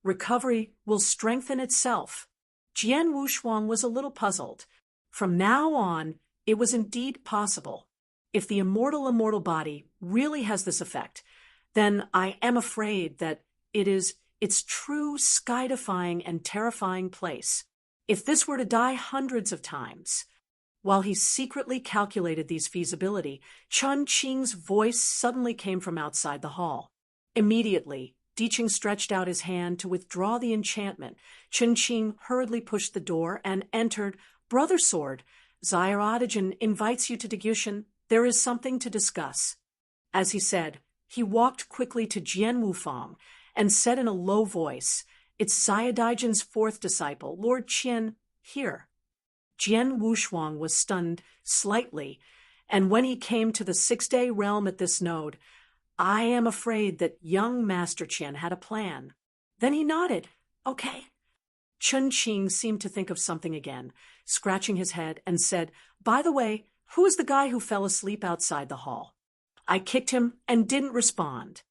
recovery will strengthen itself? Jian Wushuang was a little puzzled. From now on, it was indeed possible. If the immortal body really has this effect, then I am afraid that it is its true sky-defying and terrifying place. If this were to die hundreds of times. While he secretly calculated these feasibility, Chun Qing's voice suddenly came from outside the hall. Immediately, Di Qing stretched out his hand to withdraw the enchantment. Chun Qing hurriedly pushed the door and entered. "Brother Sword, Zaire Odigen invites you to Degushin. There is something to discuss." As he said, he walked quickly to Jian Wufang and said in a low voice, "It's Zayadigen's 4th disciple, Lord Qian, here." Jian Wushuang was stunned slightly, and when he came to the 6-day realm at this node, I am afraid that young Master Qian had a plan. Then he nodded. "Okay." Chun Qing seemed to think of something again, scratching his head, and said, "By the way, who is the guy who fell asleep outside the hall? I kicked him and didn't respond.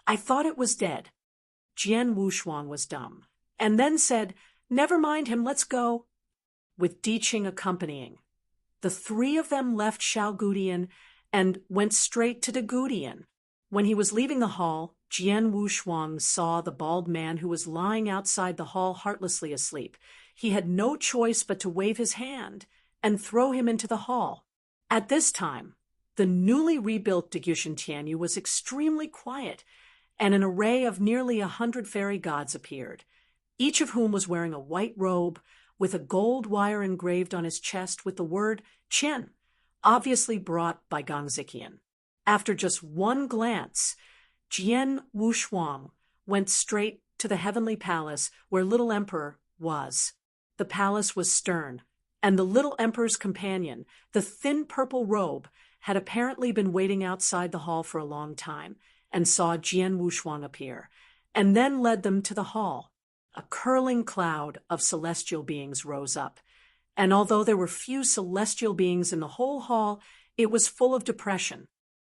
I thought it was dead." Jian Wushuang was dumb, and then said, "Never mind him, let's go," with Di Qing accompanying. The 3 of them left Shaogudian and went straight to Dagudian. When he was leaving the hall, Jian Wushuang saw the bald man who was lying outside the hall heartlessly asleep. He had no choice but to wave his hand and throw him into the hall. At this time, The newly rebuilt Degyushun Tianyu was extremely quiet, and an array of nearly 100 fairy gods appeared, each of whom was wearing a white robe with a gold wire engraved on his chest with the word Qian, obviously brought by Gong Ziqian. After just one glance, Jian Wushuang went straight to the heavenly palace where Little Emperor was. The palace was stern, and the Little Emperor's companion, the thin purple robe, had apparently been waiting outside the hall for a long time and saw Jian Wushuang appear, and then led them to the hall. A curling cloud of celestial beings rose up, and although there were few celestial beings in the whole hall, it was full of depression.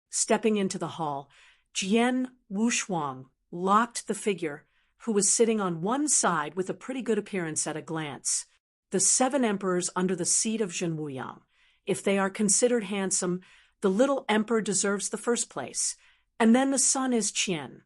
Stepping into the hall, Jian Wushuang locked the figure who was sitting on one side with a pretty good appearance at a glance. The 7 emperors under the seat of Zhenwuyang. If they are considered handsome, the little emperor deserves the first place. And then the son is Qian.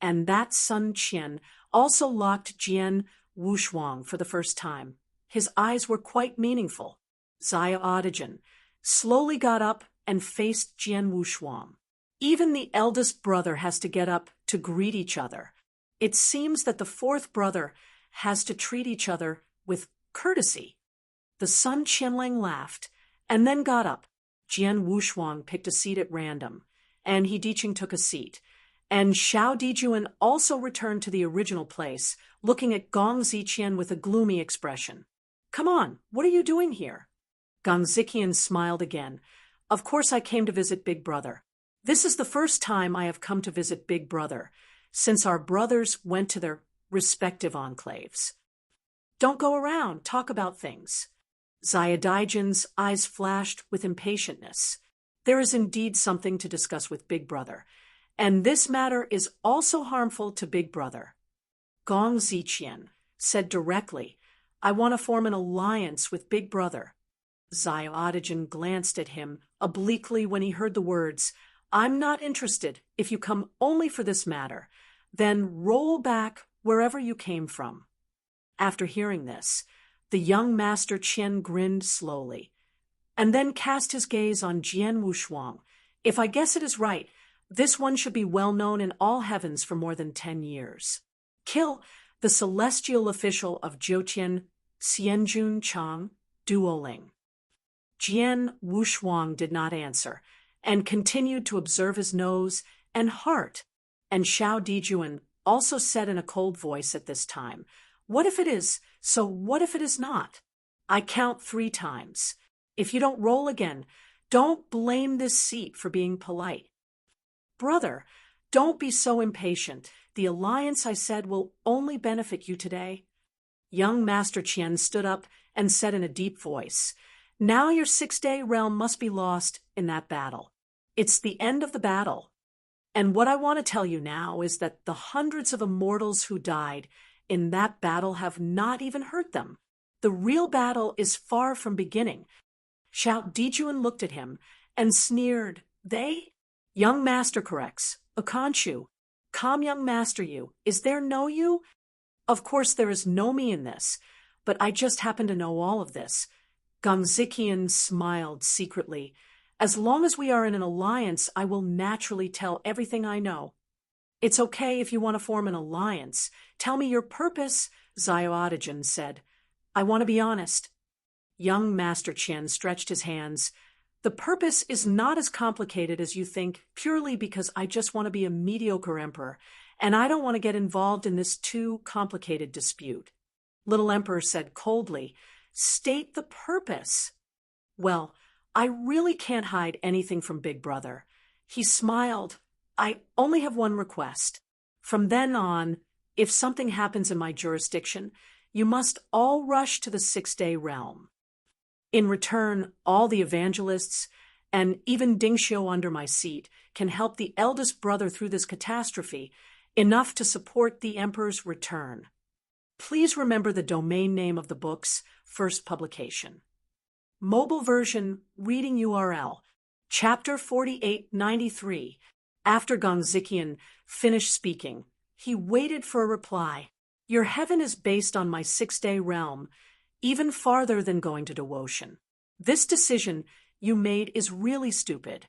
And that son Qian also locked Jian Wushuang for the first time. His eyes were quite meaningful. Zaya Audigen slowly got up and faced Jian Wushuang. Even the eldest brother has to get up to greet each other. It seems that the 4th brother has to treat each other with courtesy. The son Qianlang laughed and then got up. Jian Wushuang picked a seat at random, and He Diqing took a seat. And Xiao Dijuan also returned to the original place, looking at Gong Ziqian with a gloomy expression. "Come on, what are you doing here?" Gong Ziqian smiled again. "Of course I came to visit Big Brother. This is the first time I have come to visit Big Brother, since our brothers went to their respective enclaves." "Don't go around, talk about things." Zaya Daijan's eyes flashed with impatientness. There is indeed something to discuss with Big Brother, and this matter is also harmful to Big Brother. Gong Ziqian said directly, "I want to form an alliance with Big Brother." Zaya Audigen glanced at him obliquely when he heard the words, "I'm not interested if you come only for this matter. Then roll back wherever you came from." After hearing this, the young master Qian grinned slowly, and then cast his gaze on Jian Wushuang. "If I guess it is right, this one should be well known in all heavens for more than 10 years. Kill the celestial official of Jiutian Xianjun Chang Duoling." Jian Wushuang did not answer, and continued to observe his nose and heart. And Xiao Dijuan also said in a cold voice at this time, "What if it is? So what if it is not? I count 3 times. If you don't roll again, don't blame this seat for being polite." "Brother, don't be so impatient. The alliance I said will only benefit you today." Young Master Qian stood up and said in a deep voice, "Now your 6-day realm must be lost in that battle. It's the end of the battle. And what I want to tell you now is that the hundreds of immortals who died in that battle have not even hurt them. The real battle is far from beginning." Xiao Dijuan looked at him and sneered, "They?" "Young Master corrects. Akanshu. Calm, young Master you. Is there no you? Of course there is no me in this, but I just happen to know all of this." Gong Ziqian smiled secretly. "As long as we are in an alliance, I will naturally tell everything I know." "It's okay if you want to form an alliance. Tell me your purpose," Zaya Audigen said. "I want to be honest." Young Master Qian stretched his hands. "The purpose is not as complicated as you think, purely because I just want to be a mediocre emperor, and I don't want to get involved in this too complicated dispute." Little Emperor said coldly, "State the purpose." "Well, I really can't hide anything from Big Brother." He smiled. "I only have one request. From then on, if something happens in my jurisdiction, you must all rush to the 6-day realm. In return, all the evangelists, and even Dingxiu under my seat, can help the eldest brother through this catastrophe, enough to support the emperor's return. Please remember the domain name of the book's first publication. Mobile version reading URL, Chapter 4893. After Gong Ziqian finished speaking, he waited for a reply. "Your heaven is based on my 6-day realm, even farther than going to Duotian. This decision you made is really stupid.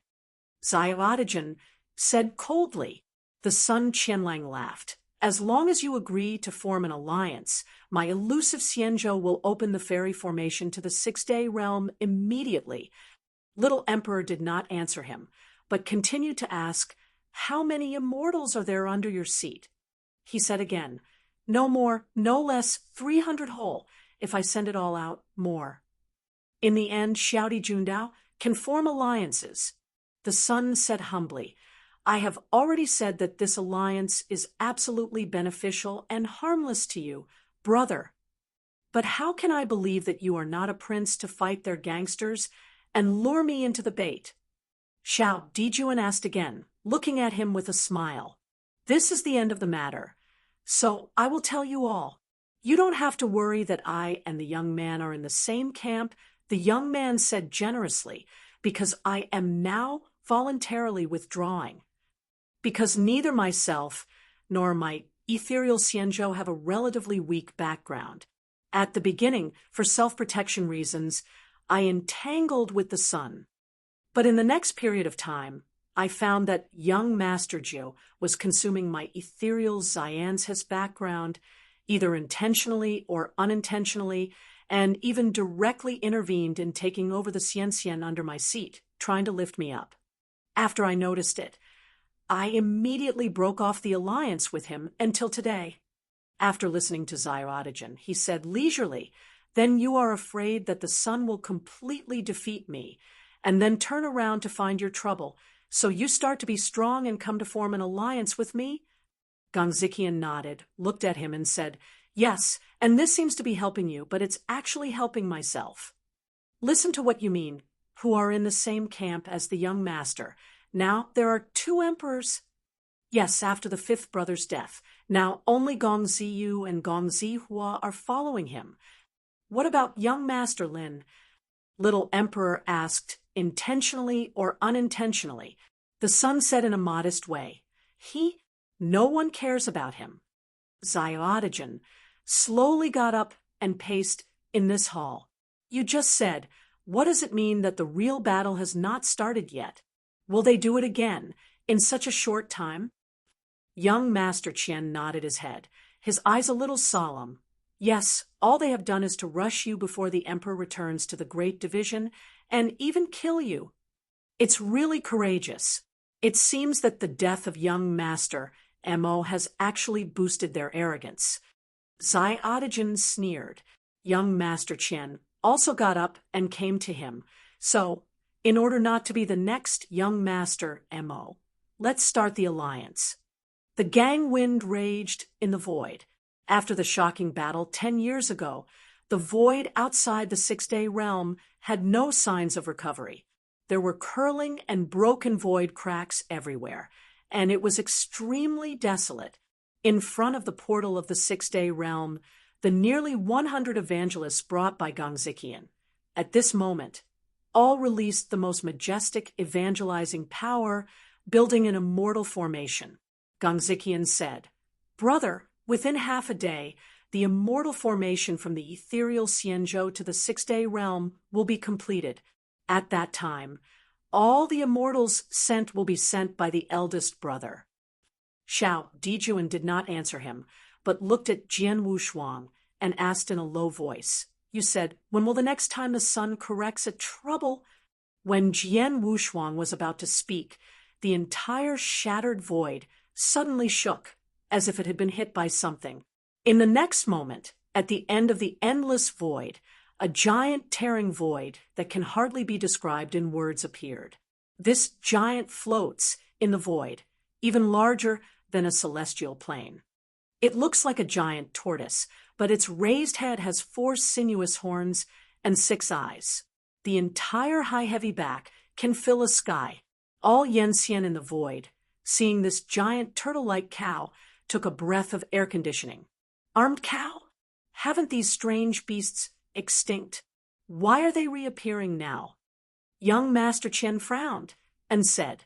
Xiaodigen said coldly. The Sun Qianlang laughed. As long as you agree to form an alliance, my elusive Xianzhou will open the fairy formation to the six-day realm immediately. Little Emperor did not answer him, but continued to ask, how many immortals are there under your seat? He said again, no more, no less, 300 whole. If I send it all out, more. In the end, Xiaodi Jundao can form alliances. The Sun said humbly, I have already said that this alliance is absolutely beneficial and harmless to you, brother. But how can I believe that you are not a prince to fight their gangsters and lure me into the bait? Xiao Dijuan asked again, looking at him with a smile. This is the end of the matter. So I will tell you all. You don't have to worry that I and the young man are in the same camp, the young man said generously, because I am now voluntarily withdrawing. Because neither myself nor my ethereal Xianzhou have a relatively weak background. At the beginning, for self-protection reasons, I entangled with the Sun. But in the next period of time, I found that young Master Jiu was consuming my ethereal Xianzhis background, either intentionally or unintentionally, and even directly intervened in taking over the Xianxian under my seat, trying to lift me up. After I noticed it, I immediately broke off the alliance with him until today. After listening to Xiaodigen, he said leisurely, then you are afraid that the Sun will completely defeat me, and then turn around to find your trouble, so you start to be strong and come to form an alliance with me? Gongzikian nodded, looked at him and said, yes, and this seems to be helping you, but it's actually helping myself. Listen to what you mean, who are in the same camp as the young master. Now there are 2 emperors. Yes, after the 5th brother's death. Now only Gong Ziyu and Gong Zihua are following him. What about young Master Lin? Little Emperor asked, intentionally or unintentionally. The Sun said in a modest way, no one cares about him. Xiaodigen slowly got up and paced in this hall. You just said, what does it mean that the real battle has not started yet? Will they do it again, in such a short time? Young Master Qian nodded his head, his eyes a little solemn. Yes, all they have done is to rush you before the Emperor returns to the Great Division, and even kill you. It's really courageous. It seems that the death of young Master Mo has actually boosted their arrogance. Xiaodigen sneered. Young Master Qian also got up and came to him. So, in order not to be the next young Master Mo, let's start the alliance. The gang wind raged in the void. After the shocking battle 10 years ago, the void outside the 6-day realm had no signs of recovery. There were curling and broken void cracks everywhere, and it was extremely desolate. In front of the portal of the 6-day realm, the nearly 100 evangelists brought by Gongzikian. At this moment, all released the most majestic evangelizing power, building an immortal formation. Gongzikian said, brother, within half a day, the immortal formation from the ethereal Xianzhou to the 6-day realm will be completed. At that time, all the immortals sent will be sent by the eldest brother. Xiao Dijuan did not answer him, but looked at Jian Wushuang and asked in a low voice, you said, when will the next time the Sun corrects a trouble? When Jian Wushuang was about to speak, the entire shattered void suddenly shook, as if it had been hit by something. In the next moment, at the end of the endless void, a giant tearing void that can hardly be described in words appeared. This giant floats in the void, even larger than a celestial plane. It looks like a giant tortoise, but its raised head has 4 sinuous horns and 6 eyes. The entire high-heavy back can fill a sky. All Yanxian in the void, seeing this giant turtle-like cow, took a breath of air conditioning. Armed cow? Haven't these strange beasts extinct? Why are they reappearing now? Young Master Qian frowned and said,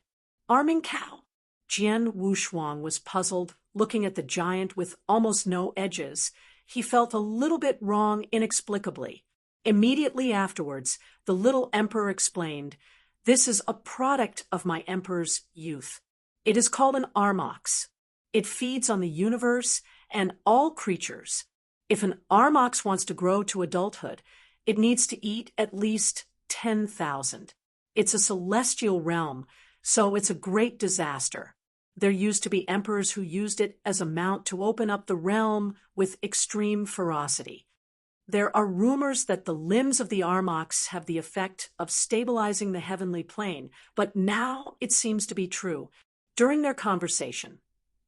arming cow? Jian Wushuang was puzzled, looking at the giant with almost no edges. He felt a little bit wrong inexplicably. Immediately afterwards, the little emperor explained, This is a product of my emperor's youth. It is called an armox. It feeds on the universe and all creatures. If an armox wants to grow to adulthood, it needs to eat at least 10,000. It's a celestial realm, so it's a great disaster. There used to be emperors who used it as a mount to open up the realm with extreme ferocity. There are rumors that the limbs of the armox have the effect of stabilizing the heavenly plane, but now it seems to be true. During their conversation,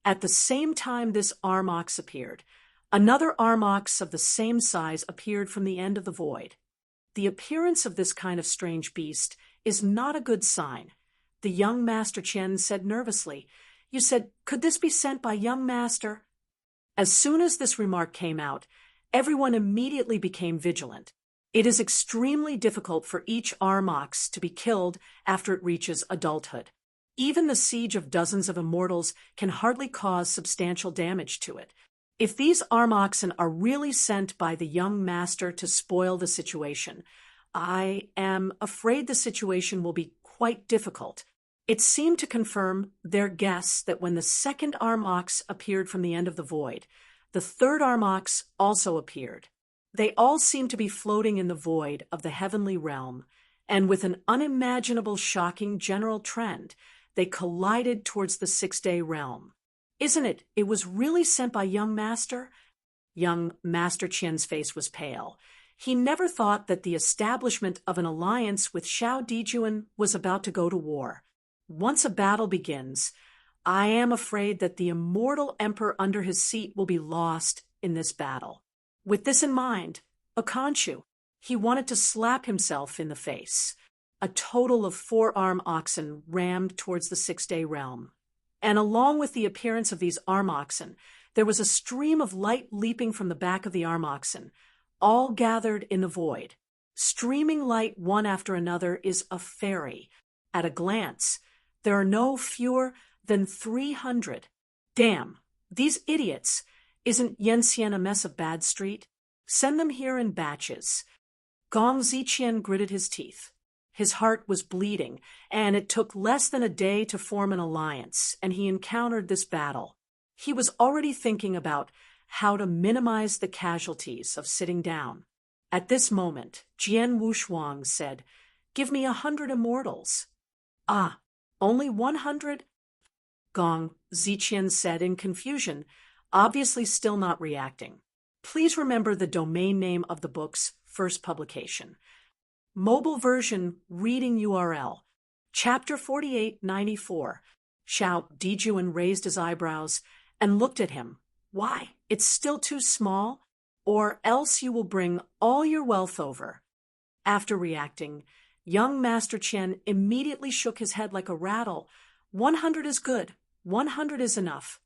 at the same time this armox appeared, another armox of the same size appeared from the end of the void. The appearance of this kind of strange beast is not a good sign. The young Master Qian said nervously, "You said, could this be sent by young Master?" As soon as this remark came out, everyone immediately became vigilant. It is extremely difficult for each armox to be killed after it reaches adulthood. Even the siege of dozens of immortals can hardly cause substantial damage to it. If these armoxen are really sent by the young master to spoil the situation, I am afraid the situation will be quite difficult. It seemed to confirm their guess that when the second armox appeared from the end of the void, the third armox also appeared. They all seemed to be floating in the void of the heavenly realm, and with an unimaginable shocking general trend, they collided towards the six-day realm. Isn't it? It was really sent by young Master? Young Master Qian's face was pale. He never thought that the establishment of an alliance with Xiao Dijuan was about to go to war. Once a battle begins, I am afraid that the immortal emperor under his seat will be lost in this battle. With this in mind, Akanshu, he wanted to slap himself in the face. A total of 4 armoxen rammed towards the six-day realm. And along with the appearance of these armoxen, there was a stream of light leaping from the back of the armoxen, all gathered in the void. Streaming light one after another is a fairy. At a glance, there are no fewer than 300. Damn, these idiots. Isn't Yanxian a mess of bad street? Send them here in batches. Gong Ziqian gritted his teeth. His heart was bleeding, and it took less than a day to form an alliance, and he encountered this battle. He was already thinking about how to minimize the casualties of sitting down. At this moment, Jian Wushuang said, "Give me 100 immortals." "Ah, only 100? Gong Ziqian said in confusion, obviously still not reacting. Please remember the domain name of the book's first publication. Mobile version reading URL. Chapter 4894. Xiao Dijuan raised his eyebrows and looked at him. Why? It's still too small? Or else you will bring all your wealth over. After reacting, young Master Qian immediately shook his head like a rattle. 100 is good. 100 is enough.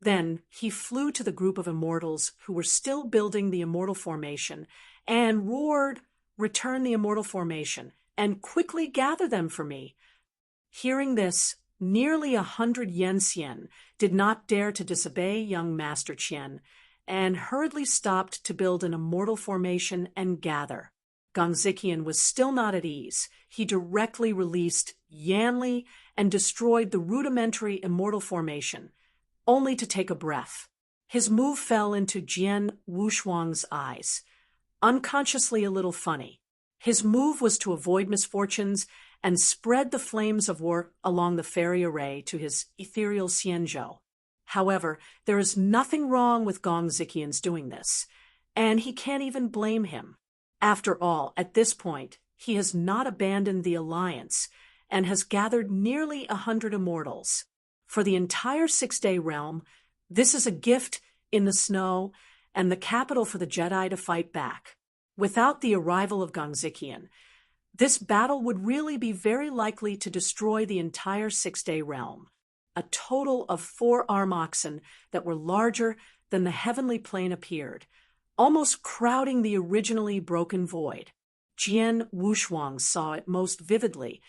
Then he flew to the group of immortals who were still building the immortal formation and roared, "Return the immortal formation, and quickly gather them for me." Hearing this, nearly 100 Yanxian did not dare to disobey young Master Qian, and hurriedly stopped to build an immortal formation and gather. Gong Ziqian was still not at ease. He directly released Yanli and destroyed the rudimentary immortal formation, only to take a breath. His move fell into Jian Wushuang's eyes. Unconsciously a little funny. His move was to avoid misfortunes and spread the flames of war along the fairy array to his ethereal Xianzhou. However, there is nothing wrong with Gong Ziqian's doing this, and he can't even blame him. After all, at this point, he has not abandoned the alliance and has gathered nearly 100 immortals. For the entire six-day realm, this is a gift in the snow and the capital for the Jedi to fight back. Without the arrival of Gong Ziqian, this battle would really be very likely to destroy the entire six-day realm. A total of 4 armoxen that were larger than the heavenly plane appeared, almost crowding the originally broken void. Jian Wushuang saw it most vividly,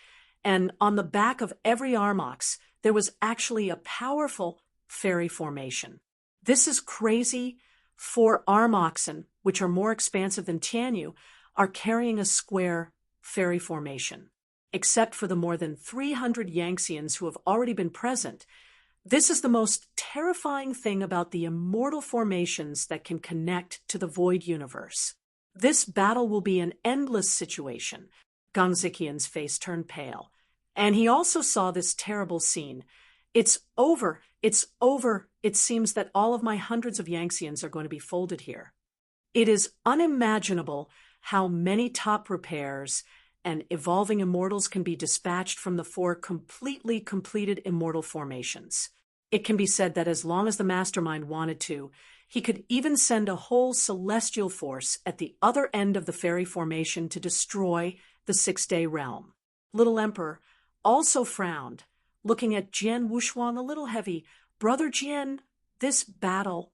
and on the back of every armox there was actually a powerful fairy formation. This is crazy. 4 armoxen, which are more expansive than Tianyu, are carrying a square fairy formation. except for the more than 300 Yangtzeans who have already been present. This is the most terrifying thing about the immortal formations that can connect to the void universe. This battle will be an endless situation. Gong Ziqian's face turned pale, and he also saw this terrible scene. It's over, it's over. It seems that all of my hundreds of Yangtzeans are going to be folded here. It is unimaginable how many top repairs and evolving immortals can be dispatched from the 4 completely completed immortal formations. It can be said that as long as the mastermind wanted to, he could even send a whole celestial force at the other end of the fairy formation to destroy the 6-day realm. Little Emperor also frowned, looking at Jian Wushuang a little heavy. Brother Jian, this battle.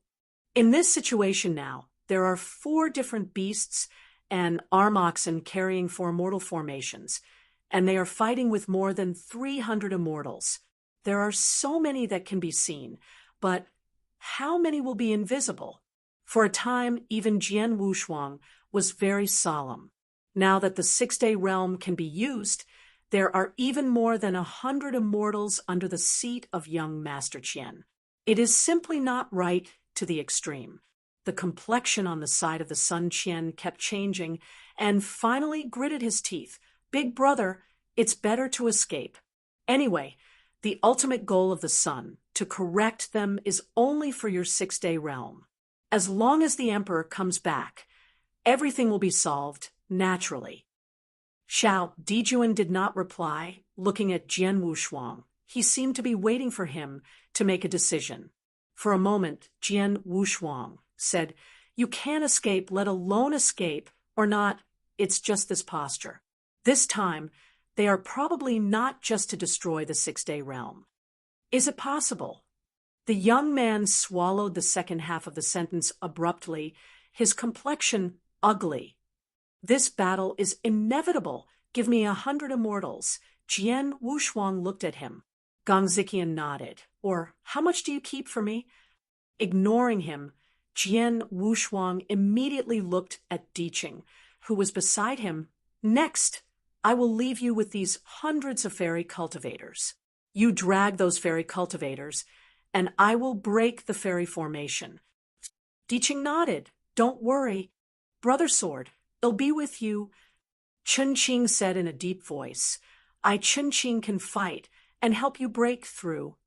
In this situation now, there are 4 different beasts and arm oxen carrying 4 mortal formations, and they are fighting with more than 300 immortals. There are so many that can be seen, but how many will be invisible? For a time, even Jian Wushuang was very solemn. Now that the 6-day realm can be used, there are even more than 100 immortals under the seat of young Master Qian. It is simply not right to the extreme. The complexion on the side of the Sun Qian kept changing and finally gritted his teeth. Big brother, it's better to escape. Anyway, the ultimate goal of the Sun, to correct them, is only for your 6-day realm. As long as the Emperor comes back, everything will be solved naturally. Xiao Dijuan did not reply, looking at Jian Wushuang. He seemed to be waiting for him to make a decision. For a moment, Jian Wushuang said, "You can't escape, let alone escape, or not. It's just this posture. This time, they are probably not just to destroy the 6-day realm." Is it possible? The young man swallowed the second half of the sentence abruptly, his complexion ugly. "This battle is inevitable. Give me 100 immortals." Jian Wushuang looked at him. Gong Ziqian nodded. "Or how much do you keep for me?" Ignoring him, Jian Wushuang immediately looked at Diqing, who was beside him. "Next, I will leave you with these hundreds of fairy cultivators. You drag those fairy cultivators, and I will break the fairy formation." Diqing nodded. "Don't worry. Brother Sword, it'll be with you." Chun Qing said in a deep voice, Chun Qing can fight and help you break through."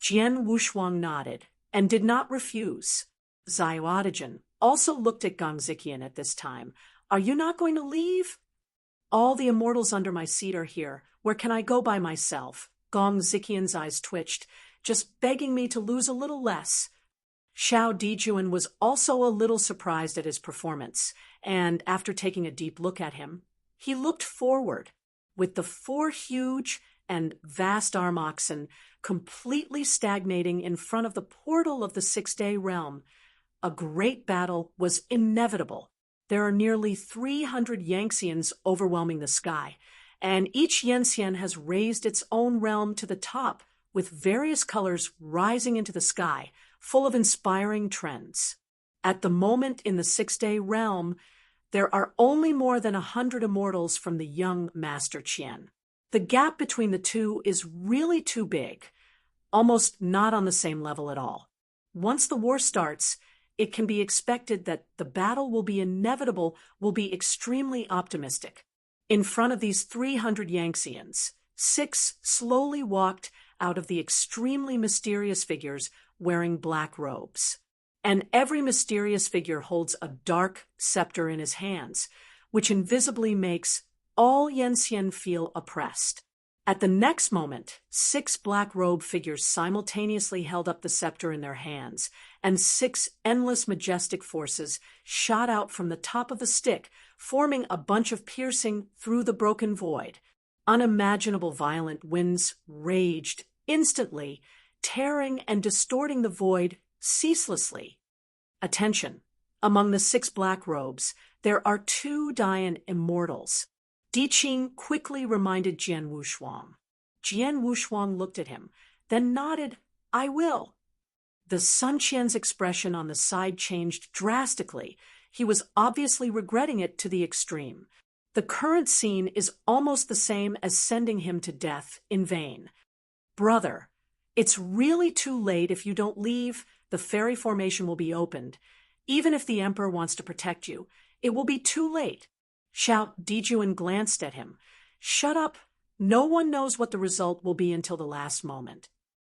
Jian Wushuang nodded and did not refuse. Xiao Dijuan also looked at Gong Ziqian at this time. "Are you not going to leave?" "All the immortals under my seat are here. Where can I go by myself?" Gong Ziqian's eyes twitched, "just begging me to lose a little less." Xiao Dijuan was also a little surprised at his performance, and after taking a deep look at him, he looked forward. With the 4 huge and vast arm oxen completely stagnating in front of the portal of the 6-day realm, a great battle was inevitable. There are nearly 300 Yangtzeans overwhelming the sky, and each Yanxian has raised its own realm to the top, with various colors rising into the sky, full of inspiring trends. At the moment in the 6-day realm, there are only more than 100 immortals from the young Master Qian. The gap between the two is really too big, almost not on the same level at all. Once the war starts, it can be expected that the battle will be inevitable, will be extremely optimistic. In front of these 300 Yangtzeans, 6 slowly walked out of the extremely mysterious figures wearing black robes. And every mysterious figure holds a dark scepter in his hands, which invisibly makes all Yanxian feel oppressed. At the next moment, 6 black-robed figures simultaneously held up the scepter in their hands, and 6 endless majestic forces shot out from the top of the stick, forming a bunch of piercing through the broken void. Unimaginable violent winds raged instantly, tearing and distorting the void ceaselessly. Attention! Among the 6 black robes, there are 2 Dian immortals. Diqing quickly reminded Jian Wushuang. Jian Wushuang looked at him, then nodded, "I will." The Sun Qian's expression on the side changed drastically. He was obviously regretting it to the extreme. The current scene is almost the same as sending him to death in vain. Brother, it's really too late if you don't leave. The fairy formation will be opened. Even if the Emperor wants to protect you, it will be too late. Shout Dijuan glanced at him. Shut up. No one knows what the result will be until the last moment.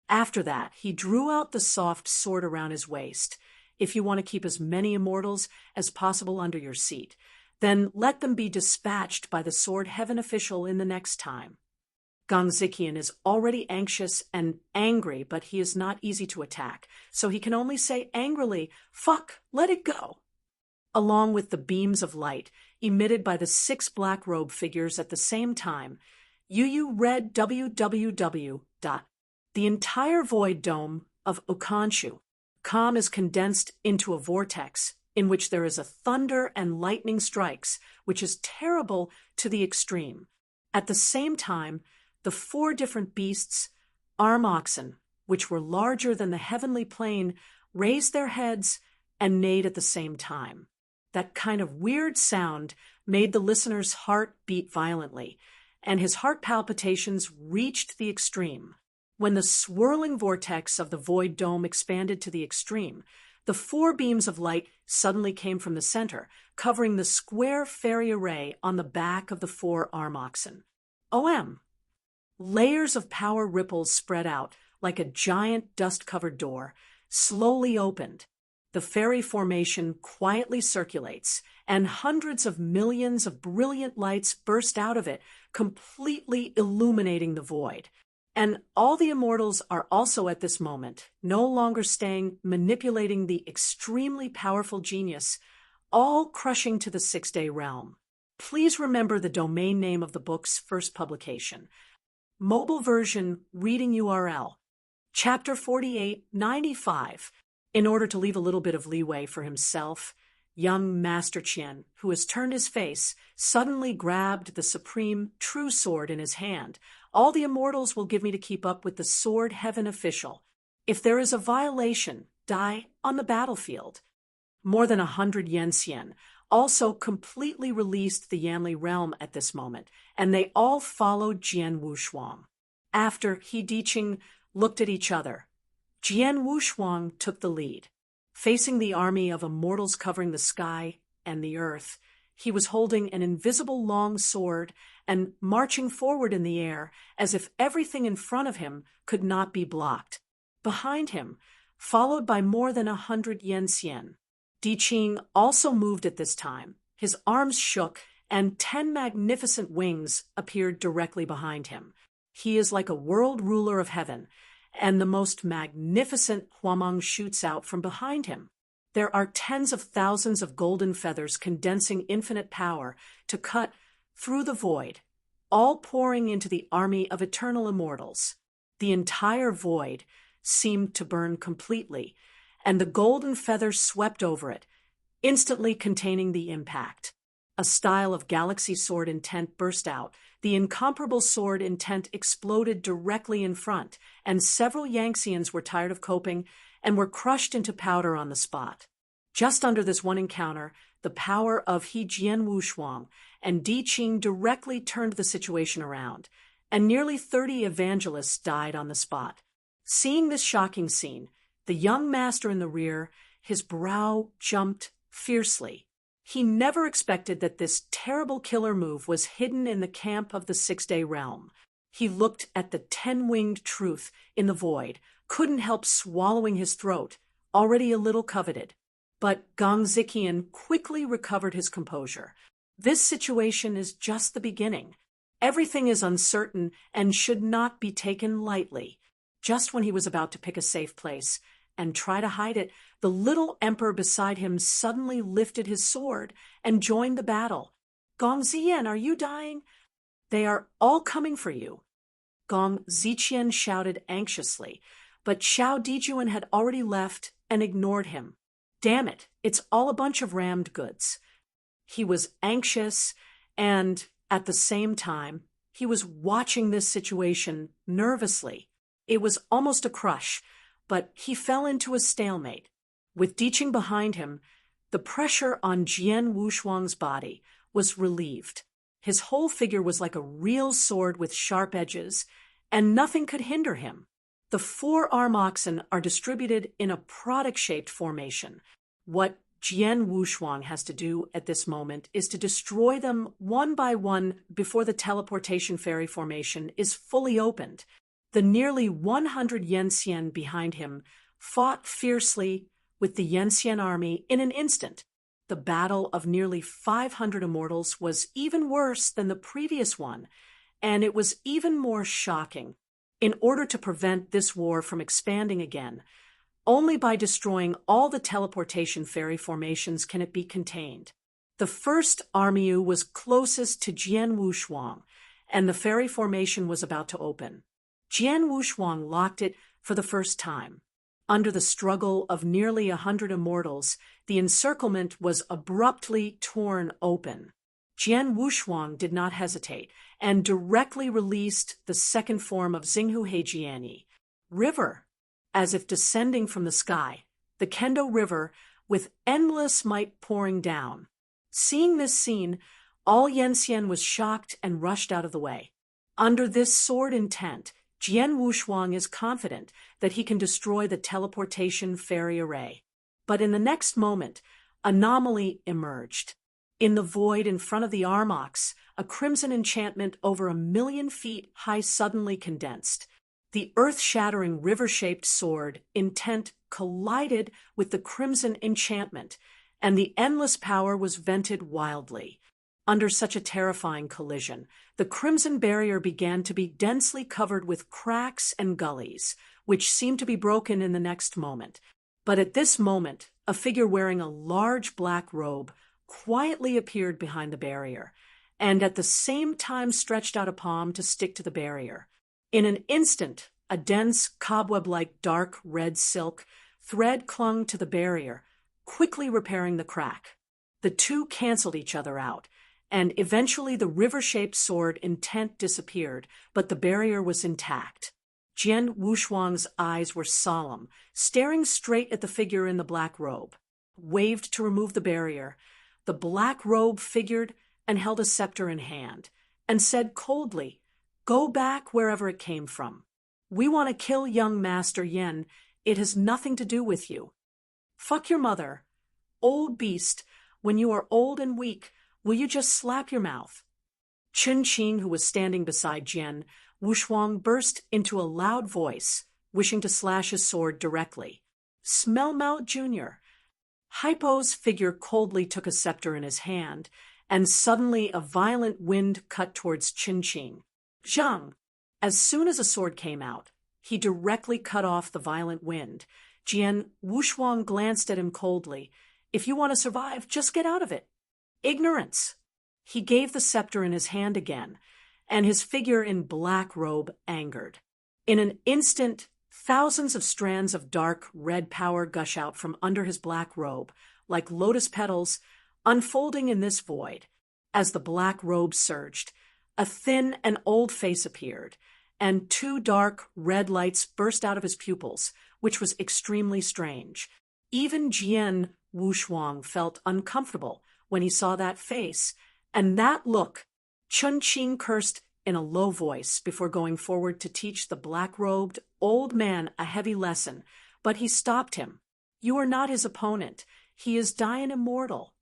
After that, he drew out the soft sword around his waist. If you want to keep as many immortals as possible under your seat, then let them be dispatched by the sword heaven official in the next time. Gong Ziqian is already anxious and angry, but he is not easy to attack, so he can only say angrily, "Fuck, let it go." Along with the beams of light emitted by the 6 black-robe figures at the same time, Yu read www. The entire void dome of Okanshu Kam is condensed into a vortex in which there is a thunder and lightning strikes, which is terrible to the extreme. At the same time, the 4 different beasts, arm oxen, which were larger than the heavenly plane, raised their heads and neighed at the same time. That kind of weird sound made the listener's heart beat violently, and his heart palpitations reached the extreme. When the swirling vortex of the void dome expanded to the extreme, the 4 beams of light suddenly came from the center, covering the square fairy array on the back of the 4 arm oxen. OM! Layers of power ripples spread out like a giant dust-covered door, slowly opened. The fairy formation quietly circulates, and hundreds of millions of brilliant lights burst out of it, completely illuminating the void. And all the immortals are also at this moment, no longer staying manipulating the extremely powerful genius, all crushing to the 6-day realm. Please remember the domain name of the book's first publication. Mobile version reading URL. Chapter 4895. In order to leave a little bit of leeway for himself, young Master Qian, who has turned his face, suddenly grabbed the supreme true sword in his hand. All the immortals will give me to keep up with the sword heaven official. If there is a violation, die on the battlefield. More than 100 Yenxian also completely released the Yanli realm at this moment, and they all followed Jian Wushuang. After He Diqing looked at each other, Jian Wushuang took the lead. Facing the army of immortals covering the sky and the earth, he was holding an invisible long sword and marching forward in the air as if everything in front of him could not be blocked. Behind him, followed by more than 100 Yenxian, Diqing also moved at this time. His arms shook, and 10 magnificent wings appeared directly behind him. He is like a world ruler of heaven, and the most magnificent Huameng shoots out from behind him. There are tens of thousands of golden feathers condensing infinite power to cut through the void, all pouring into the army of eternal immortals. The entire void seemed to burn completely, and the golden feathers swept over it, instantly containing the impact. A style of galaxy sword intent burst out. The incomparable sword intent exploded directly in front, and several Yanxians were tired of coping and were crushed into powder on the spot. Just under this one encounter, the power of He Jian Wushuang and Diqing directly turned the situation around, and nearly 30 evangelists died on the spot. Seeing this shocking scene, the young master in the rear, his brow jumped fiercely. He never expected that this terrible killer move was hidden in the camp of the 6-day realm. He looked at the 10-winged truth in the void, couldn't help swallowing his throat, already a little coveted. But Gong Ziqian quickly recovered his composure. This situation is just the beginning. Everything is uncertain and should not be taken lightly. Just when he was about to pick a safe place and try to hide it, the little emperor beside him suddenly lifted his sword and joined the battle. Gong Ziyan, are you dying? They are all coming for you. Gong Ziqian shouted anxiously, but Xiao Dijuan had already left and ignored him. Damn it, it's all a bunch of rammed goods. He was anxious, and at the same time, he was watching this situation nervously. It was almost a crush, but he fell into a stalemate. With Diqing behind him, the pressure on Jian Wushuang's body was relieved. His whole figure was like a real sword with sharp edges, and nothing could hinder him. The 4 arm oxen are distributed in a product-shaped formation. What Jian Wushuang has to do at this moment is to destroy them one by one before the teleportation fairy formation is fully opened. The nearly 100 Yanxian behind him fought fiercely with the Yanxian army in an instant. The battle of nearly 500 immortals was even worse than the previous one, and it was even more shocking. In order to prevent this war from expanding again, only by destroying all the teleportation fairy formations can it be contained. The first army was closest to Jian Wushuang, and the fairy formation was about to open. Jian Wushuang locked it for the first time. Under the struggle of nearly 100 immortals, the encirclement was abruptly torn open. Jian Wushuang did not hesitate and directly released the second form of Xinghu Heijiani, river, as if descending from the sky, the Kendo River with endless might pouring down. Seeing this scene, all Yanxian was shocked and rushed out of the way. Under this sword intent, Jian Wushuang is confident that he can destroy the teleportation fairy array. But in the next moment, anomaly emerged. In the void in front of the arm ox, a crimson enchantment over 1,000,000 feet high suddenly condensed. The earth-shattering river-shaped sword intent collided with the crimson enchantment, and the endless power was vented wildly. Under such a terrifying collision, the crimson barrier began to be densely covered with cracks and gullies, which seemed to be broken in the next moment. But at this moment, a figure wearing a large black robe quietly appeared behind the barrier, and at the same time stretched out a palm to stick to the barrier. In an instant, a dense, cobweb-like dark red silk thread clung to the barrier, quickly repairing the crack. The two canceled each other out, and eventually the river-shaped sword intent disappeared, but the barrier was intact. Jian Wushuang's eyes were solemn, staring straight at the figure in the black robe. Waved to remove the barrier, the black robe figured and held a scepter in hand, and said coldly, "Go back wherever it came from. We want to kill young Master Yen. It has nothing to do with you. Fuck your mother. Old beast, when you are old and weak, will you just slap your mouth?" Chun Qing, who was standing beside Jian Wushuang, burst into a loud voice, wishing to slash his sword directly. "Smellmouth Jr." Hypo's figure coldly took a scepter in his hand, and suddenly a violent wind cut towards Chun Qing. Zhang! As soon as a sword came out, he directly cut off the violent wind. Jian Wushuang glanced at him coldly. "If you want to survive, just get out of it." "Ignorance." He gave the scepter in his hand again, and his figure in black robe angered. In an instant, thousands of strands of dark red power gush out from under his black robe, like lotus petals, unfolding in this void. As the black robe surged, a thin and old face appeared, and 2 dark red lights burst out of his pupils, which was extremely strange. Even Jian Wushuang felt uncomfortable when he saw that face, and that look. Chun Qing cursed in a low voice before going forward to teach the black-robed old man a heavy lesson, but he stopped him. "You are not his opponent. He is Dian Immortal."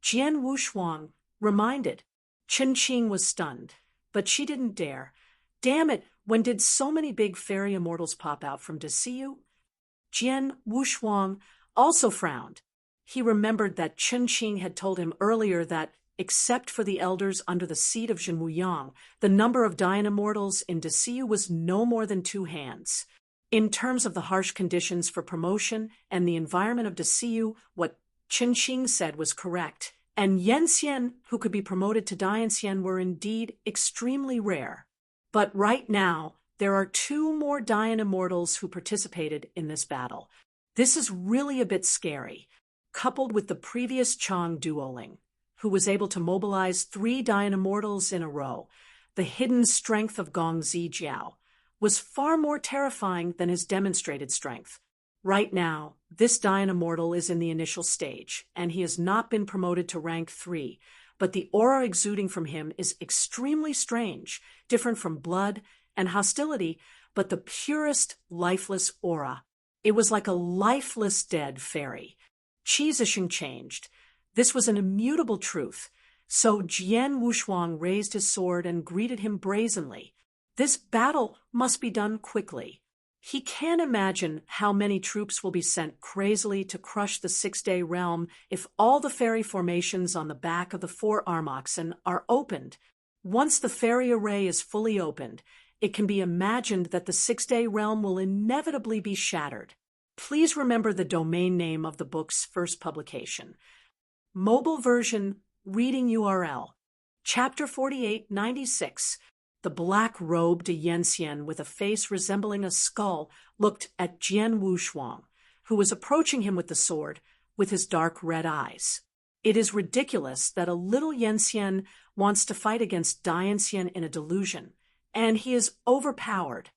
Jian Wushuang reminded. Chun Qing was stunned, but she didn't dare. "Damn it, when did so many big fairy immortals pop out from Desiyu?" Jian Wushuang also frowned. He remembered that Chun Qing had told him earlier that, except for the elders under the seat of Zhenmuyang, the number of Dian immortals in Desiyu was no more than 2 hands. In terms of the harsh conditions for promotion and the environment of Desiyu, what Chun Qing said was correct, and Yanxian who could be promoted to Dianxian were indeed extremely rare. But right now, there are 2 more Dian immortals who participated in this battle. This is really a bit scary, coupled with the previous Chang duoling, who was able to mobilize 3 Dian immortals in a row. The hidden strength of Gong Zijiao was far more terrifying than his demonstrated strength. Right now, this Dian immortal is in the initial stage, and he has not been promoted to rank 3, but the aura exuding from him is extremely strange, different from blood and hostility, but the purest, lifeless aura. It was like a lifeless dead fairy. Qi Zixing changed. This was an immutable truth. So Jian Wushuang raised his sword and greeted him brazenly. This battle must be done quickly. He can't imagine how many troops will be sent crazily to crush the six-day realm if all the fairy formations on the back of the four arm oxen are opened. Once the fairy array is fully opened, it can be imagined that the six-day realm will inevitably be shattered. Please remember the domain name of the book's first publication. Mobile version, reading URL. Chapter 4896. The black-robed Yenxian with a face resembling a skull looked at Jian Wushuang, who was approaching him with the sword, with his dark red eyes. It is ridiculous that a little Yenxian wants to fight against Dianxian in a delusion, and he is overpowered.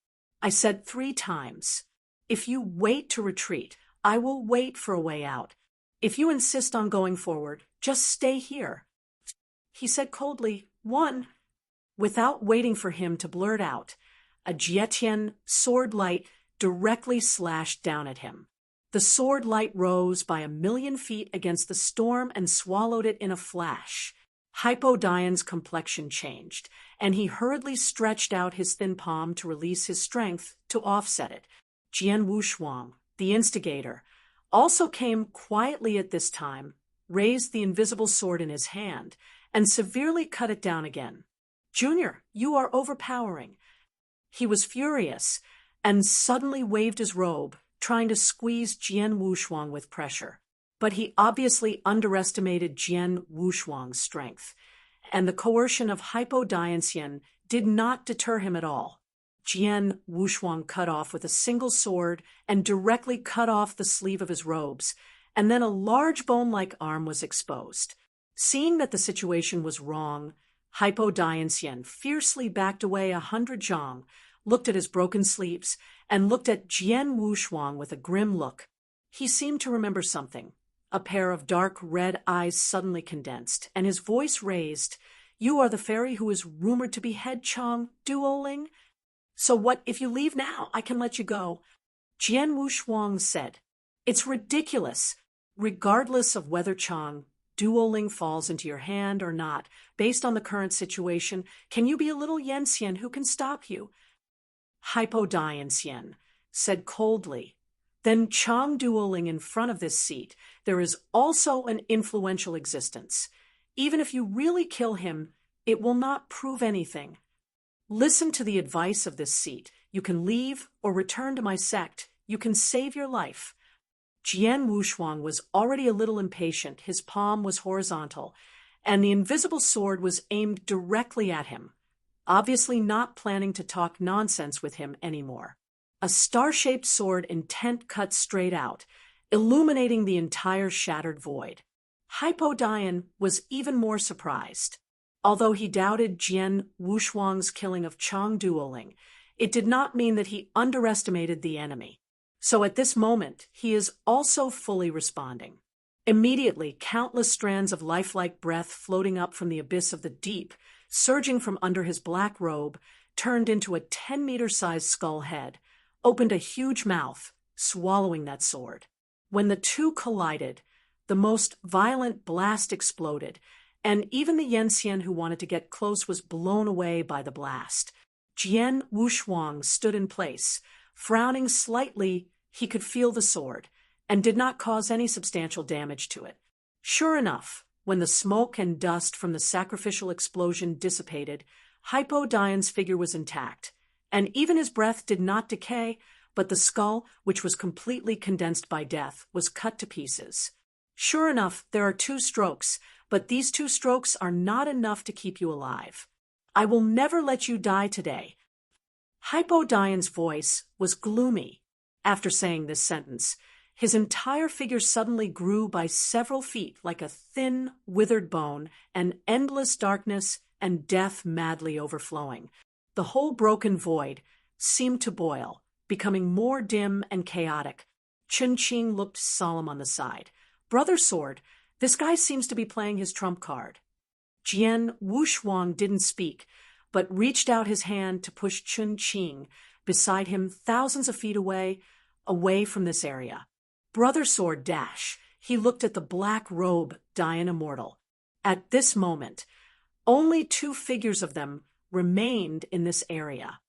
I said 3 times. If you wait to retreat, I will wait for a way out. If you insist on going forward, just stay here. He said coldly, 1. Without waiting for him to blurt out, a Jietian sword light directly slashed down at him. The sword light rose by 1,000,000 feet against the storm and swallowed it in a flash. Hypodian's complexion changed, and he hurriedly stretched out his thin palm to release his strength to offset it. Jian Wushuang, the instigator, also came quietly at this time, raised the invisible sword in his hand, and severely cut it down again. Junior, you are overpowering. He was furious and suddenly waved his robe, trying to squeeze Jian Wushuang with pressure. But he obviously underestimated Jian Wushuang's strength, and the coercion of Hypodianxian did not deter him at all. Jian Wushuang cut off with a single sword and directly cut off the sleeve of his robes, and then a large bone-like arm was exposed. Seeing that the situation was wrong, Hypodianxian fiercely backed away 100 zhang, looked at his broken sleeves, and looked at Jian Wushuang with a grim look. He seemed to remember something. A pair of dark red eyes suddenly condensed, and his voice raised. You are the fairy who is rumored to behead Chang Duoling? So what if you leave now? I can let you go. Jian Wushuang said, It's ridiculous. Regardless of whether Chang Duoling falls into your hand or not, based on the current situation, can you be a little Yenxian who can stop you? Hypodianxian said coldly, Then Chang Duoling in front of this seat, there is also an influential existence. Even if you really kill him, it will not prove anything. Listen to the advice of this seat. You can leave or return to my sect. You can save your life. Jian Wushuang was already a little impatient. His palm was horizontal, and the invisible sword was aimed directly at him, obviously not planning to talk nonsense with him anymore. A star-shaped sword intent cut straight out, illuminating the entire shattered void. Hypodian was even more surprised. Although he doubted Jian Wushuang's killing of Chang Duoling, it did not mean that he underestimated the enemy. So at this moment, he is also fully responding. Immediately, countless strands of lifelike breath floating up from the abyss of the deep, surging from under his black robe, turned into a 10-meter-sized skull head, opened a huge mouth, swallowing that sword. When the two collided, the most violent blast exploded, and even the Yenxian who wanted to get close was blown away by the blast. Jian Wushuang stood in place. Frowning slightly, he could feel the sword, and did not cause any substantial damage to it. Sure enough, when the smoke and dust from the sacrificial explosion dissipated, Hypodian's figure was intact, and even his breath did not decay, but the skull, which was completely condensed by death, was cut to pieces. Sure enough, there are 2 strokes, but these 2 strokes are not enough to keep you alive. I will never let you die today. Hypodian's voice was gloomy. After saying this sentence, his entire figure suddenly grew by several feet like a thin, withered bone, and endless darkness and death madly overflowing. The whole broken void seemed to boil, becoming more dim and chaotic. Chun-Ching looked solemn on the side. Brother Sword, this guy seems to be playing his trump card. Jian Wushuang didn't speak, but reached out his hand to push Chun Qing beside him thousands of feet away from this area. Brother Sword dash. He looked at the black robe Dian Immortal. At this moment, only two figures of them remained in this area.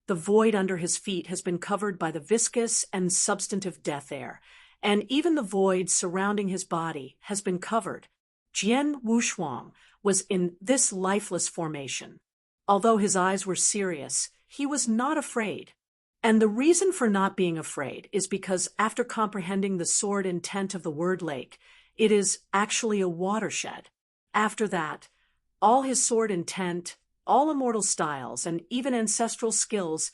The void under his feet has been covered by the viscous and substantive death air, and even the void surrounding his body has been covered. Jian Wushuang was in this lifeless formation. Although his eyes were serious, he was not afraid. And the reason for not being afraid is because after comprehending the sword intent of the word lake, it is actually a watershed. After that, all his sword intent, all immortal styles, and even ancestral skills,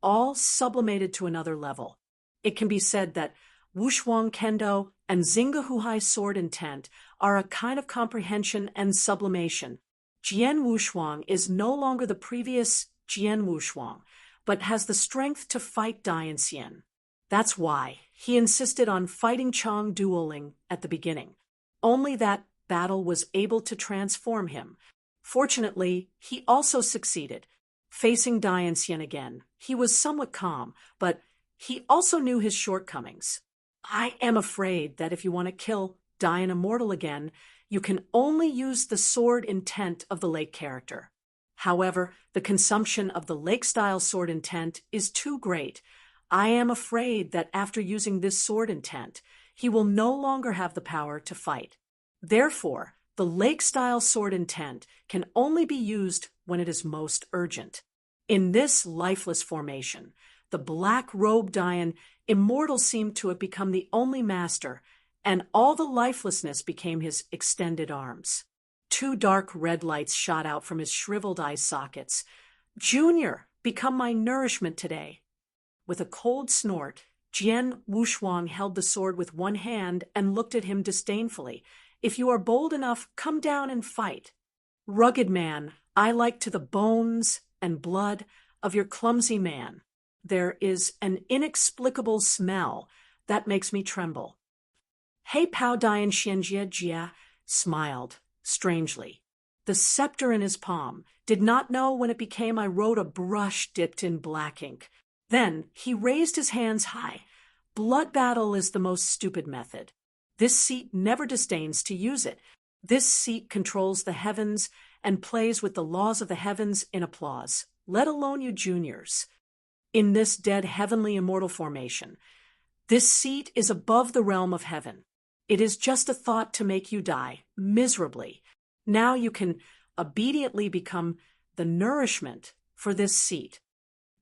all sublimated to another level. It can be said that Wushuang Kendo and Xingge Huhai sword intent are a kind of comprehension and sublimation. Jian Wushuang is no longer the previous Jian Wushuang, but has the strength to fight Dian Xian. That's why he insisted on fighting Chang Duoling at the beginning. Only that battle was able to transform him. Fortunately, he also succeeded. Facing Dian Xian again, he was somewhat calm, but he also knew his shortcomings. I am afraid that if you want to kill Dian Immortal again, you can only use the sword intent of the lake character. However, the consumption of the lake-style sword intent is too great. I am afraid that after using this sword intent, he will no longer have the power to fight. Therefore, the lake-style sword intent can only be used when it is most urgent. In this lifeless formation, the black-robed Dian Immortal seemed to have become the only master, and all the lifelessness became his extended arms. Two dark red lights shot out from his shriveled eye sockets. "Junior, become my nourishment today." With a cold snort, Jian Wushuang held the sword with one hand and looked at him disdainfully. "If you are bold enough, come down and fight." "Rugged man, I like to the bones and blood of your clumsy man. There is an inexplicable smell that makes me tremble." Hei Pao Dian Xianjia Jia smiled strangely. The scepter in his palm did not know when it became I wrote a brush dipped in black ink. Then he raised his hands high. "Blood battle is the most stupid method. This seat never disdains to use it. This seat controls the heavens and plays with the laws of the heavens in applause, let alone you juniors. In this dead heavenly immortal formation, this seat is above the realm of heaven. It is just a thought to make you die miserably. Now you can obediently become the nourishment for this seat."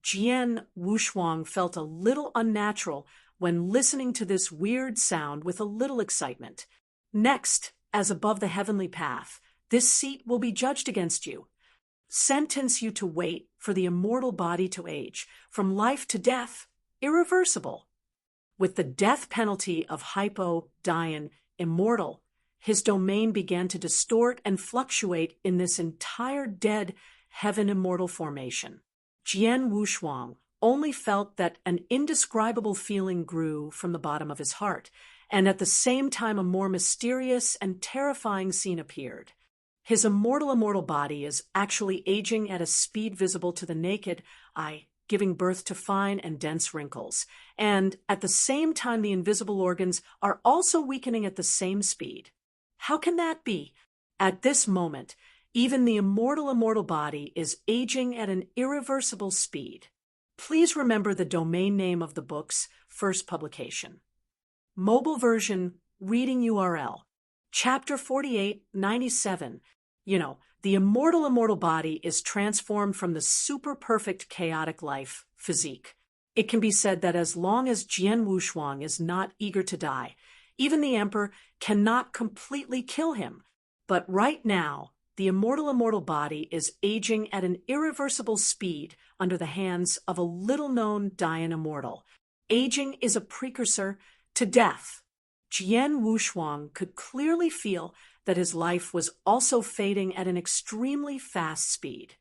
Jian Wushuang felt a little unnatural when listening to this weird sound with a little excitement. "Next, as above the heavenly path, this seat will be judged against you. Sentence you to wait for the immortal body to age, from life to death, irreversible." With the death penalty of Hypo Dian Immortal, his domain began to distort and fluctuate in this entire dead heaven immortal formation. Jian Wushuang only felt that an indescribable feeling grew from the bottom of his heart, and at the same time a more mysterious and terrifying scene appeared. His immortal body is actually aging at a speed visible to the naked eye, giving birth to fine and dense wrinkles, and at the same time the invisible organs are also weakening at the same speed. How can that be? At this moment, even the immortal body is aging at an irreversible speed. Please remember the domain name of the book's first publication. Mobile version, reading URL, Chapter 4897. The immortal body is transformed from the super perfect chaotic life physique. It can be said that as long as Jian Wushuang is not eager to die, even the emperor cannot completely kill him. But right now, the immortal body is aging at an irreversible speed under the hands of a little-known Dian Immortal. Aging is a precursor to death. Jian Wushuang could clearly feel that his life was also fading at an extremely fast speed.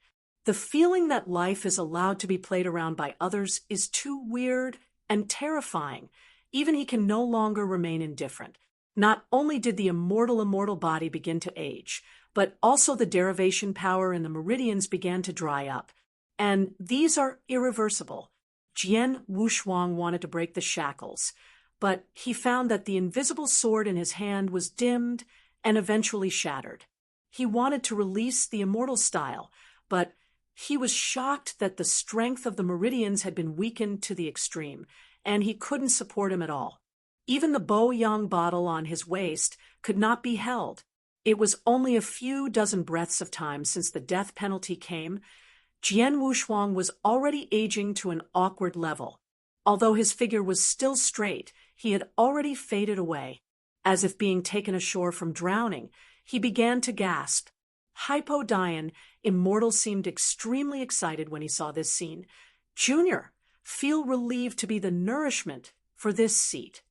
The feeling that life is allowed to be played around by others is too weird and terrifying. Even he can no longer remain indifferent. Not only did the immortal body begin to age, but also the derivation power in the meridians began to dry up. And these are irreversible. Jian Wushuang wanted to break the shackles, but he found that the invisible sword in his hand was dimmed and eventually shattered. He wanted to release the immortal style, but he was shocked that the strength of the meridians had been weakened to the extreme, and he couldn't support him at all. Even the Bo-Yang bottle on his waist could not be held. It was only a few dozen breaths of time since the death penalty came. Jian Wushuang was already aging to an awkward level. Although his figure was still straight, he had already faded away. As if being taken ashore from drowning, he began to gasp. Hypodian, immortal, seemed extremely excited when he saw this scene. Junior, feel relieved to be the nourishment for this seat.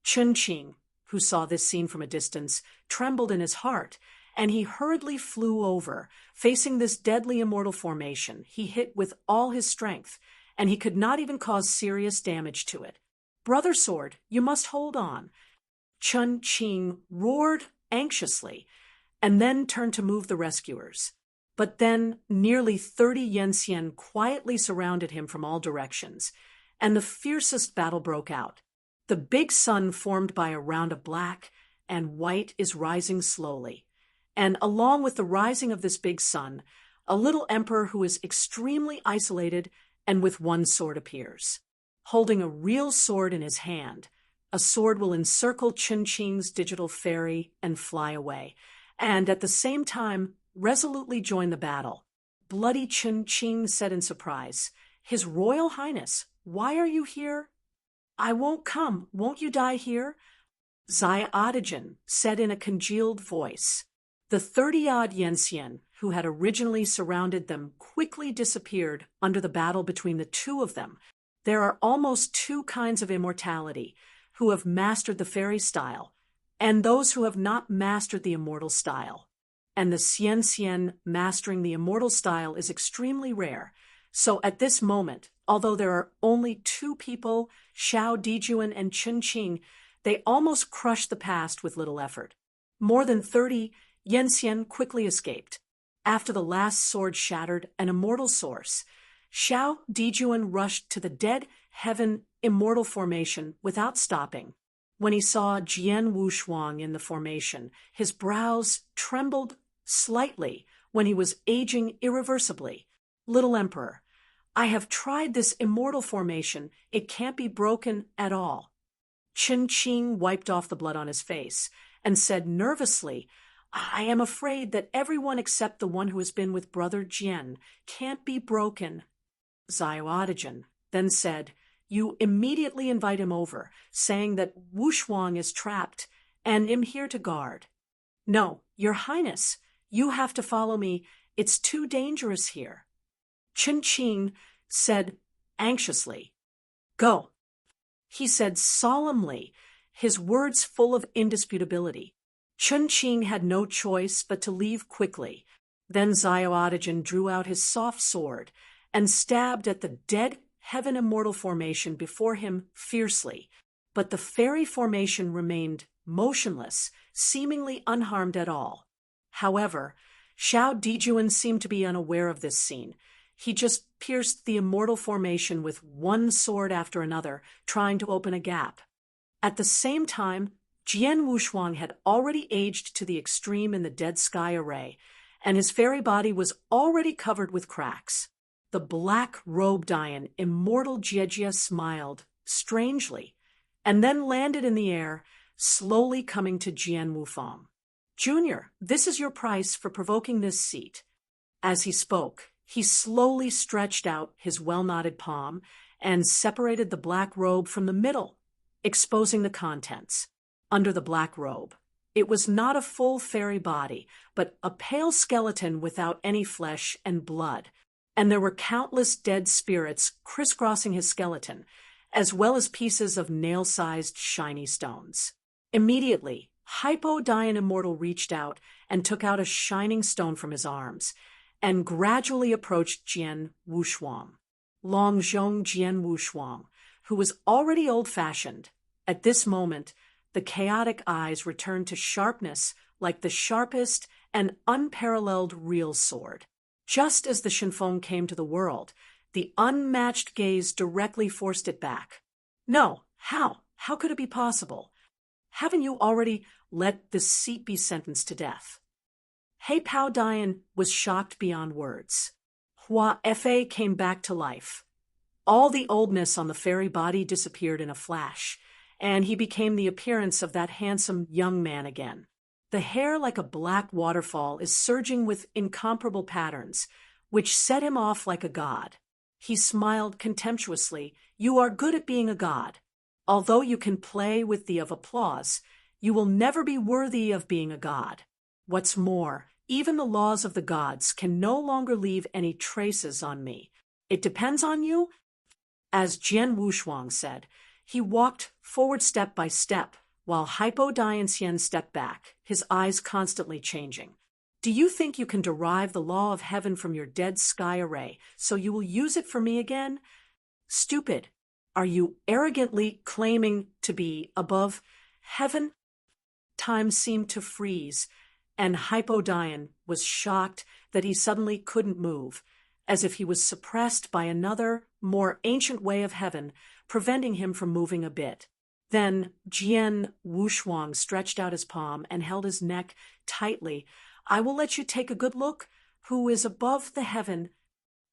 Chunqing, who saw this scene from a distance, trembled in his heart, and he hurriedly flew over, facing this deadly immortal formation. He hit with all his strength, and he could not even cause serious damage to it. Brother Sword, you must hold on. Chunqing roared anxiously, and then turned to move the rescuers. But then nearly 30 Yenxian quietly surrounded him from all directions, and the fiercest battle broke out. The big sun formed by a round of black and white is rising slowly, and along with the rising of this big sun, a little emperor who is extremely isolated and with one sword appears. Holding a real sword in his hand, a sword will encircle Chunqing's digital fairy and fly away, and at the same time resolutely join the battle. Bloody Chunqing said in surprise, "His Royal Highness, why are you here?" "I won't come. Won't you die here?" Xiaodigen said in a congealed voice. The 30-odd Yenxian, who had originally surrounded them, quickly disappeared under the battle between the two of them. There are almost two kinds of immortality, who have mastered the fairy style, and those who have not mastered the immortal style. And the Xian mastering the immortal style is extremely rare. So at this moment, although there are only two people, Xiao Dijuan and Chunqing, they almost crushed the past with little effort. More than 30 Yenxian quickly escaped. After the last sword shattered an immortal source, Xiao Dijuan rushed to the dead heaven immortal formation without stopping. When he saw Jian Wushuang in the formation, his brows trembled slightly when he was aging irreversibly. "Little Emperor, I have tried this immortal formation. It can't be broken at all." Chunqing wiped off the blood on his face and said nervously, "I am afraid that everyone except the one who has been with Brother Jian can't be broken." Xiaodigen then said, "You immediately invite him over, saying that Wushuang is trapped and am here to guard." "No, Your Highness, you have to follow me. It's too dangerous here." Chunqing said anxiously, "Go." He said solemnly, his words full of indisputability. Chunqing had no choice but to leave quickly. Then Xiaodigen drew out his soft sword and stabbed at the dead heaven immortal formation before him fiercely. But the fairy formation remained motionless, seemingly unharmed at all. However, Xiao Dijuan seemed to be unaware of this scene. He just pierced the immortal formation with one sword after another, trying to open a gap. At the same time, Jian Wushuang had already aged to the extreme in the dead sky array, and his fairy body was already covered with cracks. The black-robed Dian, immortal Jiejia, smiled strangely, and then landed in the air, slowly coming to Jian Wufang. "Junior, this is your price for provoking this seat." As he spoke, he slowly stretched out his well-knotted palm and separated the black robe from the middle, exposing the contents. Under the black robe, it was not a full fairy body, but a pale skeleton without any flesh and blood, and there were countless dead spirits crisscrossing his skeleton, as well as pieces of nail-sized shiny stones. Immediately, Hypodian Immortal reached out and took out a shining stone from his arms, and gradually approached Jian Wushuang. Longzhong Jian Wushuang, who was already old-fashioned. At this moment, the chaotic eyes returned to sharpness like the sharpest and unparalleled real sword. Just as the Shinfeng came to the world, the unmatched gaze directly forced it back. No, how? How could it be possible? Haven't you already let this seat be sentenced to death? Hei Pao Dian was shocked beyond words. Hua Fa came back to life. All the oldness on the fairy body disappeared in a flash, and he became the appearance of that handsome young man again. The hair, like a black waterfall, is surging with incomparable patterns, which set him off like a god. He smiled contemptuously. You are good at being a god. Although you can play with the of applause, you will never be worthy of being a god. What's more, even the laws of the gods can no longer leave any traces on me. It depends on you. As Jian Wushuang said, he walked forward step by step, while Hypo Dianxian stepped back, his eyes constantly changing. Do you think you can derive the law of heaven from your dead sky array, so you will use it for me again? Stupid. Are you arrogantly claiming to be above heaven? Time seemed to freeze, and Hypo Dian was shocked that he suddenly couldn't move, as if he was suppressed by another, more ancient way of heaven, preventing him from moving a bit. Then Jian Wushuang stretched out his palm and held his neck tightly. I will let you take a good look. Who is above the heaven?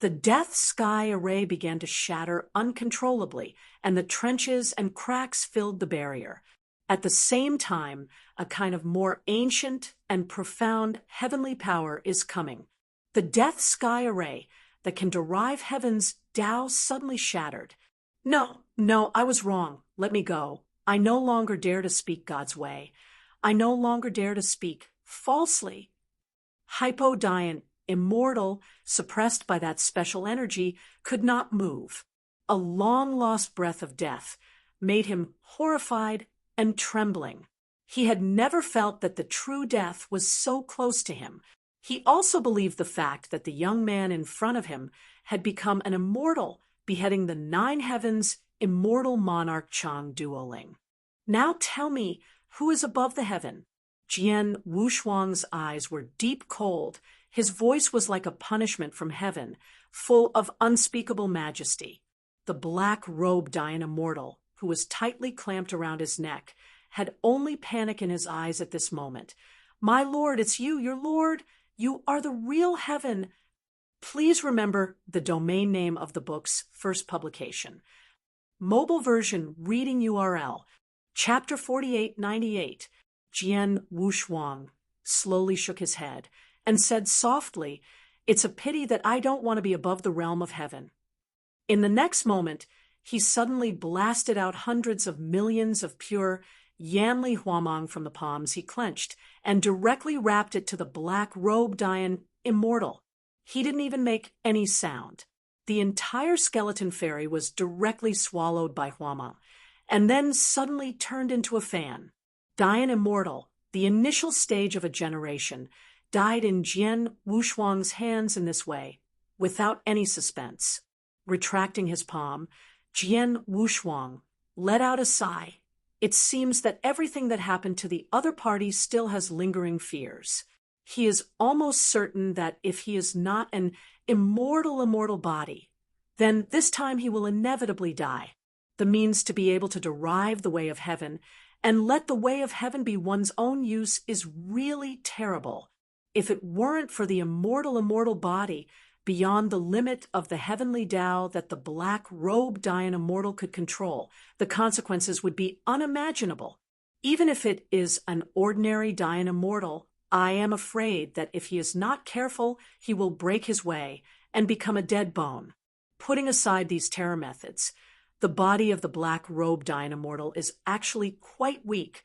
The death sky array began to shatter uncontrollably, and the trenches and cracks filled the barrier. At the same time, a kind of more ancient and profound heavenly power is coming. The death sky array that can derive heaven's Tao suddenly shattered. No, I was wrong. Let me go. I no longer dare to speak God's way. I no longer dare to speak falsely. Hypo Dian, immortal, suppressed by that special energy, could not move. A long-lost breath of death made him horrified and trembling. He had never felt that the true death was so close to him. He also believed the fact that the young man in front of him had become an immortal, beheading the 9 heavens immortal monarch Chang Duoling. Now tell me, who is above the heaven? Jian Wushuang's eyes were deep cold. His voice was like a punishment from heaven, full of unspeakable majesty. The black-robed Dian immortal, who was tightly clamped around his neck, had only panic in his eyes at this moment. My lord, it's you, your lord. You are the real heaven. Please remember the domain name of the book's first publication. Mobile version reading URL, Chapter 4898. Jian Wushuang slowly shook his head and said softly, It's a pity that I don't want to be above the realm of heaven. In the next moment, he suddenly blasted out hundreds of millions of pure Yanli Huamang from the palms he clenched and directly wrapped it to the black-robed Dian immortal. He didn't even make any sound. The entire skeleton fairy was directly swallowed by Huamang, and then suddenly turned into a fan. Dian immortal, the initial stage of a generation, died in Jian Wushuang's hands in this way, without any suspense. Retracting his palm, Jian Wushuang let out a sigh. It seems that everything that happened to the other party still has lingering fears. He is almost certain that if he is not an immortal body, then this time he will inevitably die. The means to be able to derive the way of heaven and let the way of heaven be one's own use is really terrible. If it weren't for the immortal body beyond the limit of the heavenly Tao that the black-robed Dian immortal could control, the consequences would be unimaginable. Even if it is an ordinary Dian immortal, I am afraid that if he is not careful, he will break his way and become a dead bone. Putting aside these terror methods, the body of the black-robed Dian immortal is actually quite weak,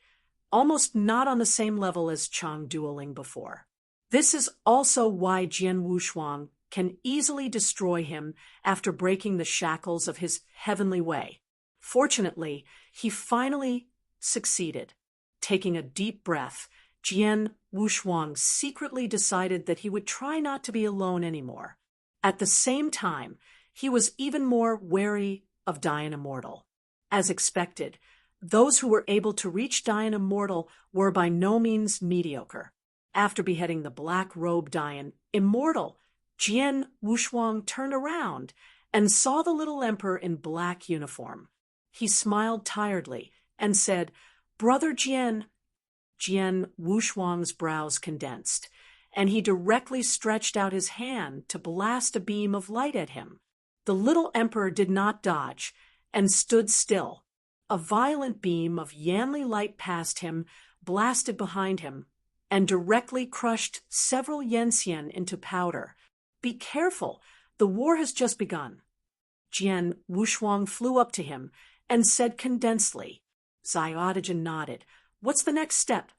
almost not on the same level as Chang Duoling before. This is also why Jian Wushuang can easily destroy him after breaking the shackles of his heavenly way. Fortunately, he finally succeeded. Taking a deep breath, Jian Wushuang secretly decided that he would try not to be alone anymore. At the same time, he was even more wary of Dian immortal. As expected, Those who were able to reach Dian Immortal were by no means mediocre. After beheading the black-robed Dian Immortal, Jian Wushuang turned around and saw the little emperor in black uniform. He smiled tiredly and said, "Brother Jian." Jian Wushuang's brows condensed, and he directly stretched out his hand to blast a beam of light at him. The little emperor did not dodge and stood still. A violent beam of Yanli light passed him, blasted behind him, and directly crushed several Yanxian into powder. "Be careful, the war has just begun." Jian Wushuang flew up to him and said condensedly. Xiaotigen nodded. "What's the next step?"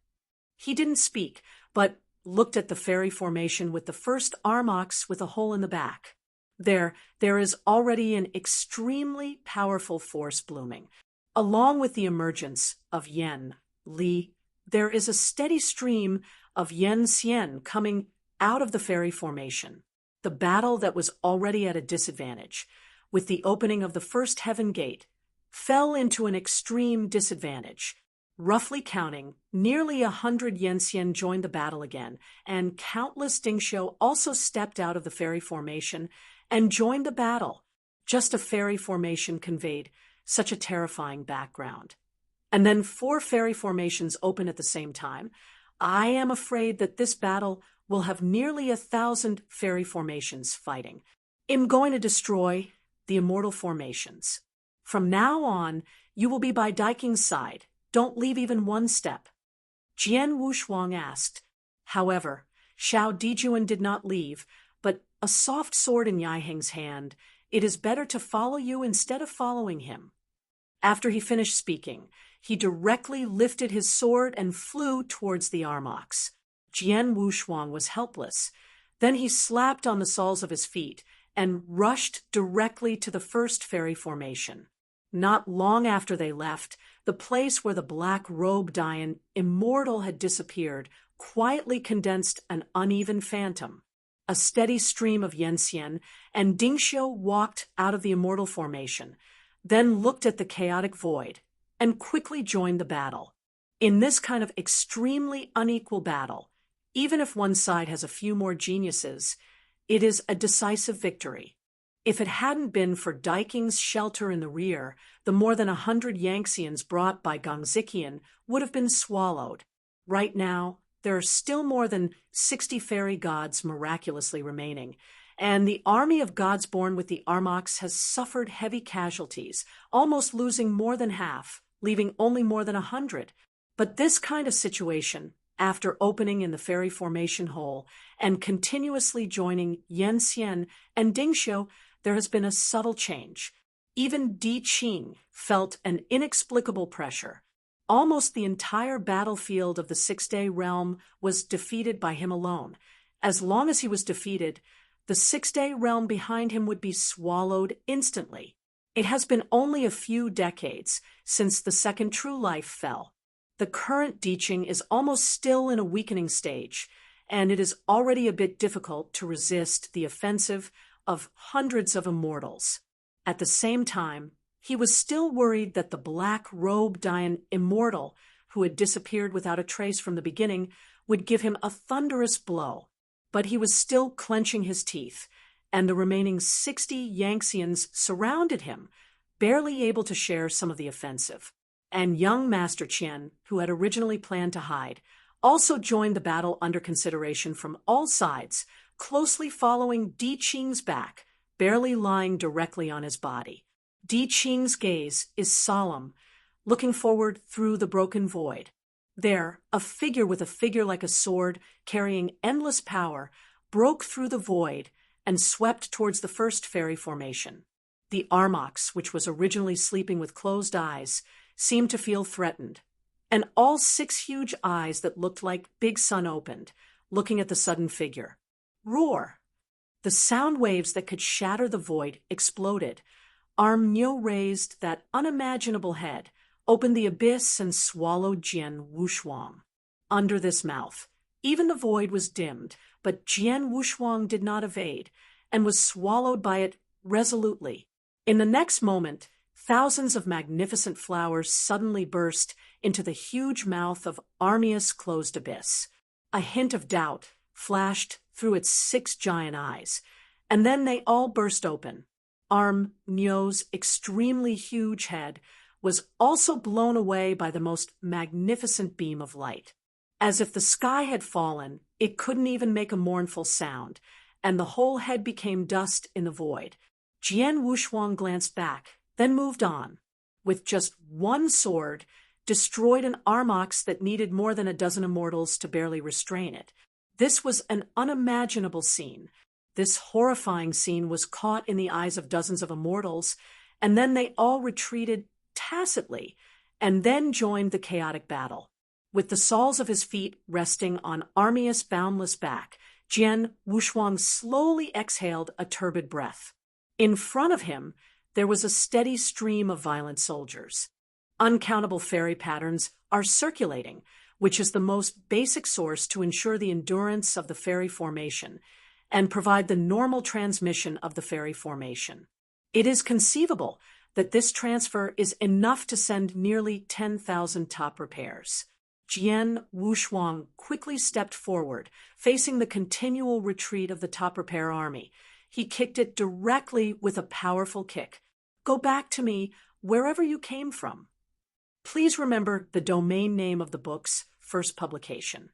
He didn't speak, but looked at the fairy formation with the first arm ox with a hole in the back. There is already an extremely powerful force blooming. Along with the emergence of Yan Li, there is a steady stream of Yan Xian coming out of the fairy formation. The battle that was already at a disadvantage, with the opening of the first heaven gate, fell into an extreme disadvantage. Roughly counting, nearly 100 Yanxian joined the battle again, and countless Dingxiu also stepped out of the fairy formation and joined the battle. Just a fairy formation conveyed such a terrifying background. And then 4 fairy formations open at the same time. I am afraid that this battle will have nearly 1,000 fairy formations fighting. I'm going to destroy the immortal formations. From now on, you will be by Daiking's side. Don't leave even one step." Jian Wushuang asked. However, Xiao Dijuan did not leave, but a soft sword in Yaiheng's hand. "It is better to follow you instead of following him." After he finished speaking, he directly lifted his sword and flew towards the arm ox. Jian Wushuang was helpless. Then he slapped on the soles of his feet and rushed directly to the first fairy formation. Not long after they left, the place where the black-robed Dian Immortal had disappeared quietly condensed an uneven phantom. A steady stream of Yanxian and Dingxiu walked out of the immortal formation, then looked at the chaotic void, and quickly joined the battle. In this kind of extremely unequal battle, even if one side has a few more geniuses, it is a decisive victory. If it hadn't been for Daiking's shelter in the rear, the more than 100 Yanxians brought by Gongzikian would have been swallowed. Right now, there are still more than 60 fairy gods miraculously remaining, and the army of gods born with the Armox has suffered heavy casualties, almost losing more than half, leaving only more than 100. But this kind of situation, after opening in the fairy formation hole and continuously joining Yanxian and Dingxiu, there has been a subtle change. Even Di Qing felt an inexplicable pressure. Almost the entire battlefield of the Six-Day Realm was defeated by him alone. As long as he was defeated, the Six-Day Realm behind him would be swallowed instantly. It has been only a few decades since the second true life fell. The current Di Qing is almost still in a weakening stage, and it is already a bit difficult to resist the offensive of hundreds of immortals. At the same time, he was still worried that the black-robed Dian Immortal, who had disappeared without a trace from the beginning, would give him a thunderous blow. But he was still clenching his teeth, and the remaining 60 Yanxians surrounded him, barely able to share some of the offensive. And young Master Qian, who had originally planned to hide, also joined the battle under consideration from all sides, closely following Di Qing's back, barely lying directly on his body. Di Qing's gaze is solemn, looking forward through the broken void. There, a figure with a figure like a sword, carrying endless power, broke through the void and swept towards the first fairy formation. The Armox, which was originally sleeping with closed eyes, seemed to feel threatened, and all 6 huge eyes that looked like big sun opened, looking at the sudden figure. Roar! The sound waves that could shatter the void exploded. Arm Nyo raised that unimaginable head, opened the abyss, and swallowed Jian Wushuang. Under this mouth, even the void was dimmed, but Jian Wushuang did not evade, and was swallowed by it resolutely. In the next moment, thousands of magnificent flowers suddenly burst into the huge mouth of Armia's closed abyss. A hint of doubt flashed through its 6 giant eyes, and then they all burst open. Nyo's extremely huge head was also blown away by the most magnificent beam of light. As if the sky had fallen, it couldn't even make a mournful sound, and the whole head became dust in the void. Jian Wushuang glanced back, then moved on. With just one sword, destroyed an armox that needed more than a dozen immortals to barely restrain it. This was an unimaginable scene. This horrifying scene was caught in the eyes of dozens of immortals, and then they all retreated tacitly, and then joined the chaotic battle. With the soles of his feet resting on Armia's boundless back, Jian Wushuang slowly exhaled a turbid breath. In front of him, there was a steady stream of violent soldiers. Uncountable fairy patterns are circulating, which is the most basic source to ensure the endurance of the fairy formation and provide the normal transmission of the fairy formation. It is conceivable that this transfer is enough to send nearly 10,000 top repairs. Jian Wushuang quickly stepped forward, facing the continual retreat of the top repair army. He kicked it directly with a powerful kick. "Go back to me, wherever you came from." Please remember the domain name of the book's first publication.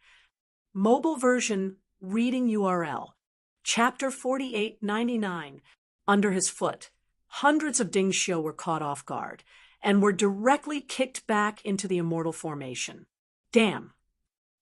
Mobile version reading URL, Chapter 4899. Under his foot, hundreds of Dingxiu were caught off guard and were directly kicked back into the immortal formation. Damn.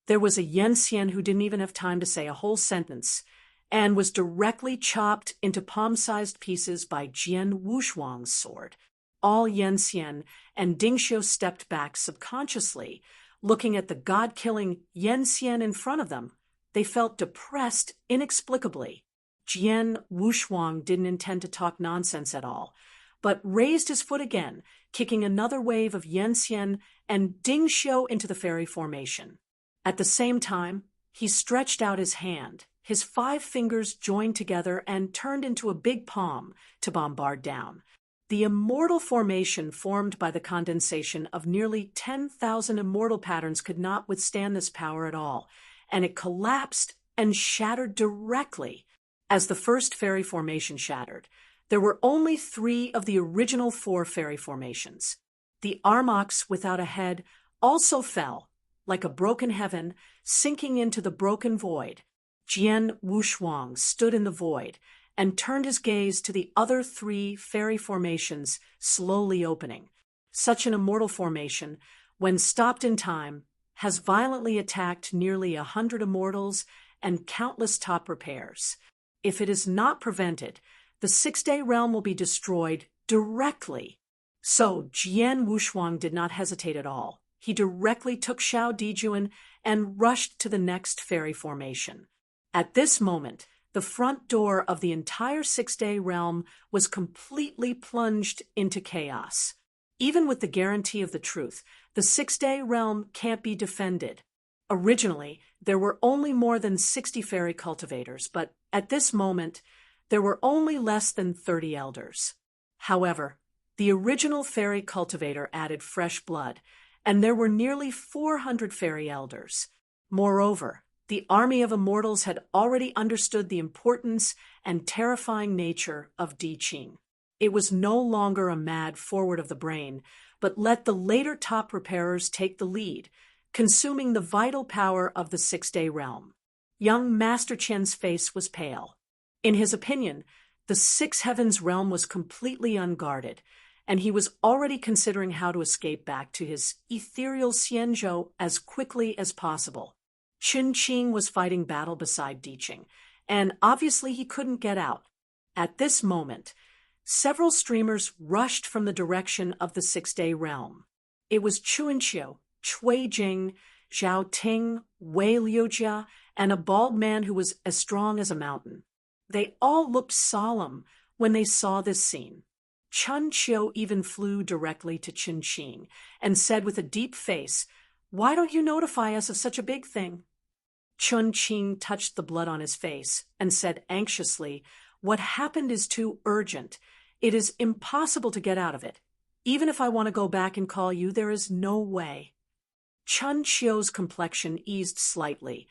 There was a Yenxian who didn't even have time to say a whole sentence and was directly chopped into palm-sized pieces by Jian Wushuang's sword. All Yenxian and Dingxiu stepped back subconsciously, looking at the god-killing Yenxian in front of them. They felt depressed inexplicably. Jian Wushuang didn't intend to talk nonsense at all, but raised his foot again, kicking another wave of Yenxian and Dingxiu into the fairy formation. At the same time, he stretched out his hand. His 5 fingers joined together and turned into a big palm to bombard down. The immortal formation formed by the condensation of nearly 10,000 immortal patterns could not withstand this power at all, and it collapsed and shattered directly. As the first fairy formation shattered, there were only 3 of the original 4 fairy formations. The armox without a head also fell, like a broken heaven, sinking into the broken void. Jian Wushuang stood in the void and turned his gaze to the other 3 fairy formations slowly opening. Such an immortal formation, when stopped in time, has violently attacked nearly 100 immortals and countless top repairs. If it is not prevented, the 6-day realm will be destroyed directly. So Jian Wushuang did not hesitate at all. He directly took Xiao Dijuan and rushed to the next fairy formation. At this moment, the front door of the entire 6-day realm was completely plunged into chaos. Even with the guarantee of the truth, the 6-day realm can't be defended. Originally, there were only more than 60 fairy cultivators, but at this moment, there were only less than 30 elders. However, the original fairy cultivator added fresh blood, and there were nearly 400 fairy elders. Moreover, the army of immortals had already understood the importance and terrifying nature of Di Qing. It was no longer a mad forward of the brain, but let the later top repairers take the lead, consuming the vital power of the 6-day realm. Young Master Qian's face was pale. In his opinion, the 6 heavens realm was completely unguarded, and he was already considering how to escape back to his ethereal Xianzhou as quickly as possible. Chun Qing was fighting battle beside Di Qing, and obviously he couldn't get out. At this moment, several streamers rushed from the direction of the 6-day realm. It was Chunqiu, Cui Jing, Zhao Ting, Wei Liujia, and a bald man who was as strong as a mountain. They all looked solemn when they saw this scene. Chun Qiu even flew directly to Chun Qing and said with a deep face, "Why don't you notify us of such a big thing?" Chun Qing touched the blood on his face and said anxiously, "What happened is too urgent. It is impossible to get out of it. Even if I want to go back and call you, there is no way. Chun Xiu's complexion eased slightly,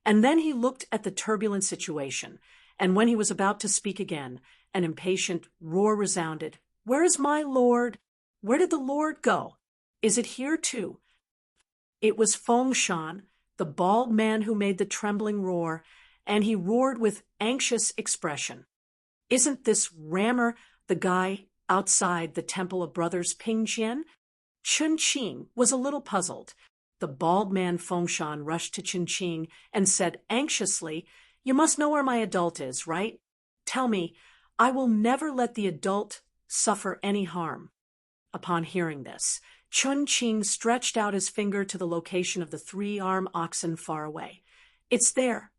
and then he looked at the turbulent situation, and when he was about to speak again, an impatient roar resounded. "Where is my lord? Where did the lord go? Is it here too?" It was Feng Shan, the bald man who made the trembling roar, and he roared with anxious expression. "Isn't this Rammer the guy outside the Temple of Brothers Pingjian?" Chun Qing was a little puzzled. The bald man Feng Shan rushed to Chun Qing and said anxiously, "You must know where my adult is, right? Tell me, I will never let the adult suffer any harm." Upon hearing this, Chun Qing stretched out his finger to the location of the 3-armed oxen far away. "It's there."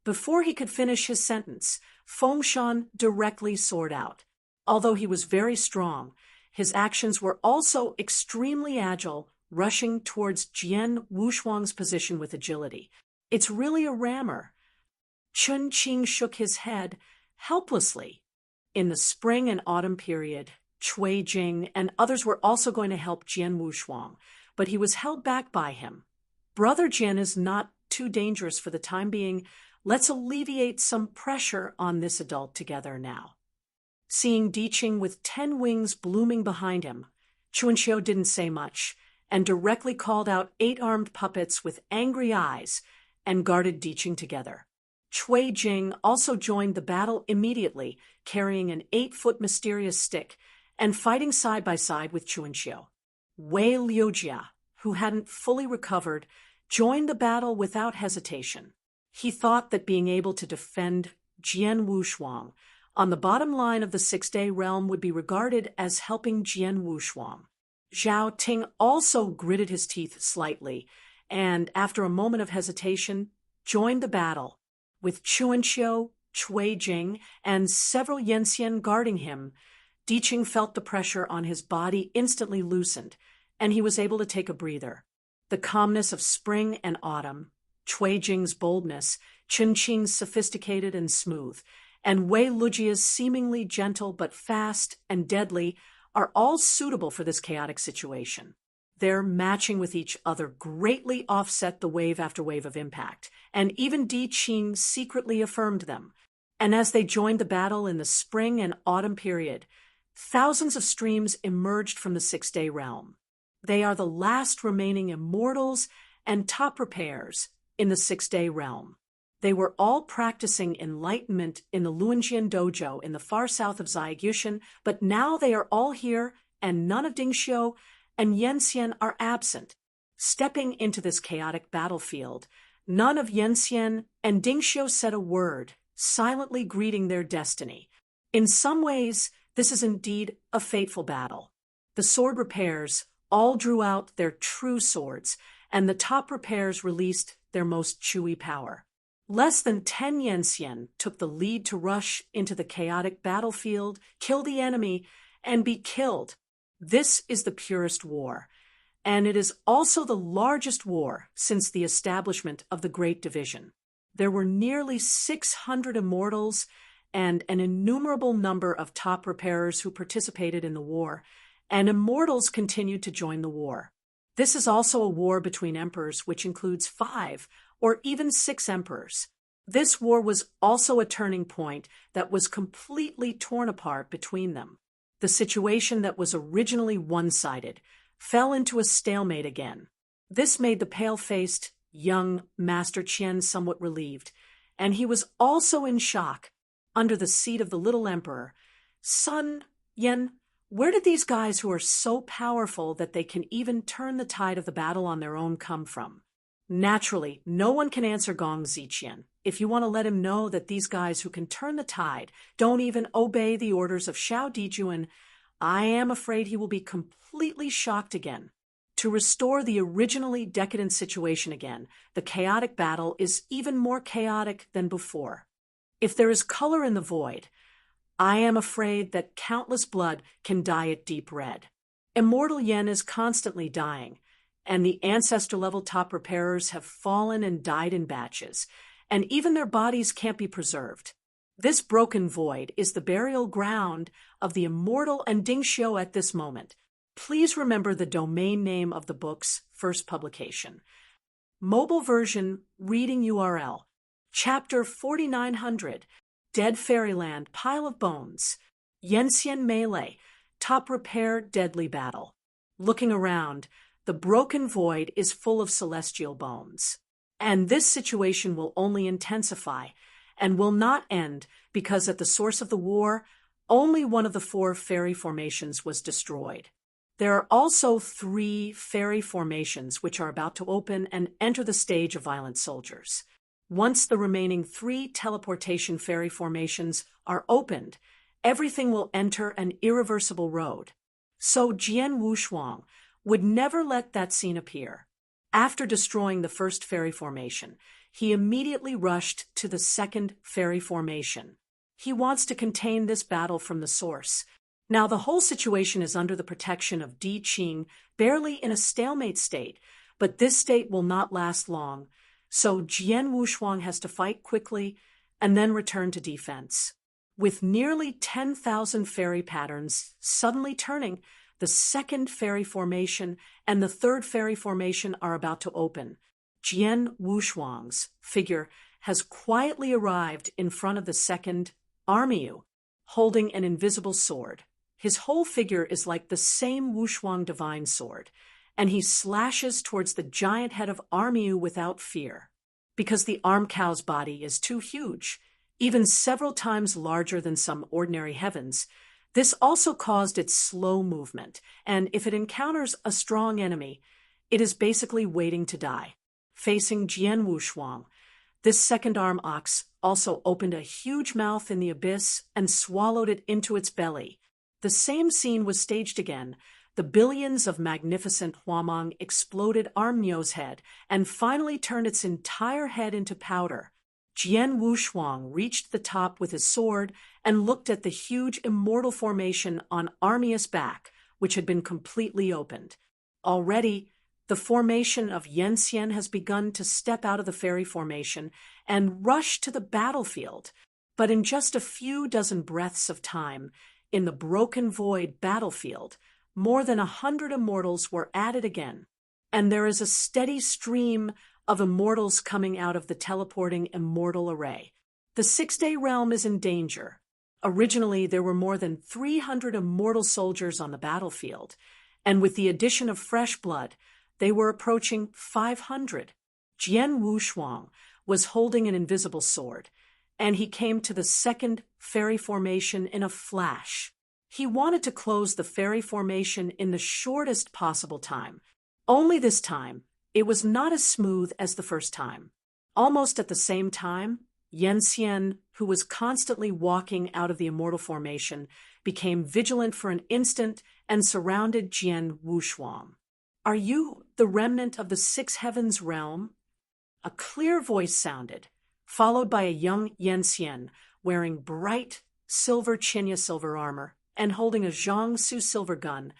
Before he could finish his sentence, Feng Shan directly soared out. Although he was very strong, his actions were also extremely agile, rushing towards Jian Wushuang's position with agility. "It's really a rammer." Chun Qing shook his head helplessly. In the spring and autumn period, Cui Jing and others were also going to help Jian Wushuang, but he was held back by him. "Brother Jian is not too dangerous for the time being. Let's alleviate some pressure on this adult together now." Seeing Di Qing with 10 wings blooming behind him, Chun Xiu didn't say much, and directly called out 8-armed puppets with angry eyes and guarded Di Qing together. Cui Jing also joined the battle immediately, carrying an 8-foot mysterious stick and fighting side by side with Chun Xiu. Wei Liujia, who hadn't fully recovered, joined the battle without hesitation. He thought that being able to defend Jian Wushuang on the bottom line of the 6-day realm would be regarded as helping Jian Wushuang. Zhao Ting also gritted his teeth slightly, and after a moment of hesitation, joined the battle. With Chun Xiu, Cui Jing, and several Yanxian guarding him, Di Qing felt the pressure on his body instantly loosened, and he was able to take a breather. The calmness of spring and autumn, Cui Jing's boldness, Chun Qing's sophisticated and smooth, and Wei Lujia's seemingly gentle but fast and deadly are all suitable for this chaotic situation. Their matching with each other greatly offset the wave after wave of impact, and even Di Qing secretly affirmed them. And as they joined the battle in the spring and autumn period, thousands of streams emerged from the 6-day realm. They are the last remaining immortals and top repairs in the 6-day realm. They were all practicing enlightenment in the Luanjian dojo in the far south of Ziyuxian, but now they are all here, and none of Dingxiu and Yanxian are absent. Stepping into this chaotic battlefield, none of Yanxian and Dingxiu said a word, silently greeting their destiny. In some ways, this is indeed a fateful battle. The sword repairs all drew out their true swords, and the top repairs released their most chewy power. Less than 10 Yanxian took the lead to rush into the chaotic battlefield, kill the enemy, and be killed. This is the purest war, and it is also the largest war since the establishment of the Great Division. There were nearly 600 immortals and an innumerable number of top repairers who participated in the war, and immortals continued to join the war. This is also a war between emperors, which includes 5 or even 6 emperors. This war was also a turning point that was completely torn apart between them. The situation that was originally one-sided fell into a stalemate again. This made the pale-faced, young Master Qian somewhat relieved, and he was also in shock. Under the seat of the little emperor, "Sun Yan, where did these guys who are so powerful that they can even turn the tide of the battle on their own come from?" Naturally, no one can answer Gong Ziqian. If you want to let him know that these guys who can turn the tide don't even obey the orders of Xiao Dijuan, I am afraid he will be completely shocked again. To restore the originally decadent situation again, the chaotic battle is even more chaotic than before. If there is color in the void, I am afraid that countless blood can dye it deep red. Immortal Yen is constantly dying, and the ancestor-level top repairers have fallen and died in batches, and even their bodies can't be preserved. This broken void is the burial ground of the immortal and Dingxiu at this moment. Please remember the domain name of the book's first publication. Mobile version reading URL. Chapter 4900, Dead Fairyland, Pile of Bones. Yensian Melee, Top Repair, Deadly Battle. Looking around, the broken void is full of celestial bones. And this situation will only intensify and will not end because at the source of the war, only one of the 4 fairy formations was destroyed. There are also 3 fairy formations which are about to open and enter the stage of violent soldiers. Once the remaining 3 teleportation fairy formations are opened, everything will enter an irreversible road. So Jian Wushuang would never let that scene appear. After destroying the first fairy formation, he immediately rushed to the second fairy formation. He wants to contain this battle from the source. Now the whole situation is under the protection of Di Qing, barely in a stalemate state, but this state will not last long, so Jian Wushuang has to fight quickly and then return to defense. With nearly 10,000 fairy patterns suddenly turning, the second fairy formation and the third fairy formation are about to open. Jian Wushuang's figure has quietly arrived in front of the second Armiu, holding an invisible sword. His whole figure is like the same Wushuang divine sword, and he slashes towards the giant head of Armiu without fear. Because the arm cow's body is too huge, even several times larger than some ordinary heavens, this also caused its slow movement, and if it encounters a strong enemy, it is basically waiting to die. Facing Jian Wushuang, this second arm ox also opened a huge mouth in the abyss and swallowed it into its belly. The same scene was staged again. The billions of magnificent Huamang exploded Armnyo's head and finally turned its entire head into powder. Jian Wushuang reached the top with his sword and looked at the huge immortal formation on Armia's back, which had been completely opened. Already, the formation of Yensian has begun to step out of the fairy formation and rush to the battlefield. But in just a few dozen breaths of time, in the broken void battlefield, more than 100 immortals were added again, and there is a steady stream of immortals coming out of the teleporting immortal array. The 6-day realm is in danger. Originally, there were more than 300 immortal soldiers on the battlefield, and with the addition of fresh blood, they were approaching 500. Jian Wushuang was holding an invisible sword, and he came to the second fairy formation in a flash. He wanted to close the fairy formation in the shortest possible time. Only this time, it was not as smooth as the first time. Almost at the same time, Yensian, who was constantly walking out of the immortal formation, became vigilant for an instant and surrounded Jian Wushuang. "Are you the remnant of the 6 heavens realm?" A clear voice sounded, followed by a young Yensian wearing bright silver Qinya silver armor and holding a Jiangsu silver gun,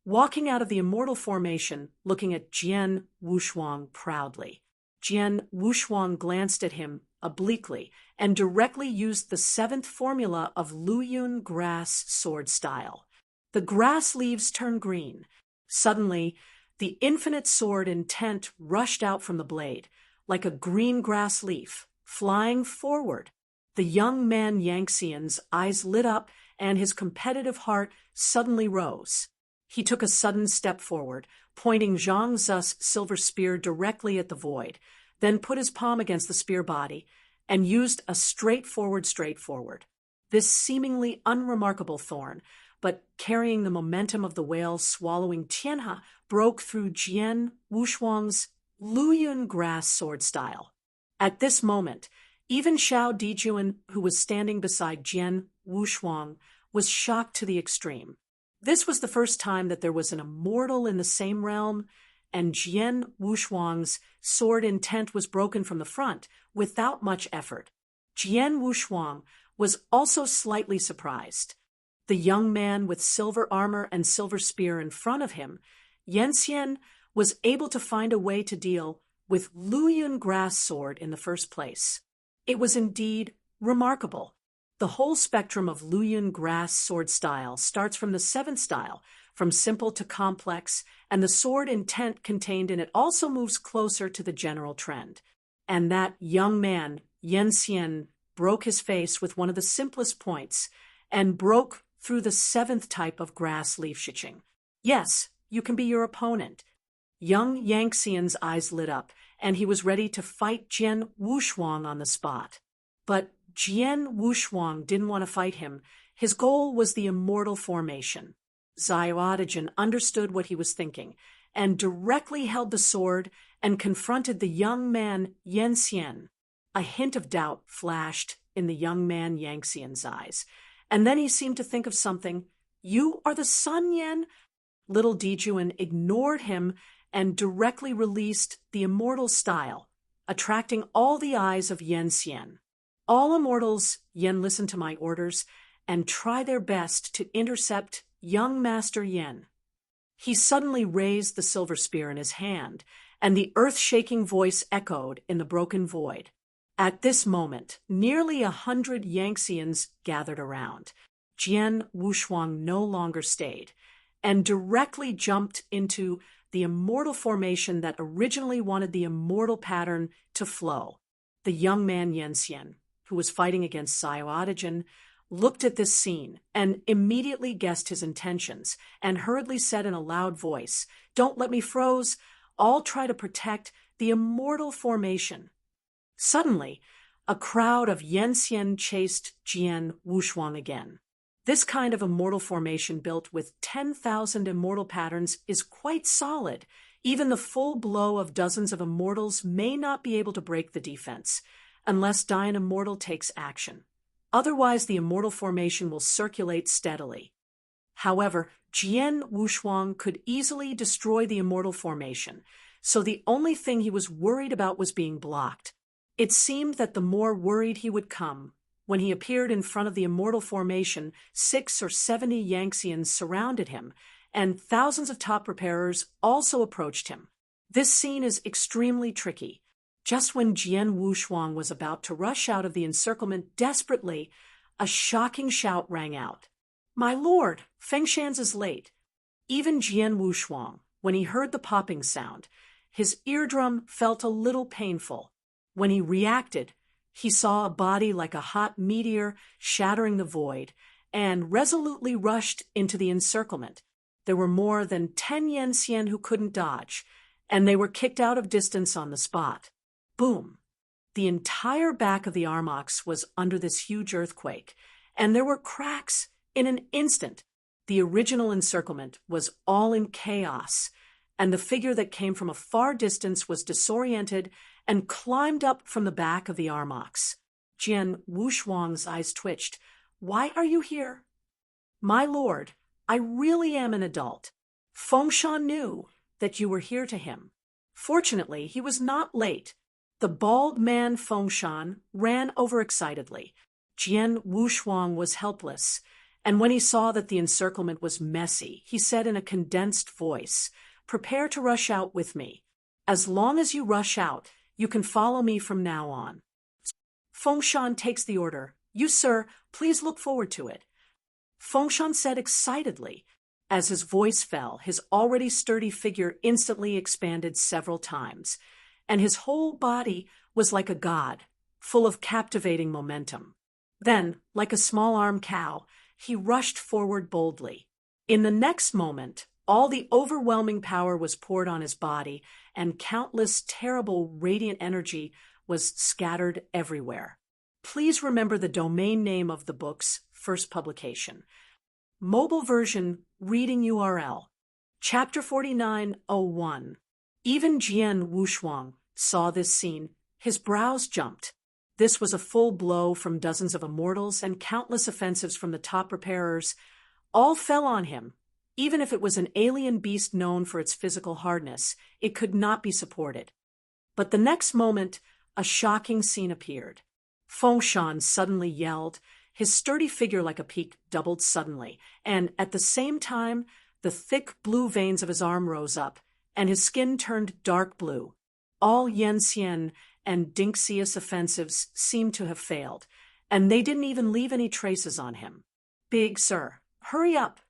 walking out of the immortal formation, looking at Jian Wushuang proudly. Jian Wushuang glanced at him obliquely and directly used the 7th formula of Luyun grass sword style. The grass leaves turn green. Suddenly, the infinite sword intent rushed out from the blade, like a green grass leaf, flying forward. The young man Yanxian's eyes lit up and his competitive heart suddenly rose. He took a sudden step forward, pointing Zhang Zu's silver spear directly at the void, then put his palm against the spear body and used a straightforward. This seemingly unremarkable thorn, but carrying the momentum of the whale swallowing Tianhe, broke through Jian Wushuang's Luyun grass sword style. At this moment, even Xiao Dijuan, who was standing beside Jian Wushuang, was shocked to the extreme. This was the first time that there was an immortal in the same realm, and Jian Wushuang's sword intent was broken from the front without much effort. Jian Wushuang was also slightly surprised. The young man with silver armor and silver spear in front of him, Yensian, was able to find a way to deal with Luyun grass sword in the first place. It was indeed remarkable. The whole spectrum of Luyun grass sword style starts from the 7th style, from simple to complex, and the sword intent contained in it also moves closer to the general trend. And that young man, Yen Xian, broke his face with one of the simplest points, and broke through the seventh type of grass leaf shiching. Yes, you can be your opponent. Young Yang Xian's eyes lit up, and he was ready to fight Jian Wushuang on the spot. But Jian Wushuang didn't want to fight him. His goal was the immortal formation. Xiaodaijin understood what he was thinking, and directly held the sword and confronted the young man Yen Xian. A hint of doubt flashed in the young man Yang Xian's eyes, and then he seemed to think of something. "You are the Sun Yen?" Little Dijuan ignored him and directly released the immortal style, attracting all the eyes of Yen Xian. "All immortals," Yen, listen to my orders and try their best to intercept young Master Yen. He suddenly raised the silver spear in his hand, and the earth-shaking voice echoed in the broken void. At this moment, nearly 100 Yangxians gathered around. Jian Wushuang no longer stayed, and directly jumped into the immortal formation that originally wanted the immortal pattern to flow. The young man Yen Xian, who was fighting against Xiaodaijin, looked at this scene and immediately guessed his intentions, and hurriedly said in a loud voice, "Don't let me froze. I'll try to protect the immortal formation." Suddenly, a crowd of Yen Xian chased Jian Wushuang again. This kind of immortal formation built with 10,000 immortal patterns is quite solid. Even the full blow of dozens of immortals may not be able to break the defense, unless Dian Immortal takes action. Otherwise, the immortal formation will circulate steadily. However, Jian Wushuang could easily destroy the immortal formation, so the only thing he was worried about was being blocked. It seemed that the more worried he would come, when he appeared in front of the immortal formation, 6 or 70 Yangxians surrounded him, and thousands of top preparers also approached him. This scene is extremely tricky. Just when Jian Wushuang was about to rush out of the encirclement desperately, a shocking shout rang out. "My lord, Fengshan's is late." Even Jian Wushuang, when he heard the popping sound, his eardrum felt a little painful. When he reacted, he saw a body like a hot meteor shattering the void, and resolutely rushed into the encirclement. There were more than 10 Yen Xian who couldn't dodge, and they were kicked out of distance on the spot. Boom! The entire back of the Armox was under this huge earthquake, and there were cracks in an instant. The original encirclement was all in chaos, and the figure that came from a far distance was disoriented and climbed up from the back of the Armox. Jian Wushuang's eyes twitched. "Why are you here?" "My lord, I really am an adult. Fengshan knew that you were here to him." Fortunately, he was not late. The bald man Fengshan ran overexcitedly. Jian Wushuang was helpless, and when he saw that the encirclement was messy, he said in a condensed voice, "Prepare to rush out with me. As long as you rush out, you can follow me from now on." Fengshan takes the order. "You, sir, please look forward to it." Fengshan said excitedly. As his voice fell, his already sturdy figure instantly expanded several times, and his whole body was like a god, full of captivating momentum. Then, like a small-armed cow, he rushed forward boldly. In the next moment, all the overwhelming power was poured on his body, and countless terrible radiant energy was scattered everywhere. Please remember the domain name of the book's first publication. Mobile version reading URL. Chapter 4901. Even Jian Wushuang saw this scene. His brows jumped. This was a full blow from dozens of immortals, and countless offensives from the top preparers all fell on him. Even if it was an alien beast known for its physical hardness, it could not be supported. But the next moment, a shocking scene appeared. Fengshan suddenly yelled. His sturdy figure like a peak doubled suddenly, and at the same time, the thick blue veins of his arm rose up, and his skin turned dark blue. All Yen Xian and Dinxius offensives seemed to have failed, and they didn't even leave any traces on him. "Big sir, hurry up!"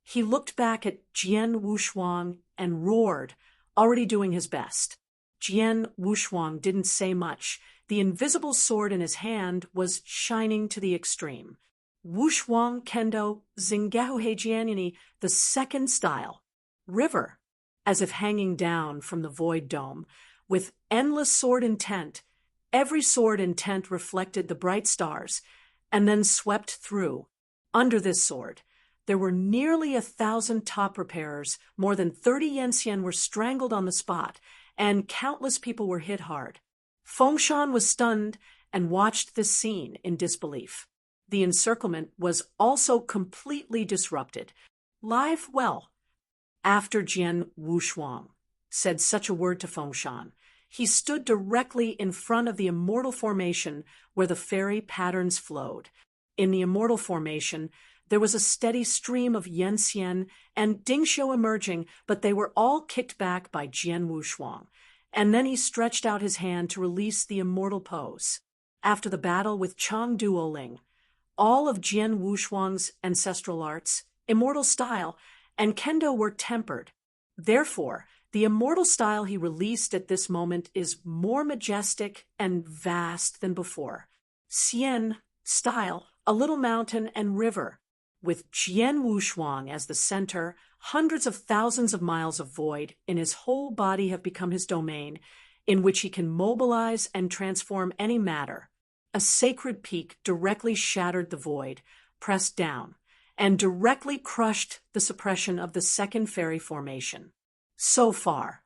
He looked back at Jian Wushuang and roared, already doing his best. Jian Wushuang didn't say much. The invisible sword in his hand was shining to the extreme. Wushuang Kendo Xingao Jianyani, the second style. River, as if hanging down from the void dome, with endless sword intent. Every sword intent reflected the bright stars, and then swept through. Under this sword, there were nearly 1,000 top repairers, more than 30 Yenxian were strangled on the spot, and countless people were hit hard. Fengshan was stunned and watched this scene in disbelief. The encirclement was also completely disrupted. Live well. After Jian Wushuang said such a word to Fengshan, he stood directly in front of the immortal formation where the fairy patterns flowed. In the immortal formation, there was a steady stream of Yenxian and Dingxiu emerging, but they were all kicked back by Jian Wushuang. And then he stretched out his hand to release the immortal pose. After the battle with Chang Duoling, all of Jian Wushuang's ancestral arts, immortal style, and kendo were tempered. Therefore, the immortal style he released at this moment is more majestic and vast than before. Xian style, a little mountain and river. With Jian Wushuang as the center, hundreds of thousands of miles of void in his whole body have become his domain, in which he can mobilize and transform any matter. A sacred peak directly shattered the void, pressed down, and directly crushed the suppression of the second fairy formation. So far,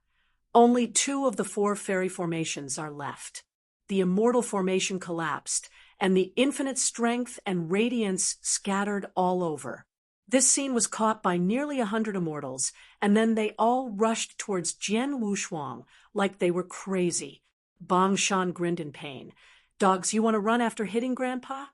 only 2 of the 4 fairy formations are left. The immortal formation collapsed, and the infinite strength and radiance scattered all over. This scene was caught by nearly 100 immortals, and then they all rushed towards Jian Wushuang like they were crazy. Bang Shan grinned in pain. "Dogs, you want to run after hitting Grandpa?"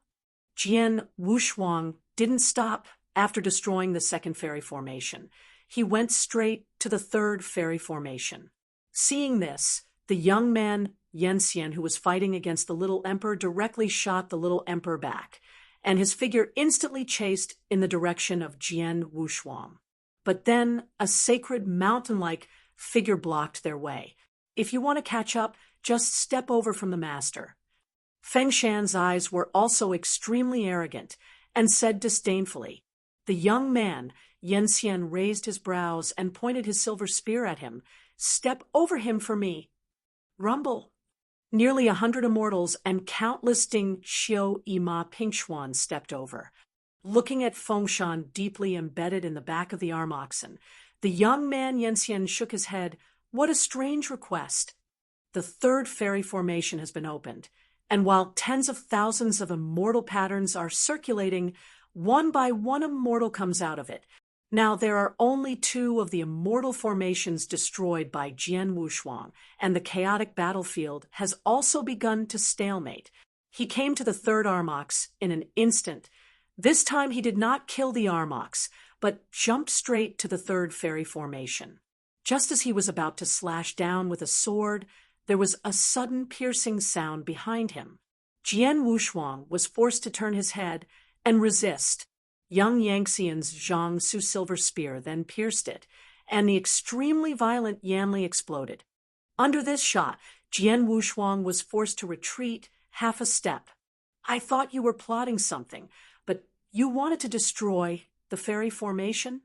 Jian Wushuang didn't stop after destroying the second fairy formation. He went straight to the third fairy formation. Seeing this, the young man Yenxian, who was fighting against the little emperor, directly shot the little emperor back, and his figure instantly chased in the direction of Jian Wushuang. But then a sacred mountain-like figure blocked their way. "If you want to catch up, just step over from the master." Fengshan's eyes were also extremely arrogant and said disdainfully. The young man, Yenxian, raised his brows and pointed his silver spear at him. "Step over him for me." Rumble. Nearly 100 immortals and countless Ding Xiu Ima Pingshuan stepped over. Looking at Fengshan deeply embedded in the back of the arm oxen, the young man Yenxian shook his head. What a strange request. The third fairy formation has been opened, and while tens of thousands of immortal patterns are circulating, one by one immortal comes out of it. Now there are only 2 of the immortal formations destroyed by Jian Wushuang, and the chaotic battlefield has also begun to stalemate. He came to the third Armox in an instant. This time he did not kill the Armox, but jumped straight to the third fairy formation. Just as he was about to slash down with a sword, there was a sudden piercing sound behind him. Jian Wushuang was forced to turn his head and resist. Young Yangxian's Zhang Su silver spear then pierced it, and the extremely violent Yanli exploded. Under this shot, Jian Wushuang was forced to retreat half a step. "I thought you were plotting something, but you wanted to destroy the fairy formation?"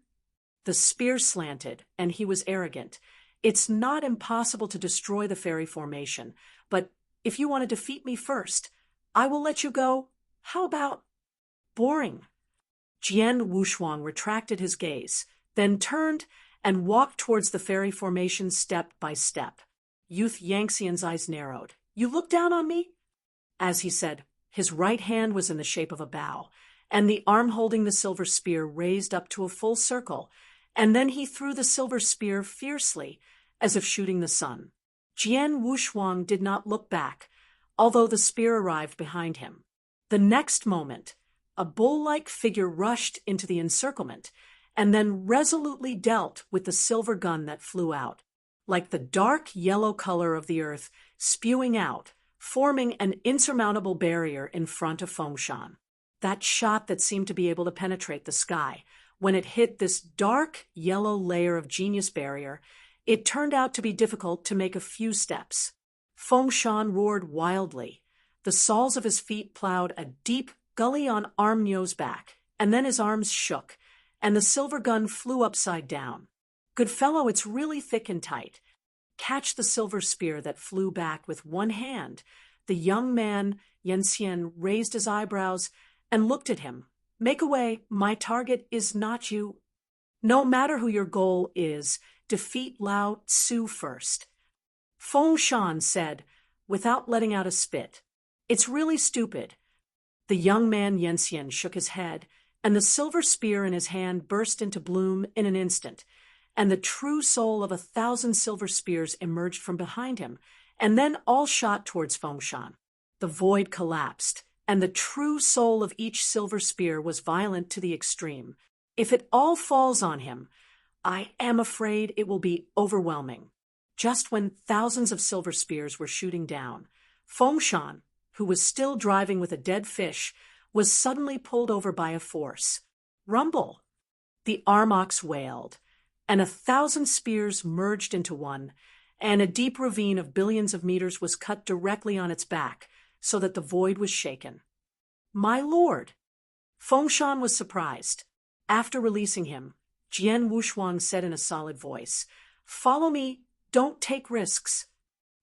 The spear slanted, and he was arrogant. "It's not impossible to destroy the fairy formation, but if you want to defeat me first, I will let you go. How about—" "Boring." Jian Wushuang retracted his gaze, then turned and walked towards the fairy formation step by step. Youth Yangxian's eyes narrowed. "You look down on me?" As he said, his right hand was in the shape of a bow, and the arm holding the silver spear raised up to a full circle, and then he threw the silver spear fiercely, as if shooting the sun. Jian Wushuang did not look back, although the spear arrived behind him. The next moment, a bull-like figure rushed into the encirclement, and then resolutely dealt with the silver gun that flew out, like the dark yellow color of the earth spewing out, forming an insurmountable barrier in front of Fengshan. That shot that seemed to be able to penetrate the sky when it hit this dark yellow layer of genius barrier, it turned out to be difficult to make a few steps. Fengshan roared wildly. The soles of his feet plowed a deep gully on Armnyo's back, and then his arms shook, and the silver gun flew upside down. Good fellow, it's really thick and tight. Catch the silver spear that flew back with one hand. The young man, Yenxian, raised his eyebrows and looked at him. Make away, my target is not you. No matter who your goal is, defeat Lao Tzu first. Fengshan said, without letting out a spit. It's really stupid. The young man Yenxian shook his head, and the silver spear in his hand burst into bloom in an instant, and the true soul of 1,000 silver spears emerged from behind him, and then all shot towards Fengshan. The void collapsed, and the true soul of each silver spear was violent to the extreme. If it all falls on him, I am afraid it will be overwhelming. Just when thousands of silver spears were shooting down, Fengshan, who was still driving with a dead fish, was suddenly pulled over by a force. Rumble! The arm ox wailed, and 1,000 spears merged into one, and a deep ravine of billions of meters was cut directly on its back, so that the void was shaken. My lord! Fengshan was surprised. After releasing him, Jian Wushuang said in a solid voice, "Follow me, don't take risks."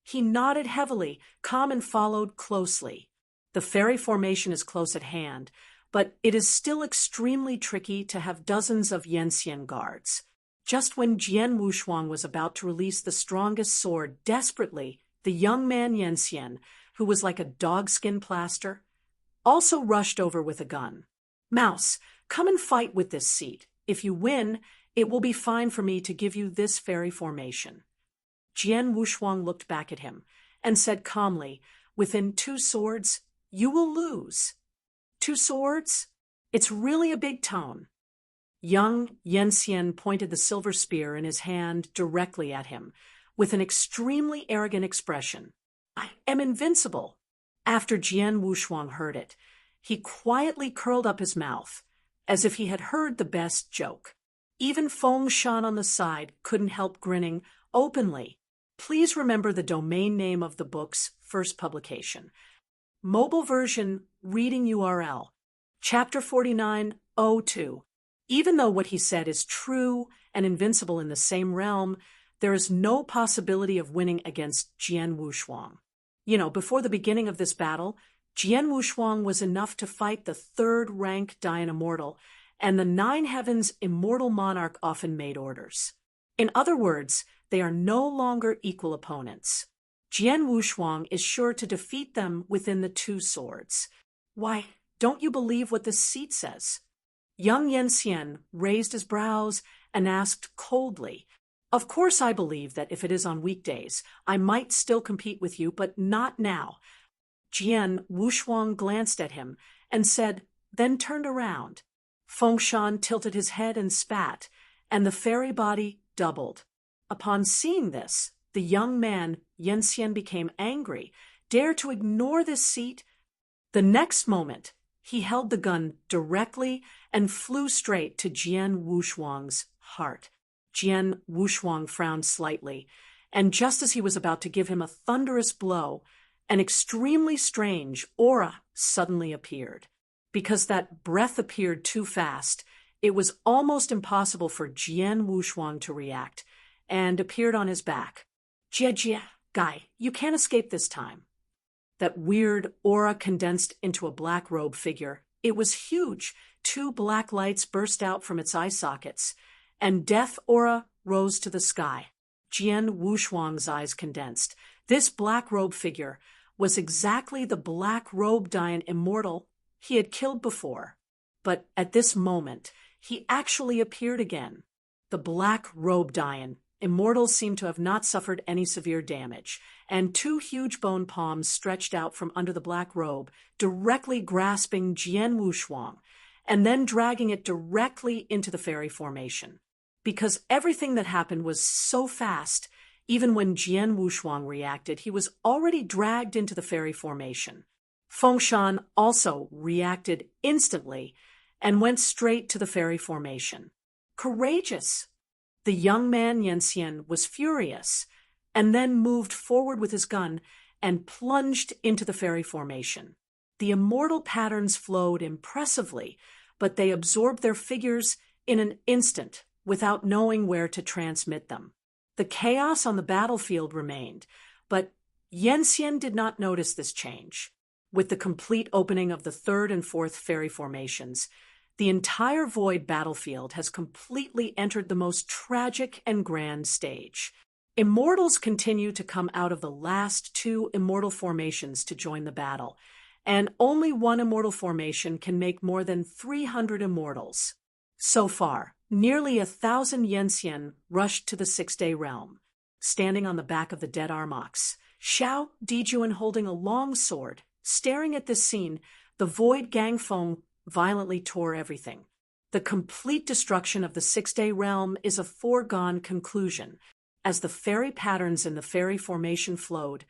He nodded heavily, calm, and followed closely. The fairy formation is close at hand, but it is still extremely tricky to have dozens of Yenxian guards. Just when Jian Wushuang was about to release the strongest sword desperately, the young man Yenxian, who was like a dogskin plaster, also rushed over with a gun. "Mouse, come and fight with this seat. If you win, it will be fine for me to give you this fairy formation." Jian Wushuang looked back at him and said calmly, "Within 2 swords, you will lose." 2 swords? It's really a big tone. Young Yenxian pointed the silver spear in his hand directly at him, with an extremely arrogant expression. "I am invincible." After Jian Wushuang heard it, he quietly curled up his mouth, as if he had heard the best joke. Even Fengshan on the side couldn't help grinning openly. Please remember the domain name of the book's first publication. Mobile version reading URL, Chapter 4902. Even though what he said is true and invincible in the same realm, there is no possibility of winning against Jian Wushuang. Before the beginning of this battle, Jian Wushuang was enough to fight the 3rd-rank Dayan Immortal, and the 9 Heavens Immortal Monarch often made orders. In other words, they are no longer equal opponents. Jian Wushuang is sure to defeat them within the 2 swords. Why, don't you believe what this seat says? Young Yenxian raised his brows and asked coldly, "Of course I believe that if it is on weekdays, I might still compete with you, but not now." Jian Wushuang glanced at him and said, then turned around. Fengshan tilted his head and spat, and the fairy body doubled. Upon seeing this, the young man Yenxian became angry. Dare to ignore this seat? The next moment, he held the gun directly and flew straight to Jian Wushuang's heart. Jian Wushuang frowned slightly, and just as he was about to give him a thunderous blow, an extremely strange aura suddenly appeared. Because that breath appeared too fast, it was almost impossible for Jian Wushuang to react, and appeared on his back. "Jie, guy, you can't escape this time." That weird aura condensed into a black robe figure. It was huge. 2 black lights burst out from its eye sockets, and death aura rose to the sky. Jian Wushuang's eyes condensed. This black robe figure was exactly the black robe Dayan Immortal he had killed before. But at this moment, he actually appeared again. The black robe Dayan Immortal seemed to have not suffered any severe damage, and 2 huge bone palms stretched out from under the black robe, directly grasping Jian Wushuang, and then dragging it directly into the fairy formation. Because everything that happened was so fast, even when Jian Wushuang reacted, he was already dragged into the fairy formation. Fengshan also reacted instantly, and went straight to the fairy formation. Courageous! The young man Yenxian was furious, and then moved forward with his gun and plunged into the fairy formation. The immortal patterns flowed impressively, but they absorbed their figures in an instant without knowing where to transmit them. The chaos on the battlefield remained, but Yenxian did not notice this change. With the complete opening of the third and fourth fairy formations, the entire void battlefield has completely entered the most tragic and grand stage. Immortals continue to come out of the last two immortal formations to join the battle, and only one immortal formation can make more than 300 immortals. So far, nearly 1,000 Yenxian rushed to the six-day realm. Standing on the back of the dead Armox, Xiao Dijuan holding a long sword, staring at this scene, the void Gangfeng violently tore everything. The complete destruction of the six-day realm is a foregone conclusion. As the fairy patterns in the fairy formation flowed,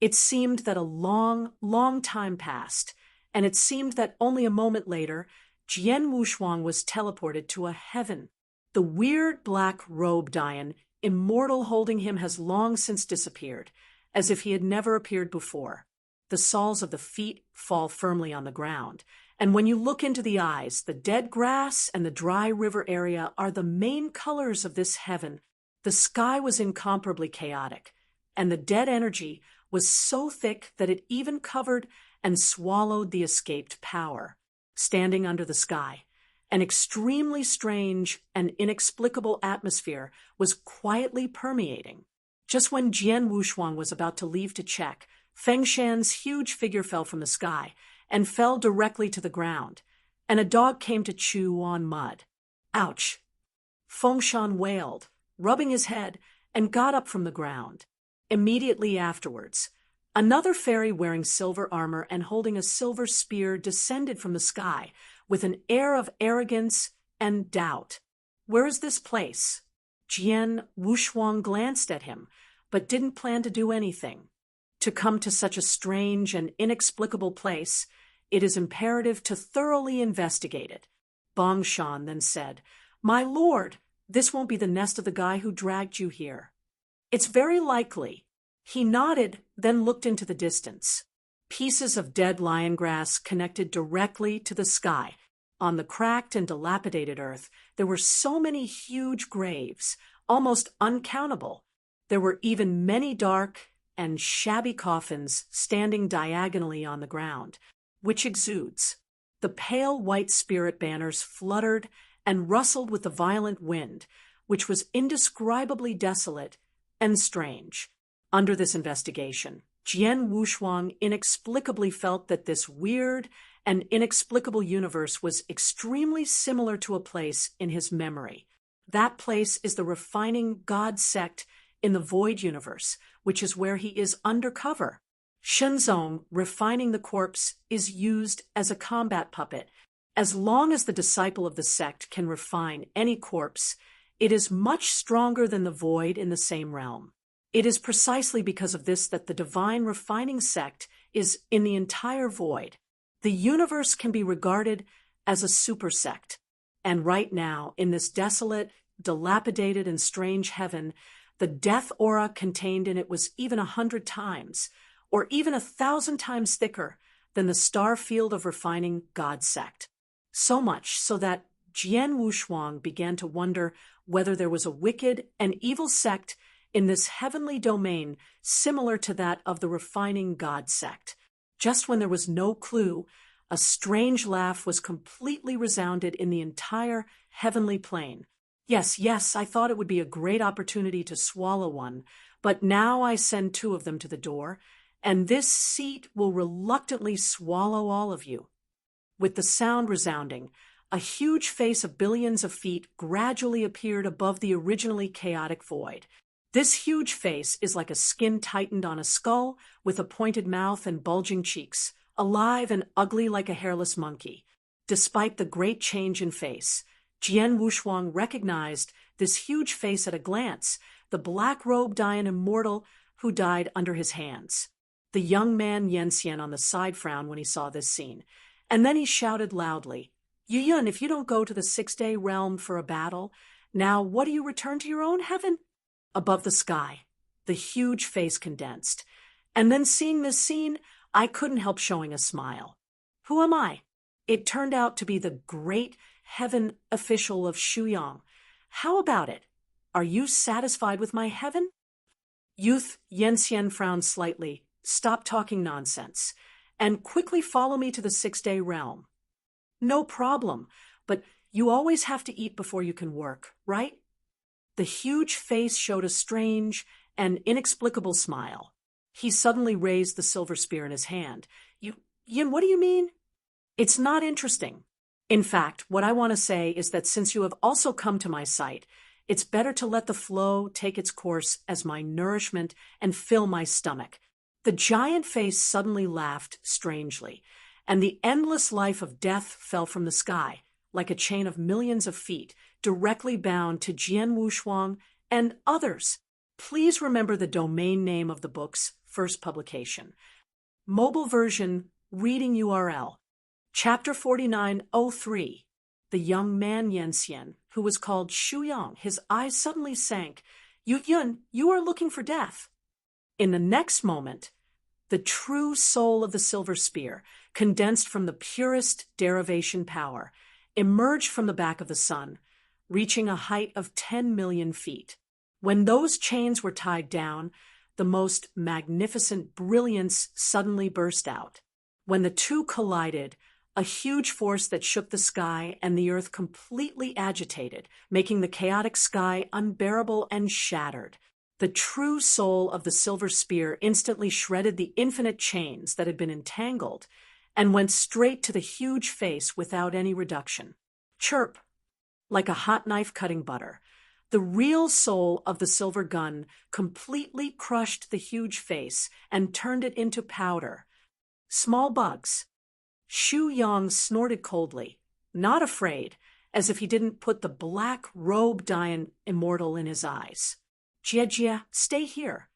it seemed that a long, long time passed, and it seemed that only a moment later, Jian Wushuang was teleported to a heaven. The weird black robe Dian, immortal holding him, has long since disappeared, as if he had never appeared before. The soles of the feet fall firmly on the ground, and when you look into the eyes, the dead grass and the dry river area are the main colors of this heaven. The sky was incomparably chaotic, and the dead energy was so thick that it even covered and swallowed the escaped power. Standing under the sky, an extremely strange and inexplicable atmosphere was quietly permeating. Just when Jian Wushuang was about to leave to check, Feng Shan's huge figure fell from the sky and fell directly to the ground, and a dog came to chew on mud. Ouch! Feng Shan wailed, rubbing his head, and got up from the ground. Immediately afterwards, another fairy wearing silver armor and holding a silver spear descended from the sky with an air of arrogance and doubt. "Where is this place?" Jian Wushuang glanced at him, but didn't plan to do anything. To come to such a strange and inexplicable place, it is imperative to thoroughly investigate it. Bong Shan then said, "My lord, this won't be the nest of the guy who dragged you here." "It's very likely." He nodded, then looked into the distance. Pieces of dead lion grass connected directly to the sky. On the cracked and dilapidated earth, there were so many huge graves, almost uncountable. There were even many dark and shabby coffins standing diagonally on the ground, which exudes. The pale white spirit banners fluttered and rustled with the violent wind, which was indescribably desolate and strange. Under this investigation, Jian Wushuang inexplicably felt that this weird and inexplicable universe was extremely similar to a place in his memory. That place is the refining God sect in the void universe, which is where he is undercover. Shenzong, refining the corpse, is used as a combat puppet. As long as the disciple of the sect can refine any corpse, it is much stronger than the void in the same realm. It is precisely because of this that the divine refining sect is in the entire void. The universe can be regarded as a super sect. And right now, in this desolate, dilapidated, and strange heaven, the death aura contained in it was even 100 times, or even 1,000 times thicker than the star field of refining God sect. So much so that Jian Wushuang began to wonder whether there was a wicked and evil sect in this heavenly domain similar to that of the refining God sect. Just when there was no clue, a strange laugh was completely resounded in the entire heavenly plane. Yes, I thought it would be a great opportunity to swallow one, but now I send 2 of them to the door, and this seat will reluctantly swallow all of you. With the sound resounding, a huge face of billions of feet gradually appeared above the originally chaotic void. This huge face is like a skin tightened on a skull with a pointed mouth and bulging cheeks, alive and ugly like a hairless monkey. Despite the great change in face, Jian Wushuang recognized this huge face at a glance, the black-robed Dian immortal who died under his hands. The young man Yenxian on the side frowned when he saw this scene, and then he shouted loudly, Yuyun, if you don't go to the six-day realm for a battle, now what do you return to your own heaven? Above the sky, the huge face condensed. And then seeing this scene, I couldn't help showing a smile. Who am I? It turned out to be the great heaven official of Shuyang. How about it? Are you satisfied with my heaven? Youth Yenxian frowned slightly. Stop talking nonsense, and quickly follow me to the six-day realm. No problem, but you always have to eat before you can work, right? The huge face showed a strange and inexplicable smile. He suddenly raised the silver spear in his hand. Yin, what do you mean? It's not interesting. In fact, what I want to say is that since you have also come to my sight, it's better to let the flow take its course as my nourishment and fill my stomach. The giant face suddenly laughed strangely, and the endless life of death fell from the sky, like a chain of millions of feet, directly bound to Jian Wushuang and others. Please remember the domain name of the book's first publication. Mobile version, reading URL. Chapter 4903. The young man Yenxian, who was called Shuyang, his eyes suddenly sank. Yun, you are looking for death. In the next moment, the true soul of the silver spear, condensed from the purest derivation power, emerged from the back of the sun, reaching a height of 10 million feet. When those chains were tied down, the most magnificent brilliance suddenly burst out. When the two collided, a huge force that shook the sky and the earth completely agitated, making the chaotic sky unbearable and shattered. The true soul of the silver spear instantly shredded the infinite chains that had been entangled and went straight to the huge face without any reduction. Chirp! Like a hot knife cutting butter, the real soul of the silver gun completely crushed the huge face and turned it into powder. Small bugs. Shu Yang snorted coldly, not afraid, as if he didn't put the black robe Dian immortal in his eyes. Jie, stay here.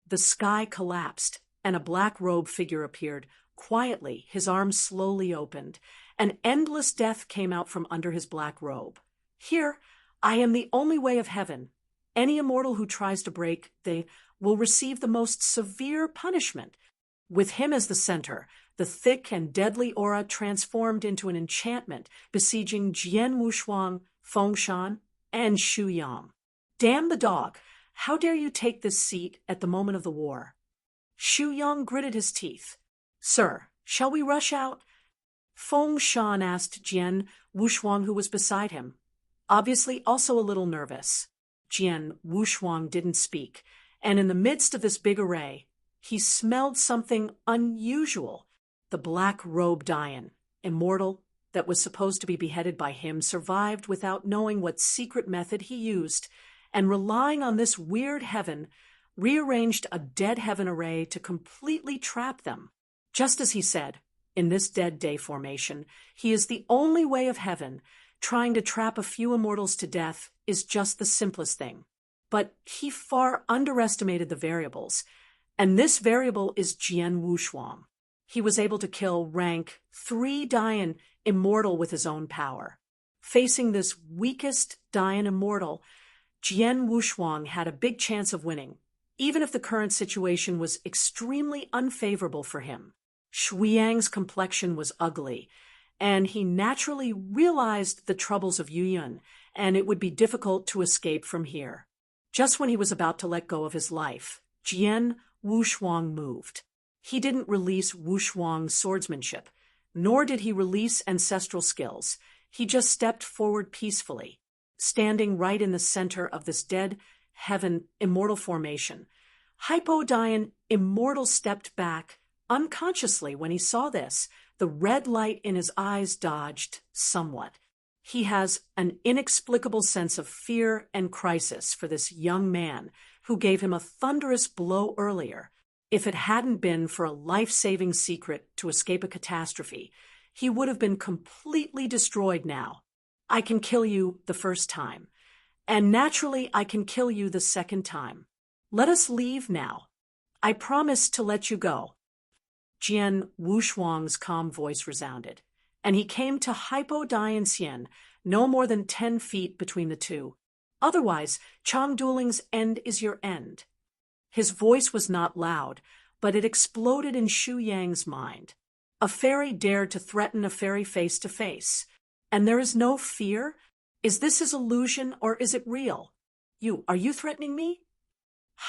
The sky collapsed, and a black robe figure appeared. Quietly, his arms slowly opened. An endless death came out from under his black robe. Here, I am the only way of heaven. Any immortal who tries to break, they will receive the most severe punishment. With him as the center, the thick and deadly aura transformed into an enchantment, besieging Jian Wushuang, Fengshan, and Shu Yang. Damn the dog! How dare you take this seat at the moment of the war? Shu Yang gritted his teeth. Sir, shall we rush out? Fengshan asked Jian Wushuang, who was beside him, obviously also a little nervous. Jian Wushuang didn't speak, and in the midst of this big array, he smelled something unusual. The black robe Dian, immortal, that was supposed to be beheaded by him, survived without knowing what secret method he used, and relying on this weird heaven, rearranged a dead heaven array to completely trap them. Just as he said, in this dead day formation, he is the only way of heaven. Trying to trap a few immortals to death is just the simplest thing. But he far underestimated the variables, and this variable is Jian Wushuang. He was able to kill rank 3 Dian immortal with his own power. Facing this weakest Dian immortal, Jian Wushuang had a big chance of winning, even if the current situation was extremely unfavorable for him. Shuiyang's complexion was ugly, and he naturally realized the troubles of Yuyun, and it would be difficult to escape from here. Just when he was about to let go of his life, Jian Wushuang moved. He didn't release Wushuang's swordsmanship, nor did he release ancestral skills. He just stepped forward peacefully, standing right in the center of this dead heaven immortal formation. Hypodian immortal stepped back unconsciously when he saw this. The red light in his eyes dodged somewhat. He has an inexplicable sense of fear and crisis for this young man who gave him a thunderous blow earlier. If it hadn't been for a life-saving secret to escape a catastrophe, he would have been completely destroyed now. I can kill you the first time, and naturally I can kill you the second time. Let us leave now. I promise to let you go. Jian Wushuang's calm voice resounded. and he came to Hypodianxian, no more than 10 feet between the two. Otherwise, Chang Dueling's end is your end. His voice was not loud, but it exploded in Xu Yang's mind. A fairy dared to threaten a fairy face to face. And there is no fear? Is this his illusion or is it real? Are you threatening me?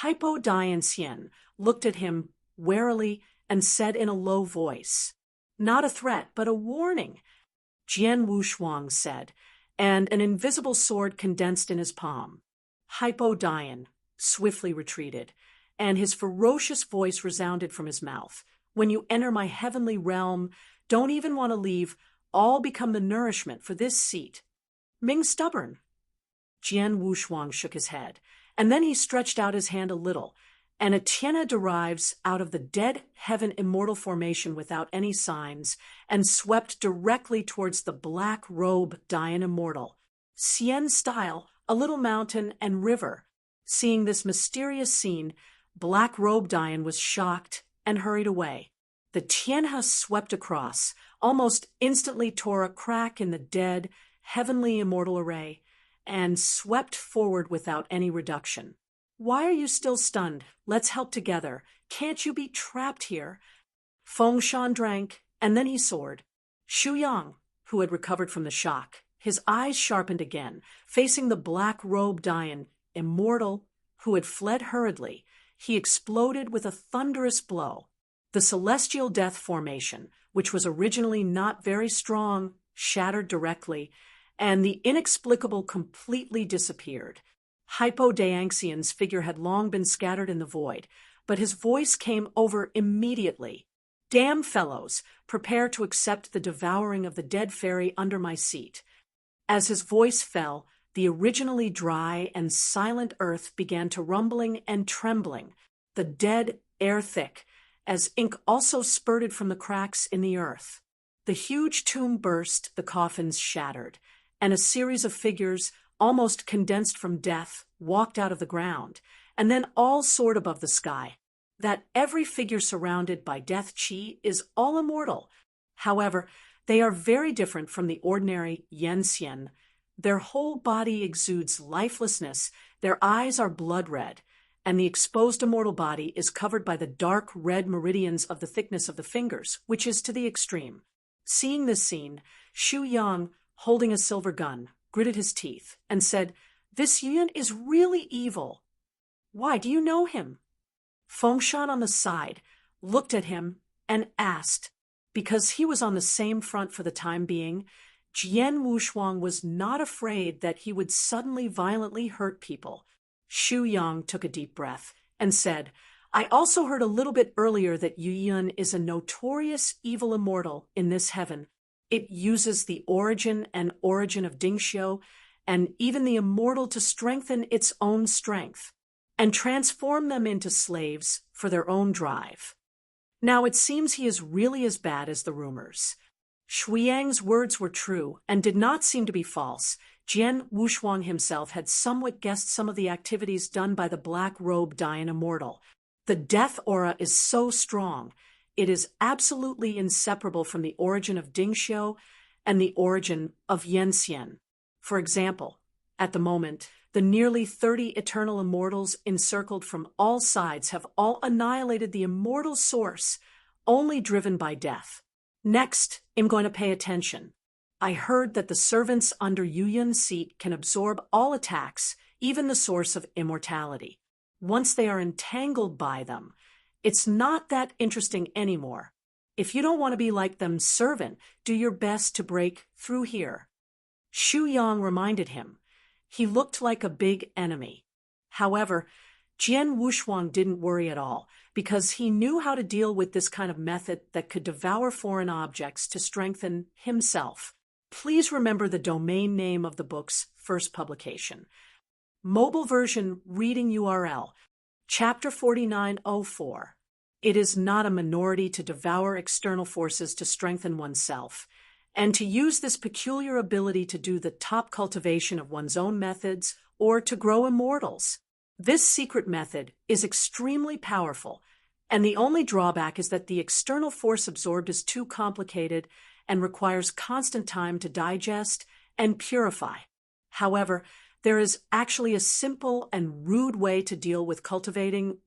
Hypodianxian looked at him warily and said in a low voice, "Not a threat, but a warning," Jian Wushuang said, and an invisible sword condensed in his palm. Hypodian swiftly retreated, and his ferocious voice resounded from his mouth. "When you enter my heavenly realm, don't even want to leave, all become the nourishment for this seat." Ming stubborn. Jian Wushuang shook his head, and then he stretched out his hand a little, and a tiana derives out of the dead heaven immortal formation without any signs, and swept directly towards the black robe Dian immortal. Xian style, a little mountain and river. Seeing this mysterious scene, Black Robe Dian was shocked and hurried away. The tianha swept across, almost instantly tore a crack in the dead, heavenly immortal array, and swept forward without any reduction. "Why are you still stunned? Let's help together. Can't you be trapped here?" Fengshan drank, and then he soared. Xu Yang, who had recovered from the shock, his eyes sharpened again, facing the Black Robe Dian, immortal, who had fled hurriedly. He exploded with a thunderous blow. The celestial death formation, which was originally not very strong, shattered directly, and the inexplicable completely disappeared. Hypodianxian's figure had long been scattered in the void, but his voice came over immediately. "Damn fellows, prepare to accept the devouring of the dead fairy under my seat." As his voice fell, the originally dry and silent earth began to rumbling and trembling, the dead air thick, as ink also spurted from the cracks in the earth. The huge tomb burst, the coffins shattered, and a series of figures, almost condensed from death, walked out of the ground, and then all soared above the sky. That every figure surrounded by death chi is all immortal. However, they are very different from the ordinary Yenxian. Their whole body exudes lifelessness, their eyes are blood red, and the exposed immortal body is covered by the dark red meridians of the thickness of the fingers, which is to the extreme. Seeing this scene, Xu Yang, holding a silver gun, gritted his teeth and said, "This Yuan is really evil." "Why, do you know him?" Fengshan on the side looked at him and asked. Because he was on the same front for the time being, Jian Wushuang was not afraid that he would suddenly violently hurt people. Xu Yang took a deep breath and said, "I also heard a little bit earlier that Yuan is a notorious evil immortal in this heaven. It uses the origin of Dingxiu and even the immortal to strengthen its own strength and transform them into slaves for their own drive. Now it seems he is really as bad as the rumors." Xu Yang's words were true and did not seem to be false. Jian Wushuang himself had somewhat guessed some of the activities done by the Black Robe Dian immortal. The death aura is so strong, it is absolutely inseparable from the origin of Dingxiu and the origin of Yenxian. For example, at the moment, the nearly 30 eternal immortals encircled from all sides have all annihilated the immortal source, only driven by death. Next, I'm going to pay attention. I heard that the servants under Yuyan's seat can absorb all attacks, even the source of immortality. Once they are entangled by them, it's not that interesting anymore. If you don't want to be like them, servant, do your best to break through here. Xu Yang reminded him. He looked like a big enemy. However, Jian Wushuang didn't worry at all, because he knew how to deal with this kind of method that could devour foreign objects to strengthen himself. Please remember the domain name of the book's first publication. Mobile version reading URL, Chapter 4904. It is not a minority to devour external forces to strengthen oneself, and to use this peculiar ability to do the top cultivation of one's own methods or to grow immortals. This secret method is extremely powerful, and the only drawback is that the external force absorbed is too complicated and requires constant time to digest and purify. However, there is actually a simple and rude way to deal with cultivating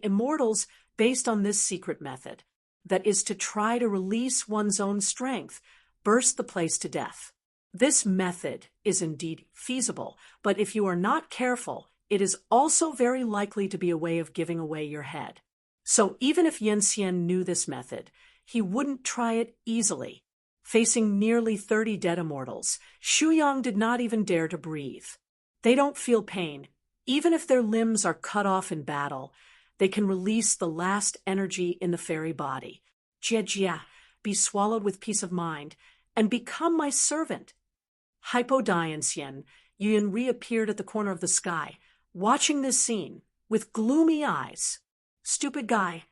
immortals based on this secret method. That is to try to release one's own strength, burst the place to death. This method is indeed feasible, but if you are not careful, it is also very likely to be a way of giving away your head. So even if Yen Xian knew this method, he wouldn't try it easily. Facing nearly 30 dead immortals, Xu Yang did not even dare to breathe. They don't feel pain. Even if their limbs are cut off in battle, they can release the last energy in the fairy body. Jie, be swallowed with peace of mind, and become my servant. Hypodianxian, Yun reappeared at the corner of the sky, watching this scene with gloomy eyes. Stupid guy.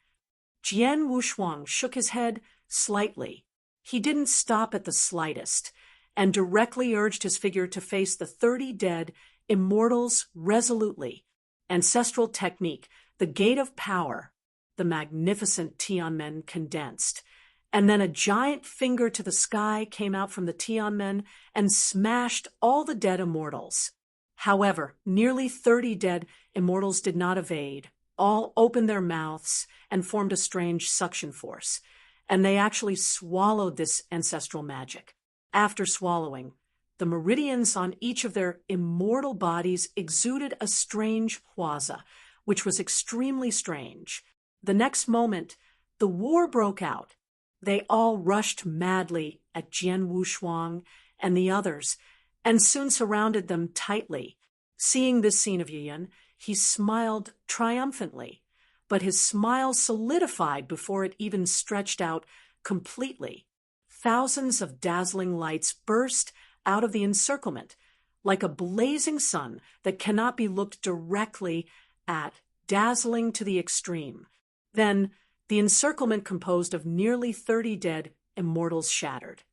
Jian Wushuang shook his head slightly. He didn't stop at the slightest, and directly urged his figure to face the 30 dead immortals resolutely. Ancestral technique, the gate of power, the magnificent Tianmen condensed. And then a giant finger to the sky came out from the Tianmen and smashed all the dead immortals. However, nearly 30 dead immortals did not evade. All opened their mouths and formed a strange suction force, and they actually swallowed this ancestral magic. After swallowing, the meridians on each of their immortal bodies exuded a strange huaza, which was extremely strange. The next moment, the war broke out. They all rushed madly at Jian Wushuang and the others, and soon surrounded them tightly. Seeing this scene of Yuyan, he smiled triumphantly, but his smile solidified before it even stretched out completely. Thousands of dazzling lights burst out of the encirclement, like a blazing sun that cannot be looked directly at, dazzling to the extreme. Then, the encirclement composed of nearly 30 dead immortals shattered,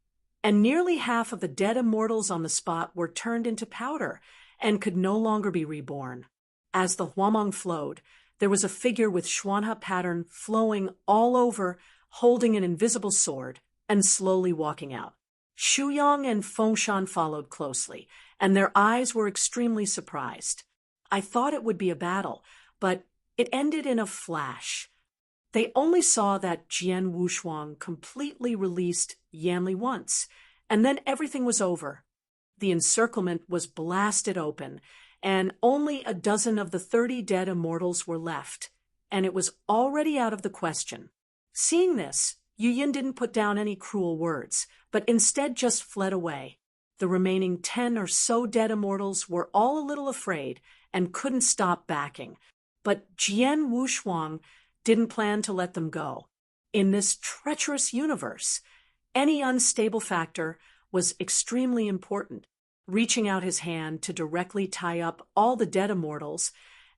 and nearly half of the dead immortals on the spot were turned into powder and could no longer be reborn. As the huamang flowed, there was a figure with Xuanha pattern flowing all over, holding an invisible sword, and slowly walking out. Xu Yang and Fengshan followed closely, and their eyes were extremely surprised. I thought it would be a battle, but it ended in a flash. They only saw that Jian Wushuang completely released Yanli once, and then everything was over. The encirclement was blasted open, and only a dozen of the 30 dead immortals were left, and it was already out of the question. Seeing this, Yuyin didn't put down any cruel words, but instead just fled away. The remaining 10 or so dead immortals were all a little afraid and couldn't stop backing, but Jian Wushuang didn't plan to let them go. In this treacherous universe, any unstable factor was extremely important. Reaching out his hand to directly tie up all the dead immortals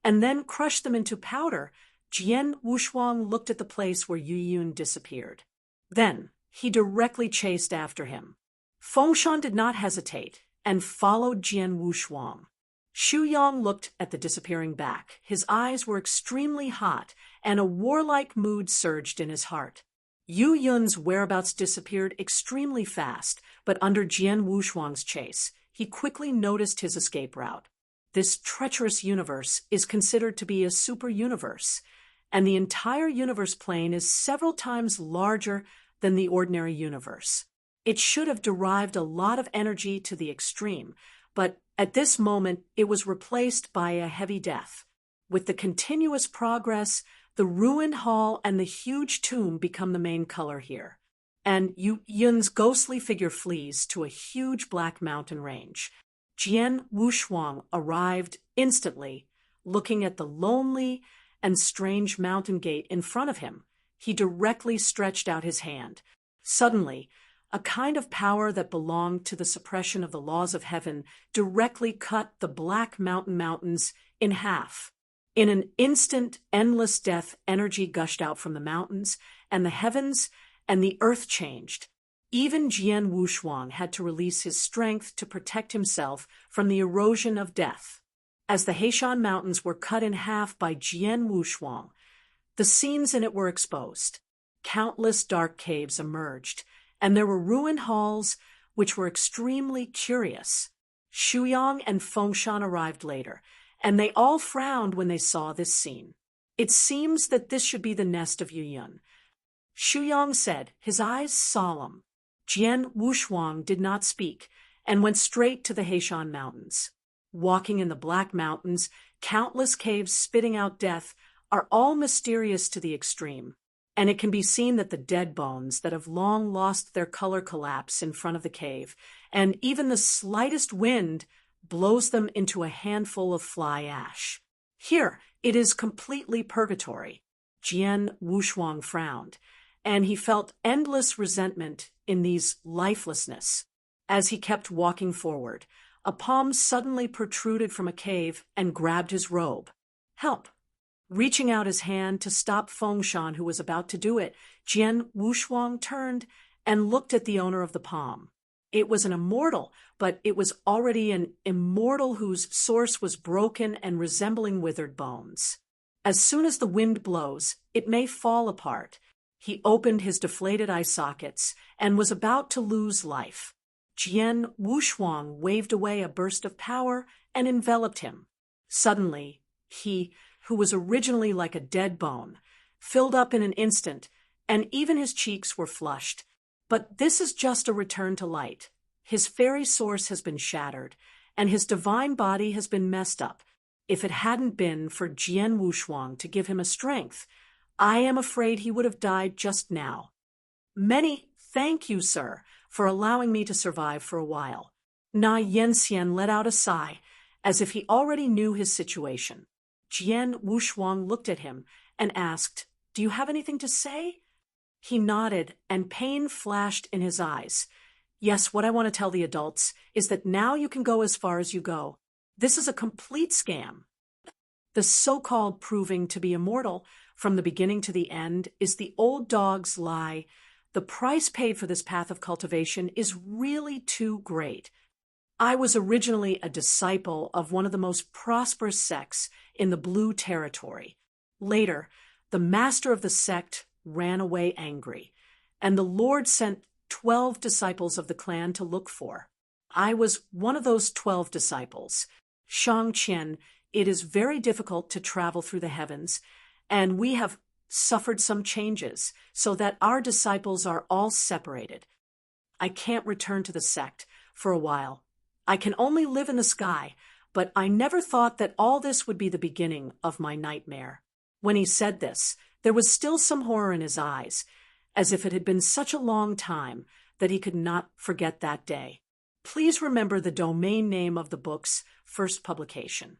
and then crush them into powder, Jian Wushuang looked at the place where Yu Yun disappeared. Then he directly chased after him. Fengshan did not hesitate and followed Jian Wushuang. Xu Yang looked at the disappearing back. His eyes were extremely hot, and a warlike mood surged in his heart. Yu Yun's whereabouts disappeared extremely fast, but under Jian Wushuang's chase, he quickly noticed his escape route. This treacherous universe is considered to be a super universe, and the entire universe plane is several times larger than the ordinary universe. It should have derived a lot of energy to the extreme, but at this moment it was replaced by a heavy death. With the continuous progress, the ruined hall and the huge tomb become the main color here, and Yu Yun's ghostly figure flees to a huge black mountain range. Jian Wushuang arrived instantly, looking at the lonely and strange mountain gate in front of him. He directly stretched out his hand. Suddenly, a kind of power that belonged to the suppression of the laws of heaven directly cut the black mountains in half. In an instant, endless death energy gushed out from the mountains, and the heavens and the earth changed. Even Jian Wushuang had to release his strength to protect himself from the erosion of death. As the Heishan Mountains were cut in half by Jian Wushuang, the scenes in it were exposed. Countless dark caves emerged, and there were ruined halls which were extremely curious. Shuyang and Fengshan arrived later, and they all frowned when they saw this scene. It seems that this should be the nest of Yuyun. Shuyang said, his eyes solemn. Jian Wushuang did not speak, and went straight to the Heishan Mountains. Walking in the Black Mountains, countless caves spitting out death, are all mysterious to the extreme, and it can be seen that the dead bones that have long lost their color collapse in front of the cave, and even the slightest wind blows them into a handful of fly ash. Here, it is completely purgatory. Jian Wushuang frowned, and he felt endless resentment in these lifelessness. As he kept walking forward, a palm suddenly protruded from a cave and grabbed his robe. Help! Reaching out his hand to stop Fengshan, who was about to do it, Jian Wushuang turned and looked at the owner of the palm. It was an immortal, but it was already an immortal whose source was broken and resembling withered bones. As soon as the wind blows, it may fall apart. He opened his deflated eye sockets and was about to lose life. Jian Wushuang waved away a burst of power and enveloped him. Suddenly, he, who was originally like a dead bone, filled up in an instant, and even his cheeks were flushed. But this is just a return to light. His fairy source has been shattered, and his divine body has been messed up. If it hadn't been for Jian Wushuang to give him a strength, I am afraid he would have died just now. Many thank you, sir, for allowing me to survive for a while. Na Yenxian let out a sigh, as if he already knew his situation. Jian Wushuang looked at him and asked, "Do you have anything to say?" He nodded, and pain flashed in his eyes. "Yes, what I want to tell the adults is that now you can go as far as you go. This is a complete scam. The so-called proving to be immortal from the beginning to the end is the old dog's lie. The price paid for this path of cultivation is really too great. I was originally a disciple of one of the most prosperous sects in the Blue Territory. Later, the master of the sect ran away angry, and the Lord sent 12 disciples of the clan to look for. I was one of those 12 disciples. Shangqian, it is very difficult to travel through the heavens, and we have suffered some changes so that our disciples are all separated. I can't return to the sect for a while. I can only live in the sky, but I never thought that all this would be the beginning of my nightmare." When he said this, there was still some horror in his eyes, as if it had been such a long time that he could not forget that day. Please remember the domain name of the book's first publication.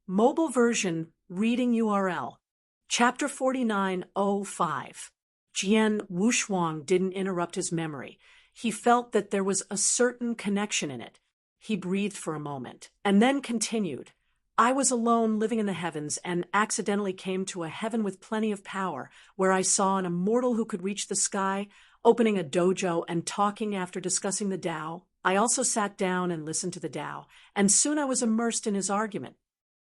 Mobile version reading URL, Chapter 4905. Jian Wushuang didn't interrupt his memory. He felt that there was a certain connection in it. He breathed for a moment, and then continued. "I was alone living in the heavens and accidentally came to a heaven with plenty of power, where I saw an immortal who could reach the sky, opening a dojo and talking after discussing the Tao. I also sat down and listened to the Tao, and soon I was immersed in his argument.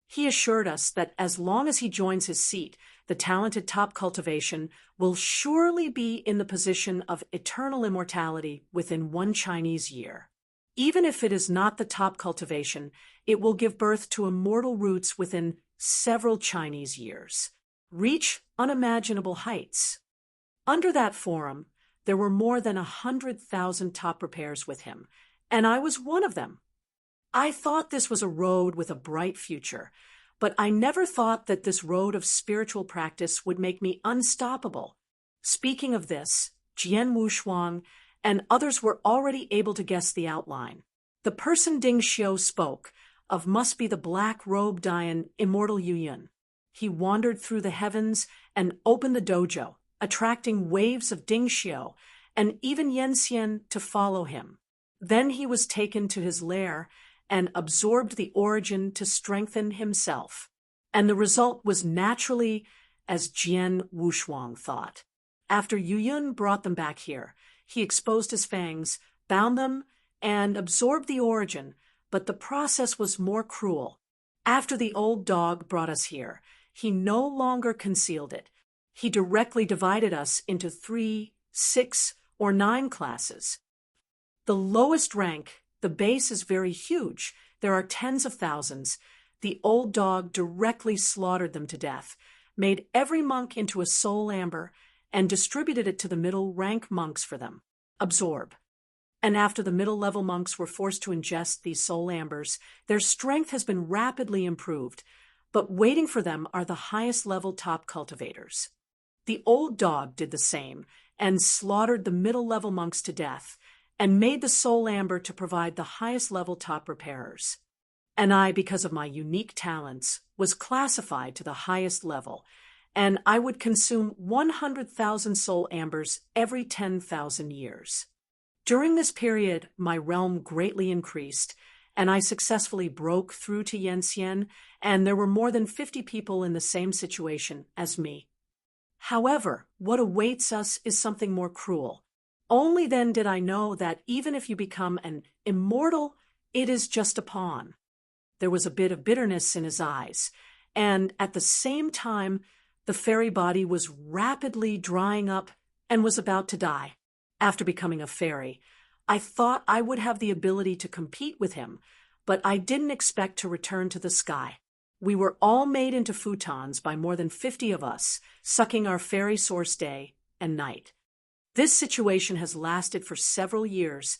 He assured us that as long as he joins his seat, the talented top cultivation will surely be in the position of eternal immortality within 1 Chinese year. Even if it is not the top cultivation, it will give birth to immortal roots within several Chinese years. Reach unimaginable heights." Under that forum, there were more than 100,000 top preparers with him, and I was one of them. I thought this was a road with a bright future, but I never thought that this road of spiritual practice would make me unstoppable. Speaking of this, Jian Wushuang and others were already able to guess the outline. The person Ding Xiu spoke of must be the black-robed Dayan immortal Yuyun. He wandered through the heavens and opened the dojo, attracting waves of Ding Xiu and even Yenxian to follow him. Then he was taken to his lair and absorbed the origin to strengthen himself. And the result was naturally as Jian Wushuang thought. After Yuyun brought them back here, he exposed his fangs, bound them, and absorbed the origin, but the process was more cruel. After the old dog brought us here, he no longer concealed it. He directly divided us into 3, 6, or 9 classes. The lowest rank, the base, is very huge. There are tens of thousands. The old dog directly slaughtered them to death, made every monk into a soul amber, and distributed it to the middle rank monks for them. Absorb. And after the middle-level monks were forced to ingest these soul ambers, their strength has been rapidly improved, but waiting for them are the highest-level top cultivators. The old dog did the same and slaughtered the middle-level monks to death and made the soul amber to provide the highest-level top repairers. And I, because of my unique talents, was classified to the highest level, and I would consume 100,000 soul ambers every 10,000 years. During this period, my realm greatly increased, and I successfully broke through to Yenxian, and there were more than 50 people in the same situation as me. However, what awaits us is something more cruel. Only then did I know that even if you become an immortal, it is just a pawn. There was a bit of bitterness in his eyes, and at the same time, the fairy body was rapidly drying up and was about to die. After becoming a fairy, I thought I would have the ability to compete with him, but I didn't expect to return to the sky. We were all made into futons by more than 50 of us, sucking our fairy source day and night. This situation has lasted for several years,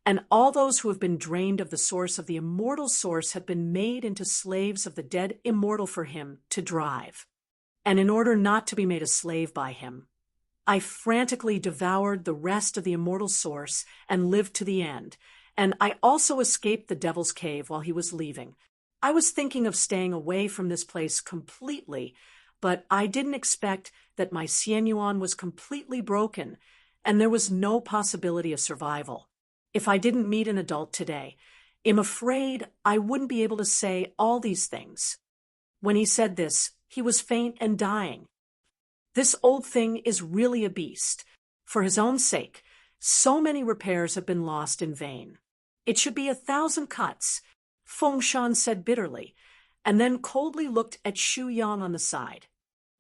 and all those who have been drained of the source of the immortal source have been made into slaves of the dead immortal for him to drive. And in order not to be made a slave by him, I frantically devoured the rest of the immortal source and lived to the end, and I also escaped the devil's cave while he was leaving. I was thinking of staying away from this place completely, but I didn't expect that my Xianyuan was completely broken, and there was no possibility of survival. If I didn't meet an adult today, I'm afraid I wouldn't be able to say all these things. When he said this, he was faint and dying. This old thing is really a beast. For his own sake, so many repairs have been lost in vain. It should be 1,000 cuts, Fengshan said bitterly, and then coldly looked at Xu Yang on the side.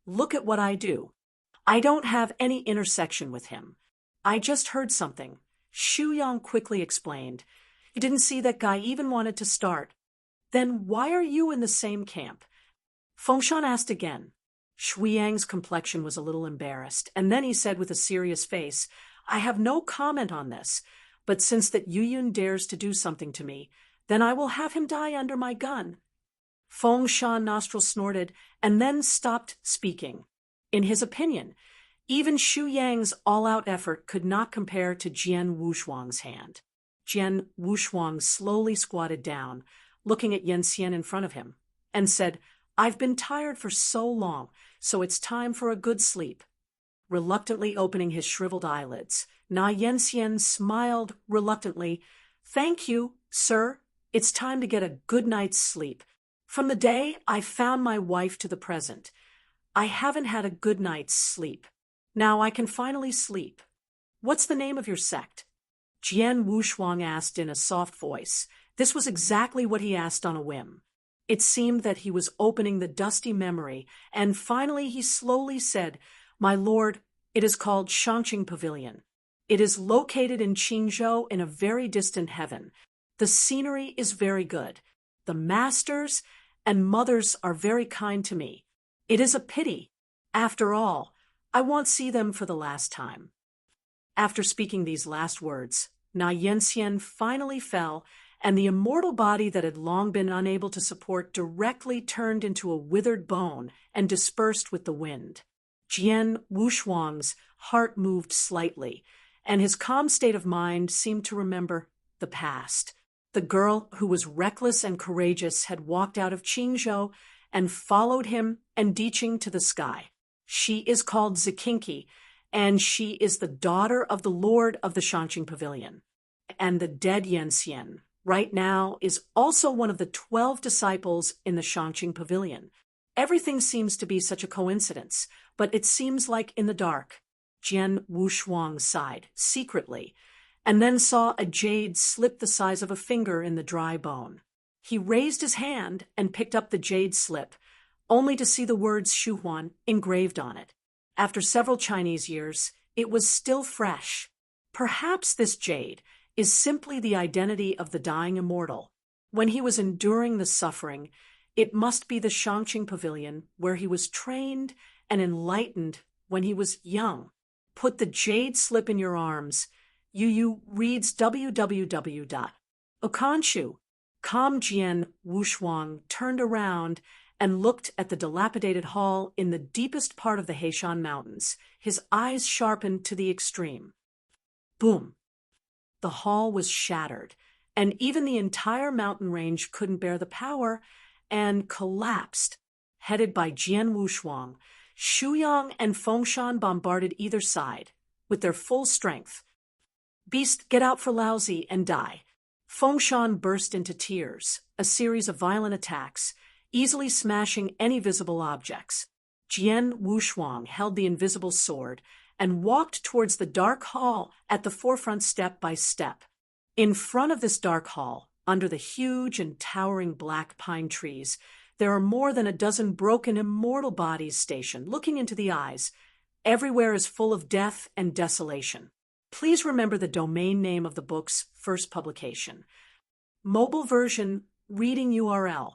Look at what I do. I don't have any intersection with him. I just heard something. Xu Yang quickly explained. You didn't see that guy even wanted to start. Then why are you in the same camp? Fengshan asked again. Shui Yang's complexion was a little embarrassed, and then he said with a serious face, I have no comment on this, but since that Yuyun dares to do something to me, then I will have him die under my gun. Fengshan nostril snorted and then stopped speaking. In his opinion, even Shu Yang's all-out effort could not compare to Jian Wushuang's hand. Jian Wushuang slowly squatted down, looking at Yenxian in front of him, and said, I've been tired for so long, so it's time for a good sleep. Reluctantly opening his shriveled eyelids, Na Yenxian smiled reluctantly. Thank you, sir. It's time to get a good night's sleep. From the day I found my wife to the present, I haven't had a good night's sleep. Now I can finally sleep. What's the name of your sect? Jian Wushuang asked in a soft voice. This was exactly what he asked on a whim. It seemed that he was opening the dusty memory, and finally he slowly said, My lord, it is called Shangqing Pavilion. It is located in Qingzhou in a very distant heaven. The scenery is very good. The masters and mothers are very kind to me. It is a pity. After all, I won't see them for the last time. After speaking these last words, Na Yenxian finally fell, and the immortal body that had long been unable to support directly turned into a withered bone and dispersed with the wind. Jian Wushuang's heart moved slightly, and his calm state of mind seemed to remember the past. The girl who was reckless and courageous had walked out of Qingzhou and followed him and Diqing to the sky. She is called Zikinki, and she is the daughter of the lord of the Shangqing Pavilion. And the dead Yenxian, right now, is also one of the 12 disciples in the Shangqing Pavilion. Everything seems to be such a coincidence, but it seems like in the dark. Jian Wushuang sighed, secretly, and then saw a jade slip the size of a finger in the dry bone. He raised his hand and picked up the jade slip, only to see the words Shuhuan engraved on it. After several Chinese years, it was still fresh. Perhaps this jade is simply the identity of the dying immortal. When he was enduring the suffering, it must be the Shangqing Pavilion where he was trained and enlightened when he was young. Put the jade slip in your arms. Yu reads www. Okanshu. Calm Jian Wushuang turned around and looked at the dilapidated hall in the deepest part of the Heishan Mountains, his eyes sharpened to the extreme. Boom! The hall was shattered, and even the entire mountain range couldn't bear the power and collapsed. Headed by Jian Wushuang, Shuyang and Fengshan bombarded either side with their full strength. Beast, get out for Laozi and die. Fengshan burst into tears, a series of violent attacks, easily smashing any visible objects. Jian Wushuang held the invisible sword and walked towards the dark hall at the forefront step by step. In front of this dark hall, under the huge and towering black pine trees, there are more than a dozen broken immortal bodies stationed, looking into the eyes. Everywhere is full of death and desolation. Please remember the domain name of the book's first publication. Mobile version, reading URL,